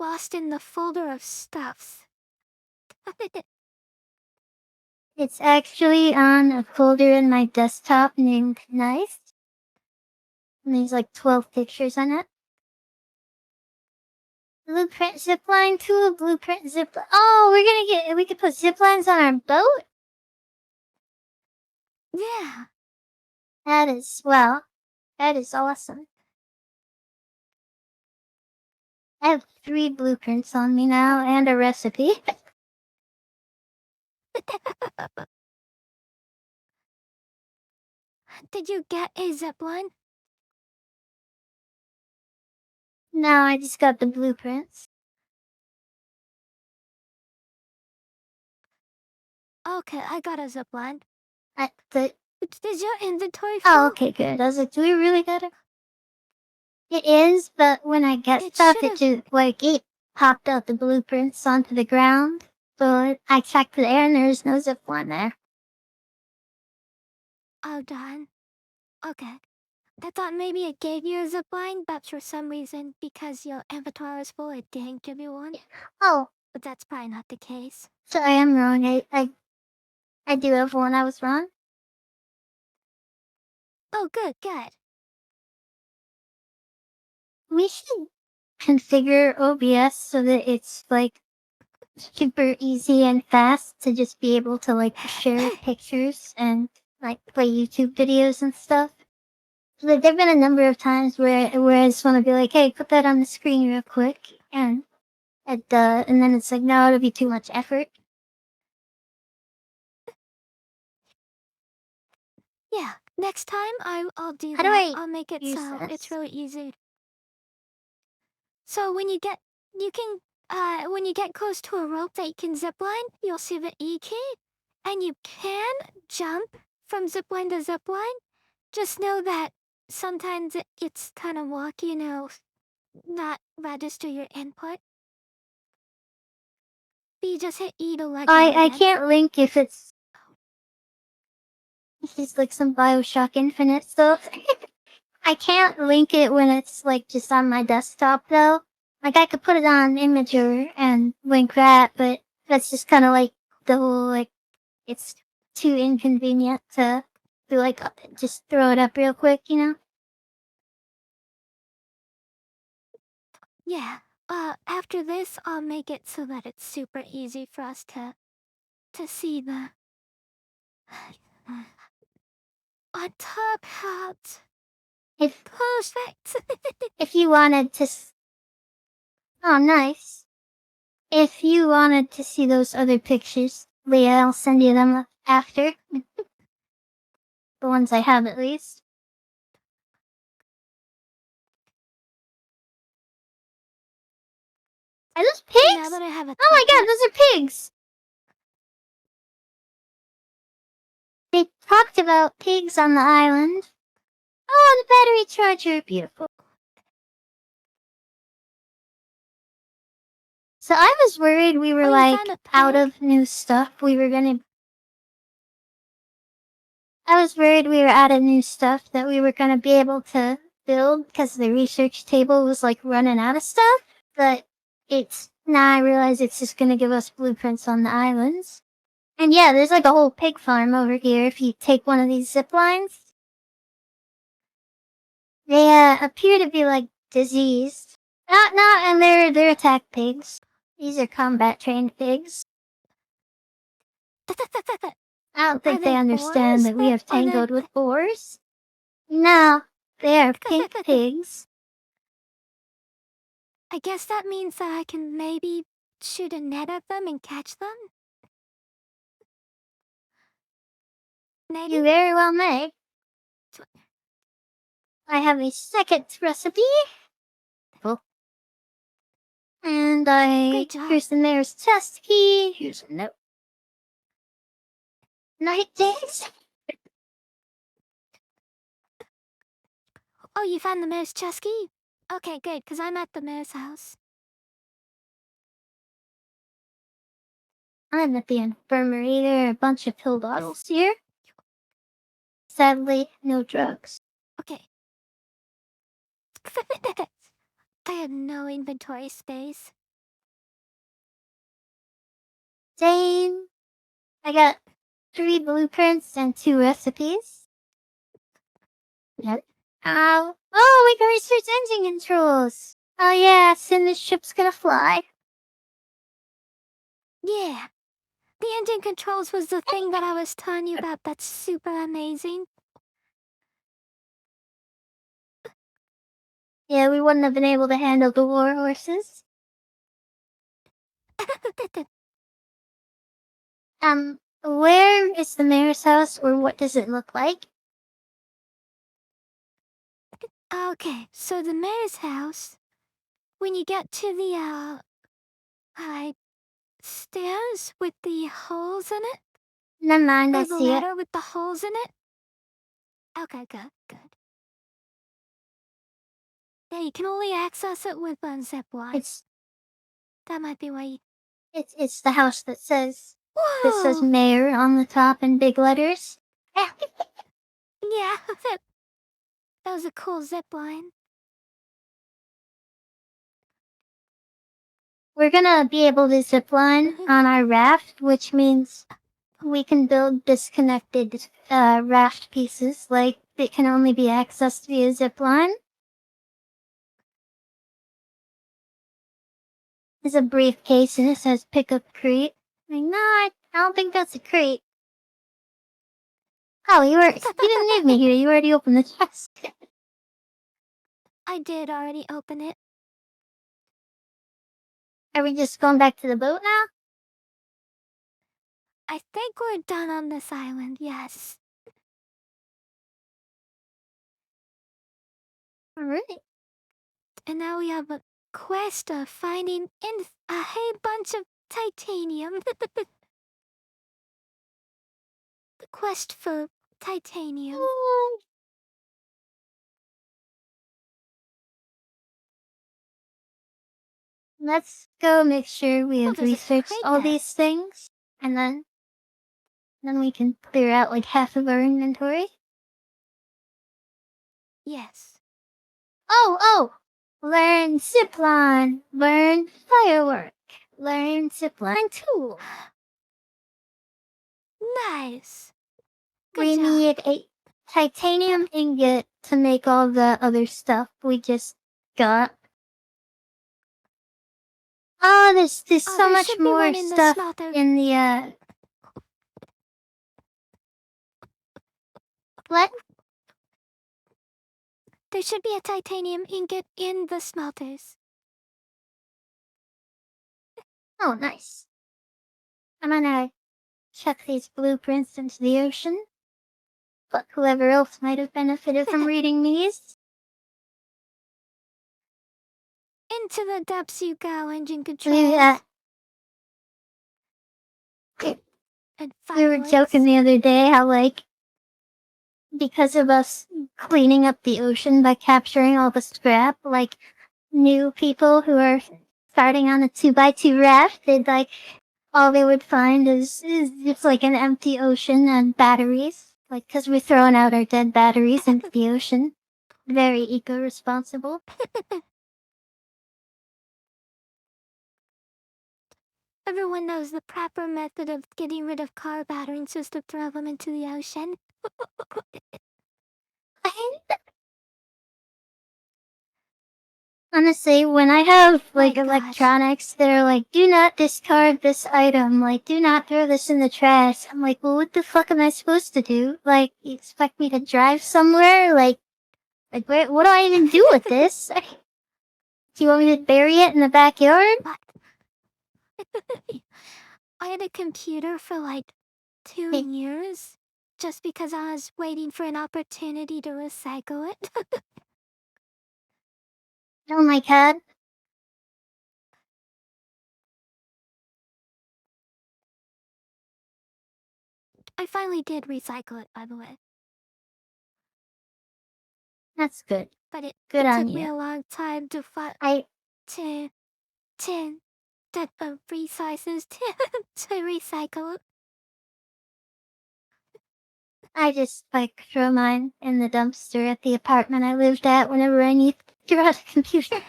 Speaker 4: Lost in the folder of stuffs.
Speaker 5: It's actually on a folder in my desktop named Nice. And there's like 12 pictures on it. Blueprint zipline tool, blueprint zipline. Oh, we could put ziplines on our boat?
Speaker 4: Yeah.
Speaker 5: That is awesome. I have 3 blueprints on me now and a recipe.
Speaker 4: Did you get a zipline?
Speaker 5: Now I just got the blueprints.
Speaker 4: Okay, I got a zipline. Is your inventory full?
Speaker 5: Oh, okay, good. I was like, do we really get it? It is, but when I get
Speaker 4: It
Speaker 5: stuff, it
Speaker 4: should've-
Speaker 5: just, like, it popped out the blueprints onto the ground. So I checked there and there's no zip line there.
Speaker 4: Oh, darn. Okay. I thought maybe it gave you a zipline, but for some reason, because your inventory was full, it didn't give you one.
Speaker 5: Oh,
Speaker 4: But that's probably not the case.
Speaker 5: so I am wrong. I do have one. I was wrong.
Speaker 4: Oh, good, good.
Speaker 5: We should configure OBS so that it's, like, super easy and fast to just be able to, like, share pictures and, like, play YouTube videos and stuff. Like, there've been a number of times where I just want to be like, hey, put that on the screen real quick, and then it's like, no, it'll be too much effort.
Speaker 4: Yeah, next time I'll do
Speaker 5: How do
Speaker 4: that.
Speaker 5: I
Speaker 4: I'll make it
Speaker 5: use
Speaker 4: so
Speaker 5: this?
Speaker 4: it's really easy. So when you get close to a rope that you can zipline, you'll see the E key, and you can jump from zipline to zipline. Just know that sometimes it's kind of wonky, not register your input. But you just hit E to let go
Speaker 5: I
Speaker 4: again.
Speaker 5: can't link if it's like some Bioshock Infinite stuff. I can't link it when it's like just on my desktop though. Like I could put it on Imager and link that, but that's just kind of like the whole like it's too inconvenient to be like just throw it up real quick, you know?
Speaker 4: Yeah, after this, I'll make it so that it's super easy for us to see the on top hat.
Speaker 5: If
Speaker 4: Perfect.
Speaker 5: if you wanted to, oh nice. If you wanted to see those other pictures, Leah, I'll send you them after. The ones I have, at least. Are those pigs?
Speaker 4: Now that I have a
Speaker 5: Oh my god,
Speaker 4: top hat,
Speaker 5: those are pigs! They talked about pigs on the island. Oh, the battery charger. Beautiful. So I was worried we were,
Speaker 4: you
Speaker 5: like,
Speaker 4: found a
Speaker 5: out
Speaker 4: pig?
Speaker 5: of new stuff. I was worried we were out of new stuff that we were gonna be able to build because the research table was, like, running out of stuff. But now I realize it's just gonna give us blueprints on the islands. And yeah, there's, like, a whole pig farm over here if you take one of these zip lines. They, appear to be, like, diseased. No, and they're attack pigs. These are combat-trained pigs. I don't think they
Speaker 4: they
Speaker 5: understand
Speaker 4: boars?
Speaker 5: that we have
Speaker 4: Are they-
Speaker 5: tangled with boars. No, they are pink pigs.
Speaker 4: I guess that means that I can maybe shoot a net at them and catch them? Maybe?
Speaker 5: You very well may. I have a second recipe. Oh. And
Speaker 4: Great job.
Speaker 5: here's the mayor's test key. Here's a note. Night days.
Speaker 4: Oh, you found the mayor's chess key? Okay, good, because I'm at the mayor's house.
Speaker 5: I'm at the infirmary. There are a bunch of pill bottles here. Sadly, no drugs.
Speaker 4: Okay. I have no inventory space.
Speaker 5: Dane. I got 3 blueprints and 2 recipes. Yep. Oh, we can research engine controls. Oh yeah, soon this ship's gonna fly.
Speaker 4: Yeah. The engine controls was the thing that I was telling you about that's super amazing.
Speaker 5: Yeah, we wouldn't have been able to handle the war horses. Where is the mayor's house, or what does it look like?
Speaker 4: Okay, so the mayor's house, when you get to the, stairs with the holes in it,
Speaker 5: Never mind, I
Speaker 4: or the
Speaker 5: see it.
Speaker 4: ladder with the holes in it. Okay, good. Yeah, you can only access it with a zip line. That might be why you...
Speaker 5: It's the house that says
Speaker 4: Whoa!
Speaker 5: mayor on the top in big letters.
Speaker 4: Yeah, that was a cool zip line.
Speaker 5: We're gonna be able to zipline on our raft, which means we can build disconnected raft pieces, like it can only be accessed via zipline. There's a briefcase and it says pick up crate. Like, no, I don't think that's a crate. Oh, you didn't leave me here, you already opened the chest.
Speaker 4: I did already open it.
Speaker 5: Are we just going back to the boat now?
Speaker 4: I think we're done on this island, yes.
Speaker 5: Alright.
Speaker 4: And now we have a quest of finding a whole bunch of titanium. The quest for titanium.
Speaker 5: Let's go make sure we have
Speaker 4: there's a
Speaker 5: researched
Speaker 4: crate
Speaker 5: all
Speaker 4: there.
Speaker 5: these things, and then we can clear out like half of our inventory.
Speaker 4: Yes.
Speaker 5: Oh! Learn zipline, learn firework, learn zipline tool.
Speaker 4: Nice.
Speaker 5: We
Speaker 4: Good job.
Speaker 5: need a titanium ingot to make all the other stuff we just got. Oh, there's so
Speaker 4: there
Speaker 5: much
Speaker 4: should be
Speaker 5: more
Speaker 4: one in the
Speaker 5: stuff
Speaker 4: smelter.
Speaker 5: in the what?
Speaker 4: There should be a titanium ingot in the smelters.
Speaker 5: Oh, nice. I'm gonna chuck these blueprints into the ocean. But whoever else might have benefited from reading these.
Speaker 4: Into the depths you go, engine controls.
Speaker 5: Yeah.
Speaker 4: And
Speaker 5: We were
Speaker 4: fireworks.
Speaker 5: joking the other day how, like, because of us cleaning up the ocean by capturing all the scrap, like, new people who are starting on a 2x2 raft, they'd, like, all they would find is just, like, an empty ocean and batteries. Like, because we're throwing out our dead batteries into the ocean. Very eco-responsible.
Speaker 4: Everyone knows the proper method of getting rid of car batteries is to throw them into the ocean.
Speaker 5: Honestly, when I have, like,
Speaker 4: My gosh.
Speaker 5: electronics that are like, do not discard this item, like, do not throw this in the trash, I'm like, well, what the fuck am I supposed to do? Like, you expect me to drive somewhere? Like, where, what do I even do with this? Do you want me to bury it in the backyard?
Speaker 4: What? I had a computer for like 2
Speaker 5: Hey.
Speaker 4: years, just because I was waiting for an opportunity to recycle it.
Speaker 5: Oh my god.
Speaker 4: I finally did recycle it, by the way.
Speaker 5: That's good.
Speaker 4: But it
Speaker 5: Good on
Speaker 4: took me
Speaker 5: you.
Speaker 4: a long time to to resizes to recycle it.
Speaker 5: I just, like, throw mine in the dumpster at the apartment I lived at whenever I need to throw out a computer.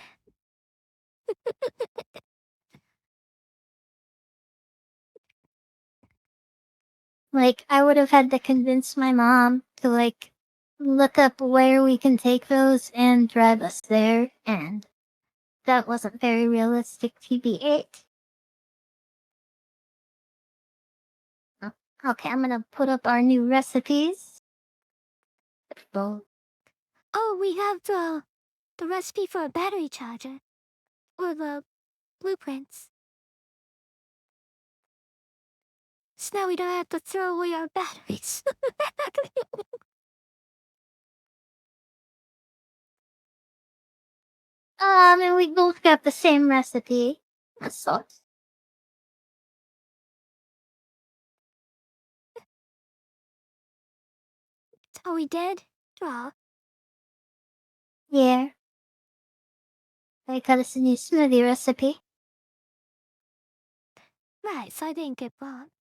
Speaker 5: Like, I would have had to convince my mom to, like, look up where we can take those and drive us there, and that wasn't very realistic, TB8. Okay, I'm gonna put up our new recipes.
Speaker 4: Oh, we have the recipe for a battery charger. Or the blueprints. So now we don't have to throw away our batteries.
Speaker 5: And we both got the same recipe. That sucks.
Speaker 4: Oh, we did? Draw.
Speaker 5: Yeah. I got us a new smoothie recipe.
Speaker 4: Right, so I didn't get bombed.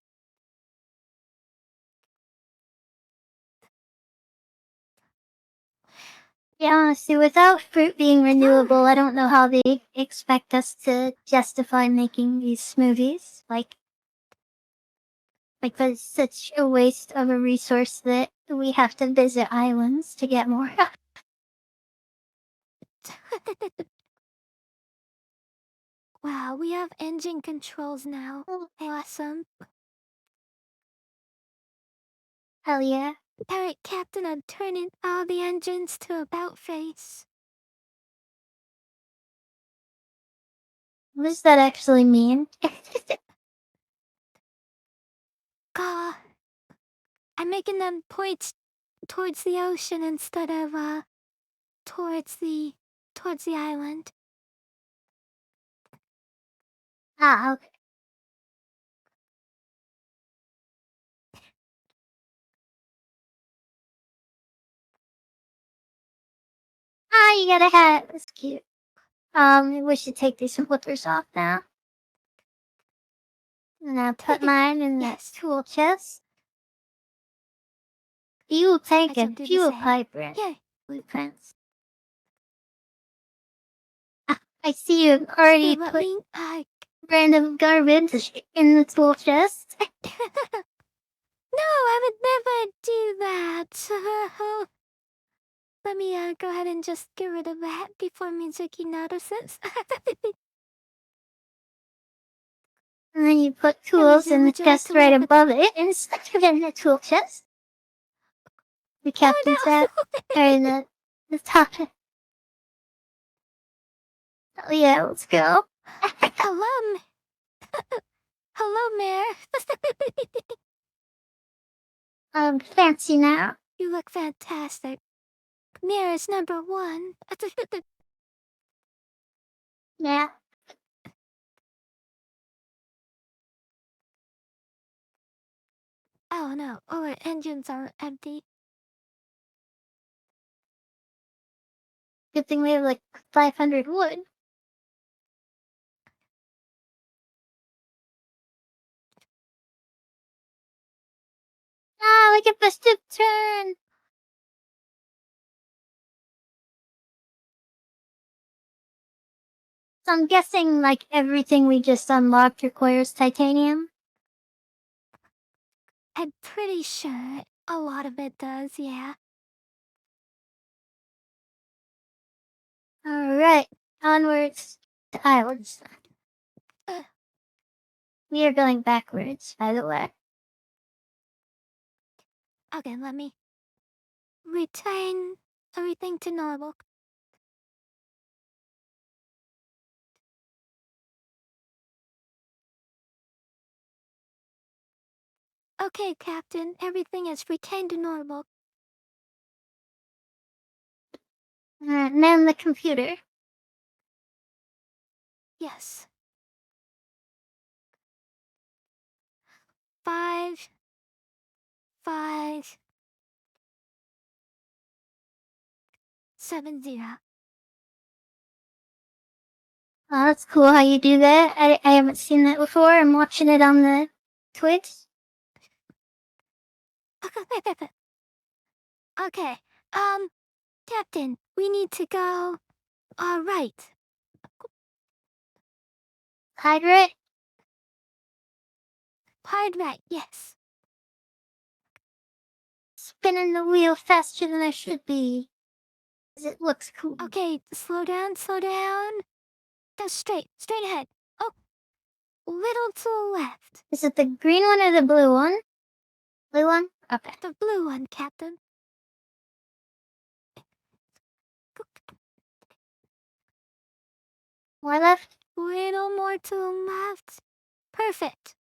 Speaker 5: Yeah, honestly, without fruit being renewable, I don't know how they expect us to justify making these smoothies. Like, that's such a waste of a resource that we have to visit islands to get more.
Speaker 4: Wow, we have engine controls now. Awesome.
Speaker 5: Hell yeah.
Speaker 4: Pirate Captain had turned all the engines to about face.
Speaker 5: What does that actually mean?
Speaker 4: Gah. I'm making them point towards the ocean instead of towards the island.
Speaker 5: Ah, okay. Ah, you got a hat. That's cute. We should take these flippers off now. And I'll put mine in the
Speaker 4: Yes.
Speaker 5: tool chest. Fuel tank
Speaker 4: I shall
Speaker 5: and
Speaker 4: do the
Speaker 5: fuel
Speaker 4: same.
Speaker 5: pipe and
Speaker 4: Yeah.
Speaker 5: blueprints. Ah, I see you've already
Speaker 4: Let
Speaker 5: put
Speaker 4: me
Speaker 5: random garbage in the tool chest.
Speaker 4: No, I would never do that. Let me go ahead and just get rid of that before Mizuki notices.
Speaker 5: And then you put tools in the
Speaker 4: would you like
Speaker 5: chest
Speaker 4: to
Speaker 5: right
Speaker 4: live with-
Speaker 5: above it, and stuck it in the tool chest. The captain said, or in the top. Oh yeah, let's go.
Speaker 4: Hello, hello, Mayor.
Speaker 5: Fancy now.
Speaker 4: You look fantastic. Mayor is number one.
Speaker 5: Yeah.
Speaker 4: Oh no, our engines are empty.
Speaker 5: Good thing we have like 500 wood. Ah, look at the stick turn. So I'm guessing like everything we just unlocked requires titanium.
Speaker 4: I'm pretty sure a lot of it does, yeah.
Speaker 5: Alright, onwards to islands.
Speaker 4: Uh.
Speaker 5: We are going backwards, by the way.
Speaker 4: Okay, let me return everything to normal. Okay, Captain, everything is returned to normal.
Speaker 5: And then the computer.
Speaker 4: Yes. 5, 5, 7, 0.
Speaker 5: Oh, that's cool how you do that. I haven't seen that before. I'm watching it on the Twitch.
Speaker 4: Okay, Captain, we need to go. Right.
Speaker 5: Hydrate.
Speaker 4: Hard right, yes.
Speaker 5: Spinning the wheel faster than I should be. 'Cause it looks cool.
Speaker 4: Okay, slow down, slow down. Go straight ahead. Oh, little to the left.
Speaker 5: Is it the green one or the blue one? Blue one? Okay.
Speaker 4: The blue one, Captain.
Speaker 5: More left?
Speaker 4: Little more to the left. Perfect.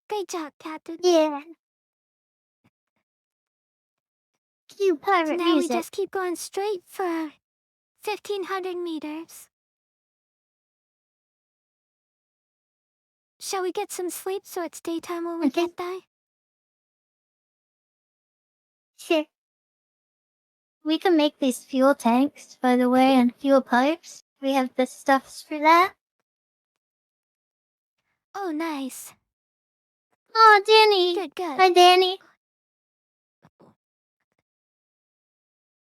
Speaker 4: Great job, Captain.
Speaker 5: Yeah. Cue pirate
Speaker 4: Now
Speaker 5: music.
Speaker 4: we just keep going straight for 1,500 meters. Shall we get some sleep so it's daytime when we
Speaker 5: Okay.
Speaker 4: get there?
Speaker 5: Sure. We can make these fuel tanks, by the way, and fuel pipes. We have the stuffs for that.
Speaker 4: Oh, nice.
Speaker 5: Oh, Danny.
Speaker 4: Good, good.
Speaker 5: Hi, Danny.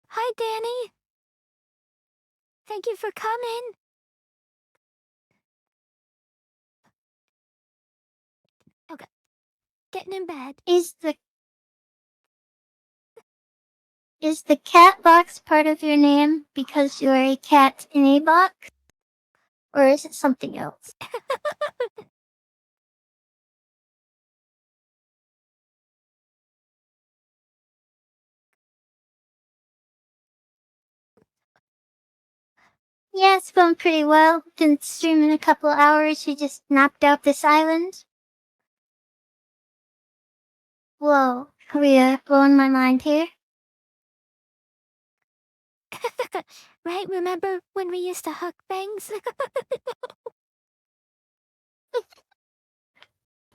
Speaker 4: Hi, Danny. Thank you for coming. Okay. Getting in bed.
Speaker 5: Is the cat box part of your name because you're a cat in a box? Or is it something else? Yeah, it's going pretty well. Didn't stream in a couple hours. You just knocked out this island. Whoa, are blowing my mind here?
Speaker 4: Right? Remember when we used to hook things?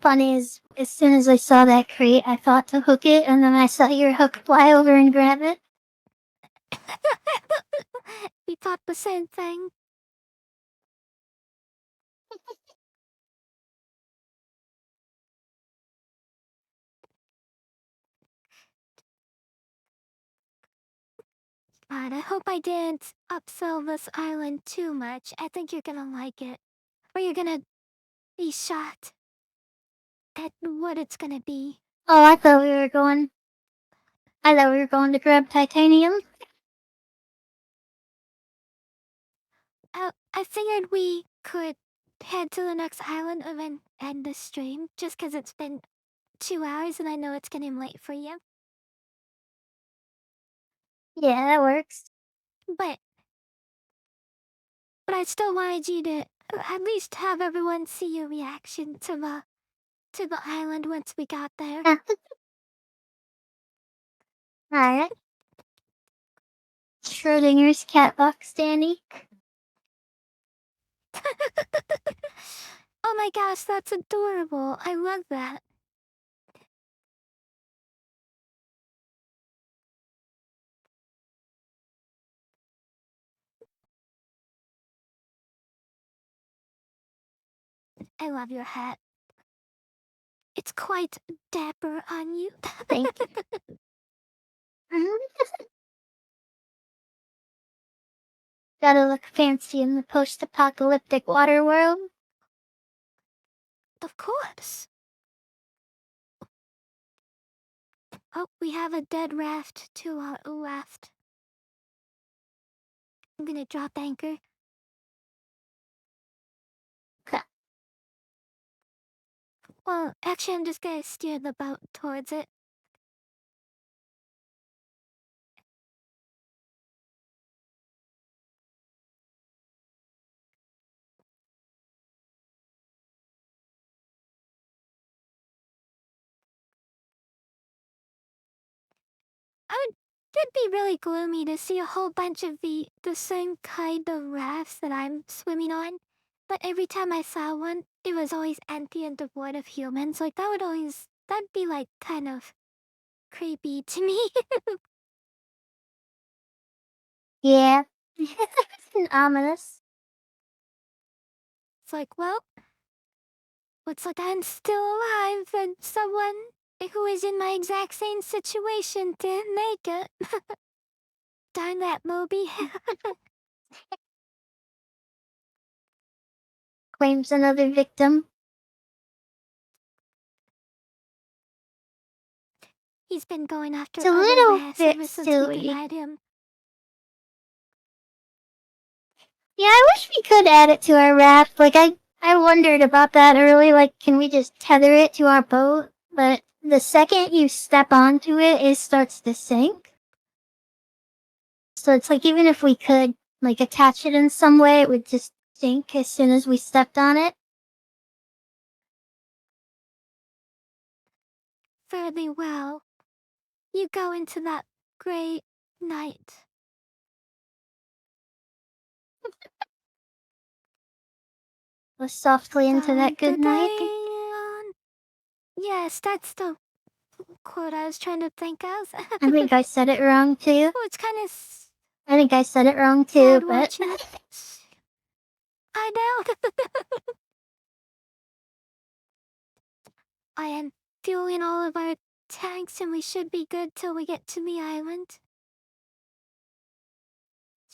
Speaker 5: Funny is, as soon as I saw that crate, I thought to hook it, and then I saw your hook fly over and grab it.
Speaker 4: We thought the same thing. But I hope I didn't upsell this island too much. I think you're gonna like it. Or you're gonna be shocked at what it's gonna be.
Speaker 5: Oh, I thought we were going to grab titanium.
Speaker 4: I figured we could head to the next island and then end the stream, just 'cause it's been 2 hours and I know it's getting late for you.
Speaker 5: Yeah, that works.
Speaker 4: But I still wanted you to at least have everyone see your reaction to the island once we got there.
Speaker 5: Alright. Schrodinger's cat box, Danny.
Speaker 4: Oh my gosh, that's adorable. I love that. I love your hat. It's quite dapper on you.
Speaker 5: Thank you. Gotta look fancy in the post-apocalyptic water world.
Speaker 4: Of course. Oh, we have a dead raft to our left. I'm gonna drop anchor.
Speaker 5: Okay.
Speaker 4: Well, actually, I'm just gonna steer the boat towards it. It'd be really gloomy to see a whole bunch of the same kind of rafts that I'm swimming on. But every time I saw one, it was always empty and devoid of humans. Like, that'd be like kind of creepy to me.
Speaker 5: Yeah. It's ominous.
Speaker 4: It's like, well, looks like I'm still alive and someone who is in my exact same situation didn't make it. Darn that Moby.
Speaker 5: Claims another victim.
Speaker 4: He's been going after
Speaker 5: It's a
Speaker 4: other
Speaker 5: little
Speaker 4: rafts
Speaker 5: bit
Speaker 4: ever since we
Speaker 5: silly.
Speaker 4: denied him.
Speaker 5: Yeah, I wish we could add it to our raft. Like, I wondered about that early. Like, can we just tether it to our boat? But the second you step onto it, it starts to sink. So it's like, even if we could, like, attach it in some way, it would just sink as soon as we stepped on it.
Speaker 4: Fairly well. You go into that great night.
Speaker 5: Go softly into that good night.
Speaker 4: Yes, that's the quote I was trying to think of.
Speaker 5: I think I said it wrong too.
Speaker 4: Oh, it's kind of
Speaker 5: I think I said it wrong too,
Speaker 4: sad
Speaker 5: but
Speaker 4: watching it. I know. I am fueling all of our tanks and we should be good till we get to the island.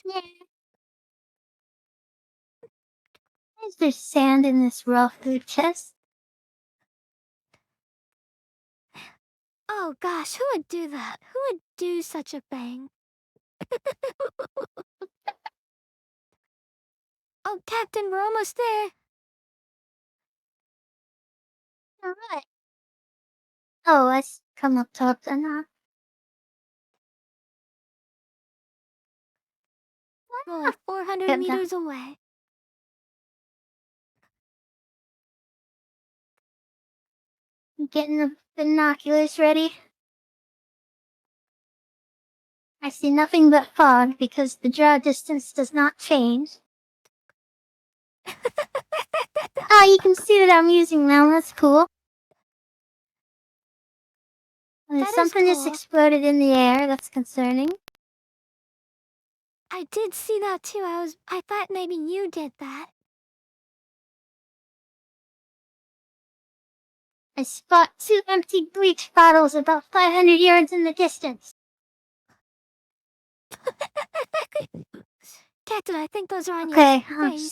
Speaker 5: yeah. Is there sand in this raw food chest?
Speaker 4: Oh gosh, who would do that? Who would do such a thing? Oh, Captain, we're almost there.
Speaker 5: Alright. Oh, let's come up top then, huh?
Speaker 4: We're like 400
Speaker 5: Good
Speaker 4: meters away.
Speaker 5: Getting the binoculars ready. I see nothing but fog because the draw distance does not change. Ah, you can see that I'm using them. That's cool. Something just
Speaker 4: cool.
Speaker 5: exploded in the air. That's concerning.
Speaker 4: I did see that too. I thought maybe you did that.
Speaker 5: I spot 2 empty bleach bottles about 500 yards in the distance.
Speaker 4: Captain, I think those are on
Speaker 5: Okay,
Speaker 4: your
Speaker 5: I'm
Speaker 4: face.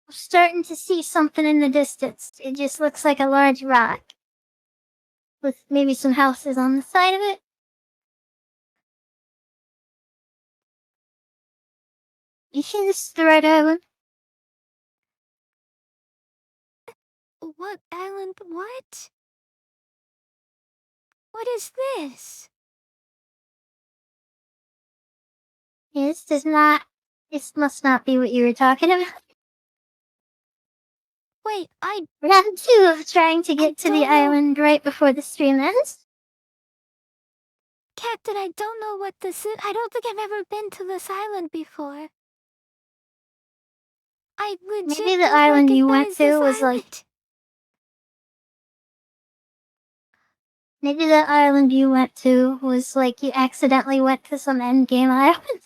Speaker 5: starting to see something in the distance. It just looks like a large rock. With maybe some houses on the side of it. You think this is the right island?
Speaker 4: What island? What? What is this?
Speaker 5: Yes, does not. This must not be what you were talking about.
Speaker 4: Wait,
Speaker 5: Round 2 of trying to
Speaker 4: I
Speaker 5: get to the
Speaker 4: don't know.
Speaker 5: island right before the stream ends.
Speaker 4: Captain, I don't know what this is. I don't think I've ever been to this island before. I legit
Speaker 5: Maybe the
Speaker 4: don't
Speaker 5: island you went
Speaker 4: recognize
Speaker 5: to
Speaker 4: this
Speaker 5: was like.
Speaker 4: island.
Speaker 5: Maybe the island you went to was like you accidentally went to some endgame island.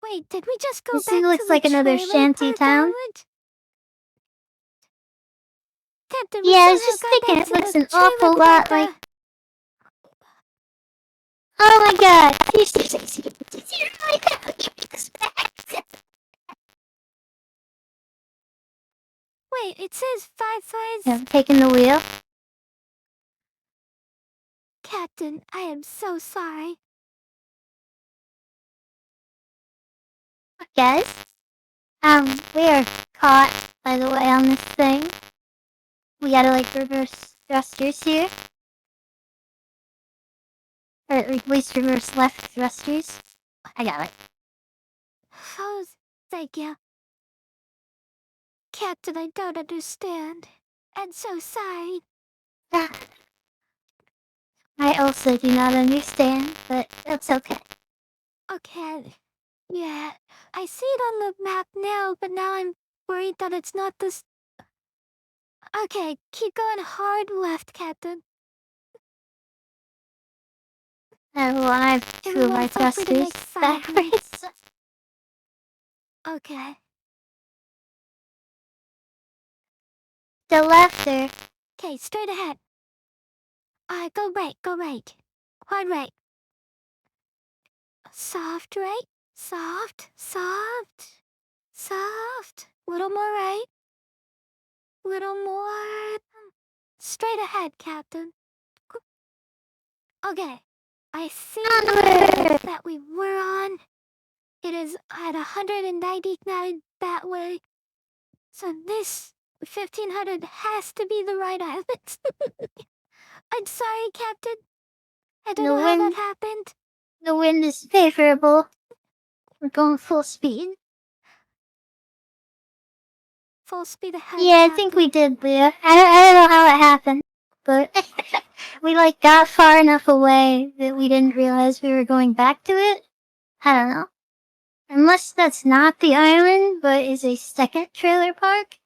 Speaker 4: Wait, did we just go
Speaker 5: This
Speaker 4: back to
Speaker 5: looks
Speaker 4: the
Speaker 5: like another
Speaker 4: trailer
Speaker 5: shanty
Speaker 4: park
Speaker 5: town.
Speaker 4: island? Captain, we
Speaker 5: Yeah, I was
Speaker 4: somehow
Speaker 5: just
Speaker 4: got
Speaker 5: thinking
Speaker 4: back
Speaker 5: it
Speaker 4: to
Speaker 5: looks
Speaker 4: the
Speaker 5: an
Speaker 4: trailer
Speaker 5: awful
Speaker 4: park,
Speaker 5: lot like. Oh my god!
Speaker 4: Wait, it says 5 sides.
Speaker 5: I'm taking the wheel.
Speaker 4: Captain, I am so sorry.
Speaker 5: Guys, we are caught, by the way, on this thing. We gotta like reverse thrusters here. Or at least reverse left thrusters. I got it.
Speaker 4: Oh, thank you. Captain, I don't understand. I'm so sorry.
Speaker 5: I also do not understand, but that's okay.
Speaker 4: Okay. Yeah, I see it on the map now, but now I'm worried that it's not this. Okay, keep going hard left, Captain.
Speaker 5: And well, I have two of my
Speaker 4: Everyone feel free to make
Speaker 5: thrusters
Speaker 4: fun of me.
Speaker 5: backwards.
Speaker 4: Okay.
Speaker 5: The lefter.
Speaker 4: Okay, straight ahead. Go right, go right. Hard right. Soft right. Soft, soft, soft. Little more right. Little more. Straight ahead, Captain. Okay. I see
Speaker 5: Onward!
Speaker 4: that we were on. It is at 199 that way. So this 1500 has to be the right island. I'm sorry, Captain. I don't know how that happened.
Speaker 5: The wind is favorable. We're going full speed.
Speaker 4: Full speed ahead,
Speaker 5: Yeah, I
Speaker 4: Captain.
Speaker 5: think we did, Leah. I don't know how it happened, but we like got far enough away that we didn't realize we were going back to it. I don't know. Unless that's not the island, but is a second trailer park.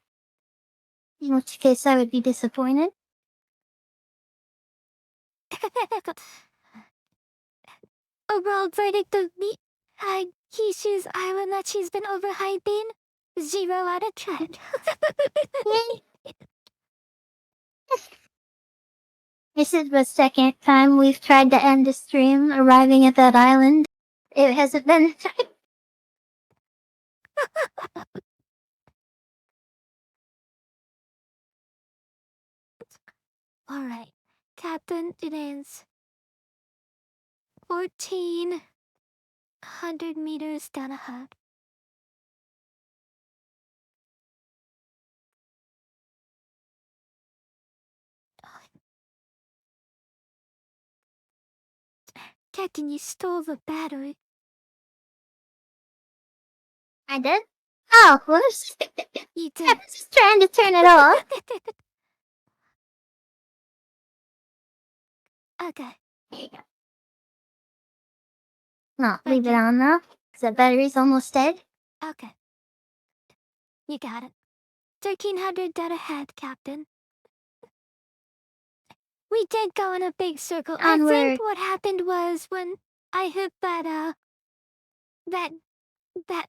Speaker 5: In which case I would be disappointed.
Speaker 4: Overall verdict of me, Kyushu's island that she's been overhyping, 0 out of 10.
Speaker 5: Yay. This is the second time we've tried to end a stream arriving at that island. It hasn't been
Speaker 4: Alright, Captain, it is 1,400 meters down ahead. Captain, you stole the battery.
Speaker 5: I did? Oh, whoops.
Speaker 4: You
Speaker 5: I
Speaker 4: did.
Speaker 5: was just trying to turn it off.
Speaker 4: Okay,
Speaker 5: No, leave it on though, because the battery's almost dead.
Speaker 4: okay. You got it. 1,300 dead ahead, Captain. We did go in a big circle. I
Speaker 5: Onward.
Speaker 4: think what happened was when I hit that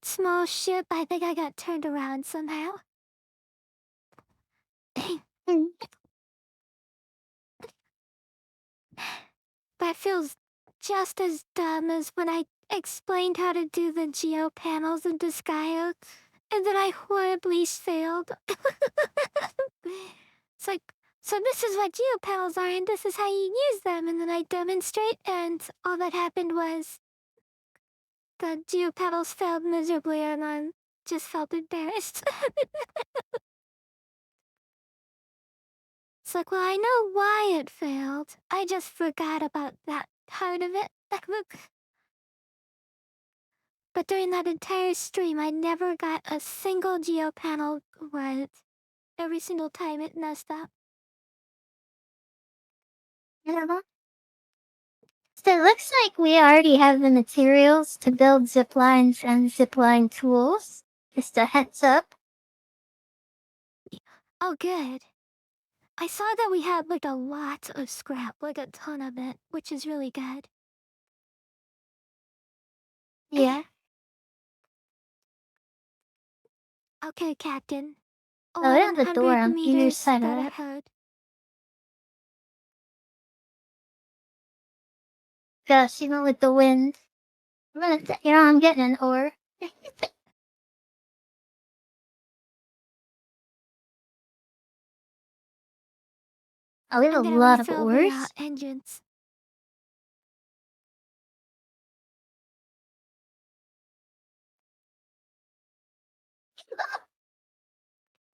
Speaker 4: small ship, I think I got turned around somehow. That feels just as dumb as when I explained how to do the geo panels in Disgaea, and then I horribly failed. It's like, so this is what geo panels are, and this is how you use them, and then I demonstrate, and all that happened was the geo pedals failed miserably and I just felt embarrassed. It's like, well, I know why it failed. I just forgot about that part of it. But during that entire stream, I never got a single geo panel right. Every single time it messed up.
Speaker 5: Yeah. So it looks like we already have the materials to build zip lines and zipline tools. Just a heads up.
Speaker 4: Oh, good. I saw that we had like a lot of scrap, like a ton of it, which is really good.
Speaker 5: Yeah.
Speaker 4: Okay, Captain.
Speaker 5: Oh, we have the door
Speaker 4: 1100
Speaker 5: on either
Speaker 4: meters
Speaker 5: side of
Speaker 4: straight
Speaker 5: it.
Speaker 4: ahead.
Speaker 5: Gosh, even with the wind. I'm getting an ore. Oh, we have
Speaker 4: I'm
Speaker 5: a
Speaker 4: gonna
Speaker 5: lot of
Speaker 4: refill the
Speaker 5: ores.
Speaker 4: engines.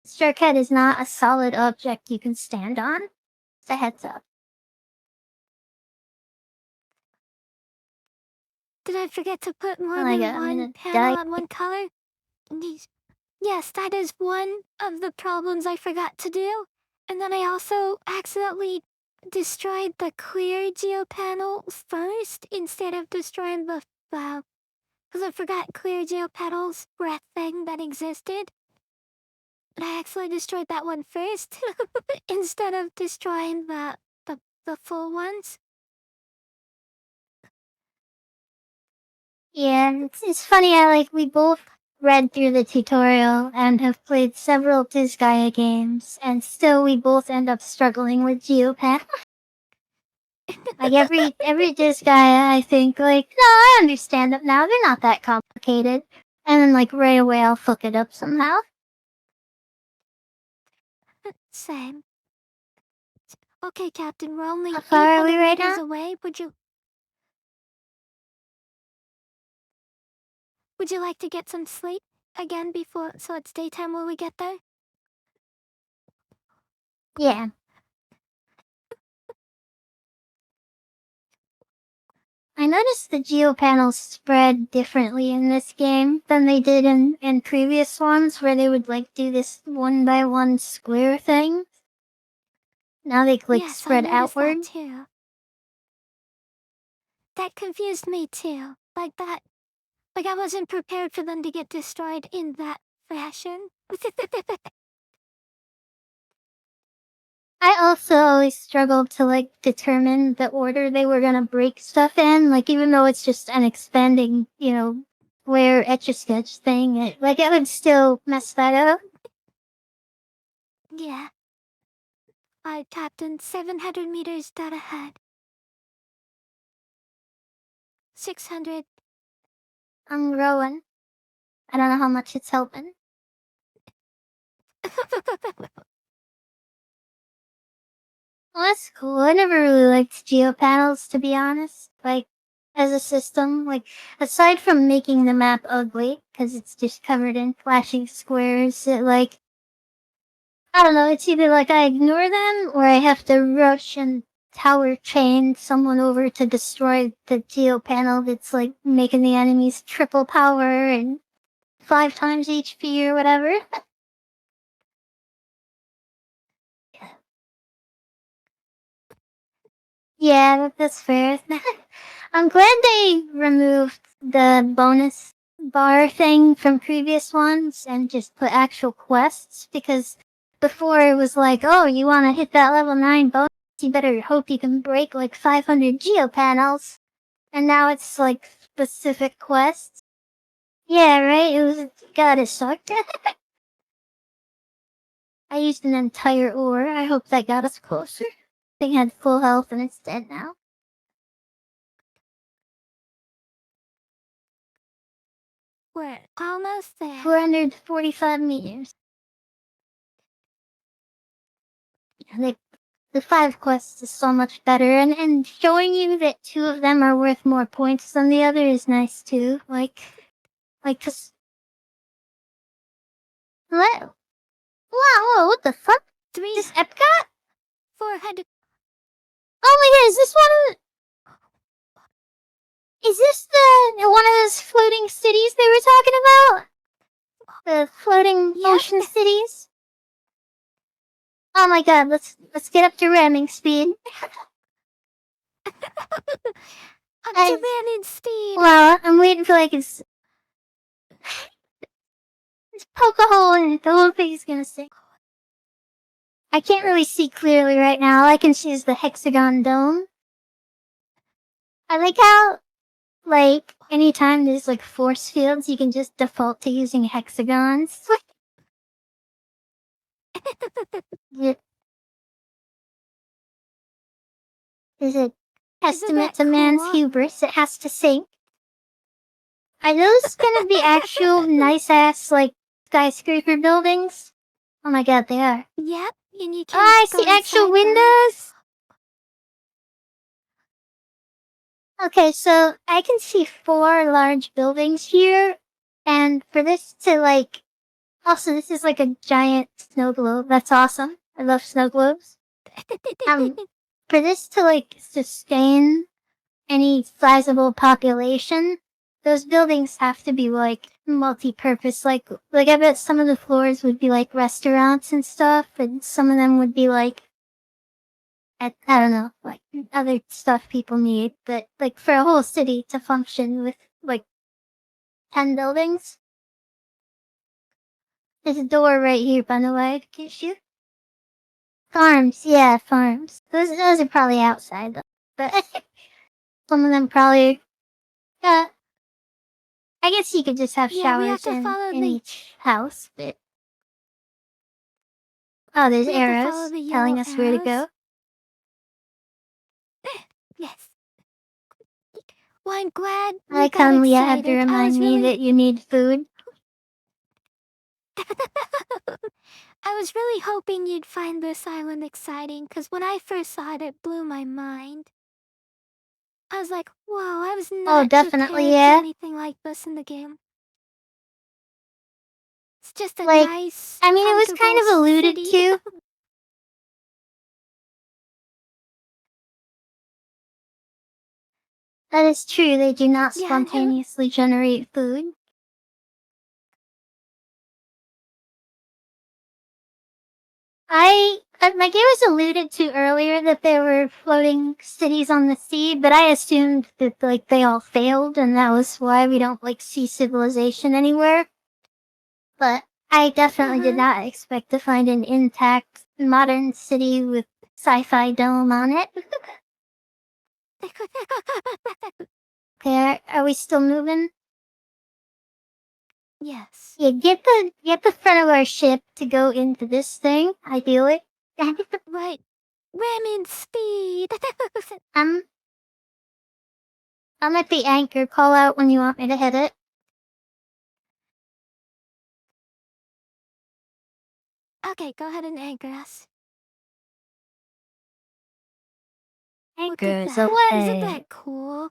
Speaker 5: Starcat is not a solid object you can stand on. It's a heads up.
Speaker 4: Did I forget to put more
Speaker 5: Oh my
Speaker 4: than
Speaker 5: god, I'm
Speaker 4: one
Speaker 5: gonna
Speaker 4: panel
Speaker 5: die.
Speaker 4: on one color? Yes, that is one of the problems I forgot to do. And then I also accidentally destroyed the clear geo panel first instead of destroying the because I forgot clear geo panels were a thing that existed. But I actually destroyed that one first instead of destroying the full ones.
Speaker 5: Yeah, it's funny how we both read through the tutorial and have played several Disgaea games, and still we both end up struggling with Geopan. every Disgaea, I think no, I understand them now. They're not that complicated, and then right away I'll fuck it up somehow.
Speaker 4: Same. Okay, Captain, we're only
Speaker 5: How far are
Speaker 4: 800
Speaker 5: we right
Speaker 4: meters
Speaker 5: now?
Speaker 4: away. Would you like to get some sleep again before so it's daytime when we get there?
Speaker 5: Yeah. I noticed the geopanels spread differently in this game than they did in previous ones, where they would do this one by one square thing. Now they
Speaker 4: Yes, I
Speaker 5: spread
Speaker 4: noticed
Speaker 5: outward.
Speaker 4: that too. That confused me too. Like I wasn't prepared for them to get destroyed in that fashion.
Speaker 5: I also always struggled to determine the order they were gonna break stuff in. Even though it's just an expanding, square etch-a-sketch thing, it would still mess that up.
Speaker 4: Yeah. I Captain 700 meters dead ahead. 600.
Speaker 5: I'm growing. I don't know how much it's helping. Well, that's cool. I never really liked geopanels, to be honest. As a system, aside from making the map ugly, because it's just covered in flashing squares, I don't know, it's either I ignore them, or I have to rush and tower chain someone over to destroy the geopanel that's, making the enemies triple power and 5 times HP or whatever. Yeah, that's fair. I'm glad they removed the bonus bar thing from previous ones and just put actual quests, because before it was oh, you want to hit that level 9 bonus, you better hope you can break 500 geopanels. And now it's specific quests. Yeah, right? God, it sucked. I used an entire ore. I hope that got us closer. Thing had full health and it's dead now.
Speaker 4: We're almost there.
Speaker 5: 445 meters. The the 5 quests is so much better, and showing you that 2 of them are worth more points than the other is nice too. Cause what? Wow, what the fuck?
Speaker 4: 3,
Speaker 5: This Epcot?
Speaker 4: 400.
Speaker 5: Oh my god, is this is this the one of those floating cities they were talking about? The floating
Speaker 4: Yep.
Speaker 5: ocean cities? Oh my god, let's get up to ramming speed.
Speaker 4: Up
Speaker 5: I-
Speaker 4: to ramming speed.
Speaker 5: Well, I'm waiting for just poke a hole in it, the whole thing's gonna sink. I can't really see clearly right now. All I can see is the hexagon dome. I like how, anytime there's force fields, you can just default to using hexagons. Yeah. Is it testament to
Speaker 4: that
Speaker 5: man's
Speaker 4: cool?
Speaker 5: hubris? It has to sink. Are those gonna be actual nice-ass, skyscraper buildings? Oh my god, they are.
Speaker 4: Yep, and you
Speaker 5: Oh,
Speaker 4: can
Speaker 5: I
Speaker 4: go
Speaker 5: see actual
Speaker 4: inside them.
Speaker 5: windows! Okay, so I can see 4 large buildings here, and for this to, also, this is a giant snow globe. That's awesome. I love snow globes. For this to, sustain any sizable population, those buildings have to be, multi-purpose. I bet some of the floors would be, restaurants and stuff, and some of them would be, I don't know, other stuff people need. But, for a whole city to function with, 10 buildings. There's a door right here, by the way, Kishu. Farms, yeah, farms. Those are probably outside, though. But some of them probably, I guess you could just have
Speaker 4: Yeah, we have
Speaker 5: showers
Speaker 4: to follow
Speaker 5: in
Speaker 4: the-
Speaker 5: each house, but... Oh, there's
Speaker 4: We have to follow
Speaker 5: arrows
Speaker 4: the
Speaker 5: telling
Speaker 4: yellow
Speaker 5: us where to go.
Speaker 4: arrows. Yes. Well, I'm glad we
Speaker 5: I
Speaker 4: got
Speaker 5: come, Leah had
Speaker 4: excited.
Speaker 5: to
Speaker 4: I
Speaker 5: remind
Speaker 4: was
Speaker 5: me
Speaker 4: really...
Speaker 5: that you need food.
Speaker 4: I was really hoping you'd find this island exciting, because when I first saw it, it blew my mind. I was like, whoa, I was not
Speaker 5: definitely,
Speaker 4: prepared
Speaker 5: yeah.
Speaker 4: for anything like this in the game. It's just a nice,
Speaker 5: I mean, it was kind of
Speaker 4: comfortable
Speaker 5: alluded
Speaker 4: city.
Speaker 5: to. That is true, they do not
Speaker 4: Yeah,
Speaker 5: spontaneously generate food. Like it was alluded to earlier that there were floating cities on the sea, but I assumed that, they all failed, and that was why we don't, see civilization anywhere. But I definitely did not expect to find an intact, modern city with sci-fi dome on it. Okay, are we still moving?
Speaker 4: Yes.
Speaker 5: Yeah, get the front of our ship to go into this thing, ideally.
Speaker 4: Right. Ramming speed.
Speaker 5: I'm at the anchor. Call out when you want me to hit it.
Speaker 4: Okay, go ahead and anchor us. Look
Speaker 5: Anchor
Speaker 4: at
Speaker 5: is
Speaker 4: that.
Speaker 5: away.
Speaker 4: Isn't that cool?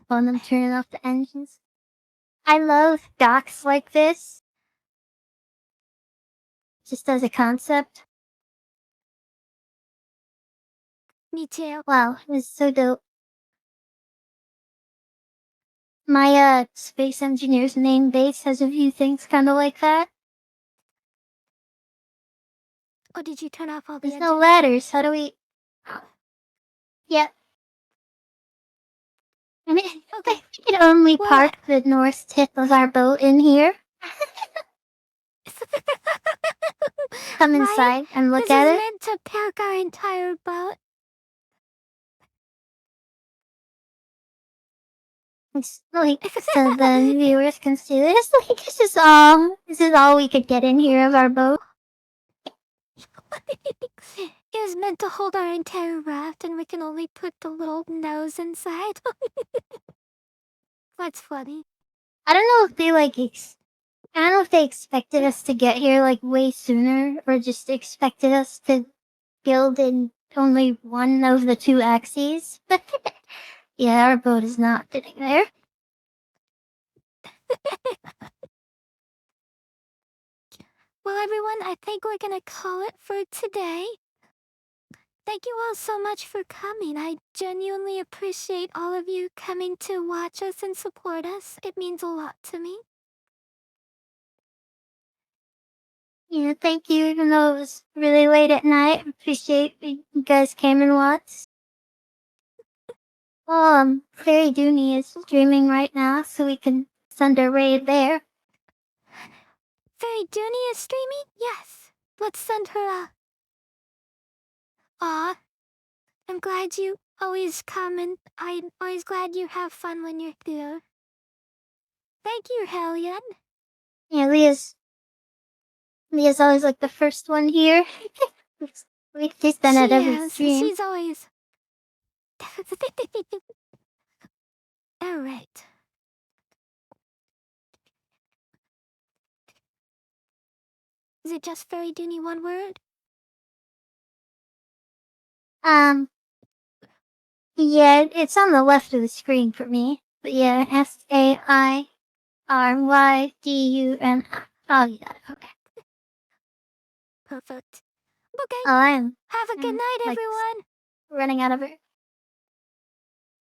Speaker 5: While I'm turning off the engines. I love docks like this. Just as a concept.
Speaker 4: Me too.
Speaker 5: Wow, it was so dope. My space engineer's main base has a few things kinda like that.
Speaker 4: Oh, did you turn off all the
Speaker 5: There's
Speaker 4: engines?
Speaker 5: no ladders, how do we... Yep. I mean,
Speaker 4: Okay.
Speaker 5: we could only
Speaker 4: Well,
Speaker 5: park the north tip of our boat in here. Come
Speaker 4: Right?
Speaker 5: inside and look
Speaker 4: This
Speaker 5: at
Speaker 4: is
Speaker 5: it.
Speaker 4: meant to park our entire boat.
Speaker 5: It's so the viewers can see this. This is all we could get in here of our boat.
Speaker 4: It was meant to hold our entire raft, and we can only put the little nose inside. That's funny.
Speaker 5: I don't know if they I don't know if they expected us to get here like way sooner or just expected us to build in only one of the two axes. But yeah, our boat is not fitting there.
Speaker 4: Well, everyone, I think we're gonna call it for today. Thank you all so much for coming. I genuinely appreciate all of you coming to watch us and support us. It means a lot to me.
Speaker 5: Yeah, thank you, even though it was really late at night. Appreciate you guys came and watched. Well, Fairy Dooney is streaming right now, so we can send a raid there.
Speaker 4: Fairy Dooney is streaming? Yes. Let's send her a... Aw. I'm glad you always come, and I'm always glad you have fun when you're here. Thank you, Hellion.
Speaker 5: Yeah, Leah's always like the first one here. She's been at every stream.
Speaker 4: She's always... Alright. Is it just Fairy Dooney one word?
Speaker 5: Yeah, it's on the left of the screen for me. But yeah, SAIRYDUN. Oh, yeah, okay.
Speaker 4: Perfect. Okay.
Speaker 5: I'm
Speaker 4: Have a good night,
Speaker 5: like,
Speaker 4: everyone.
Speaker 5: running out of it.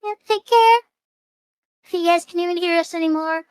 Speaker 5: Yeah, take care. If you guys can even hear us anymore.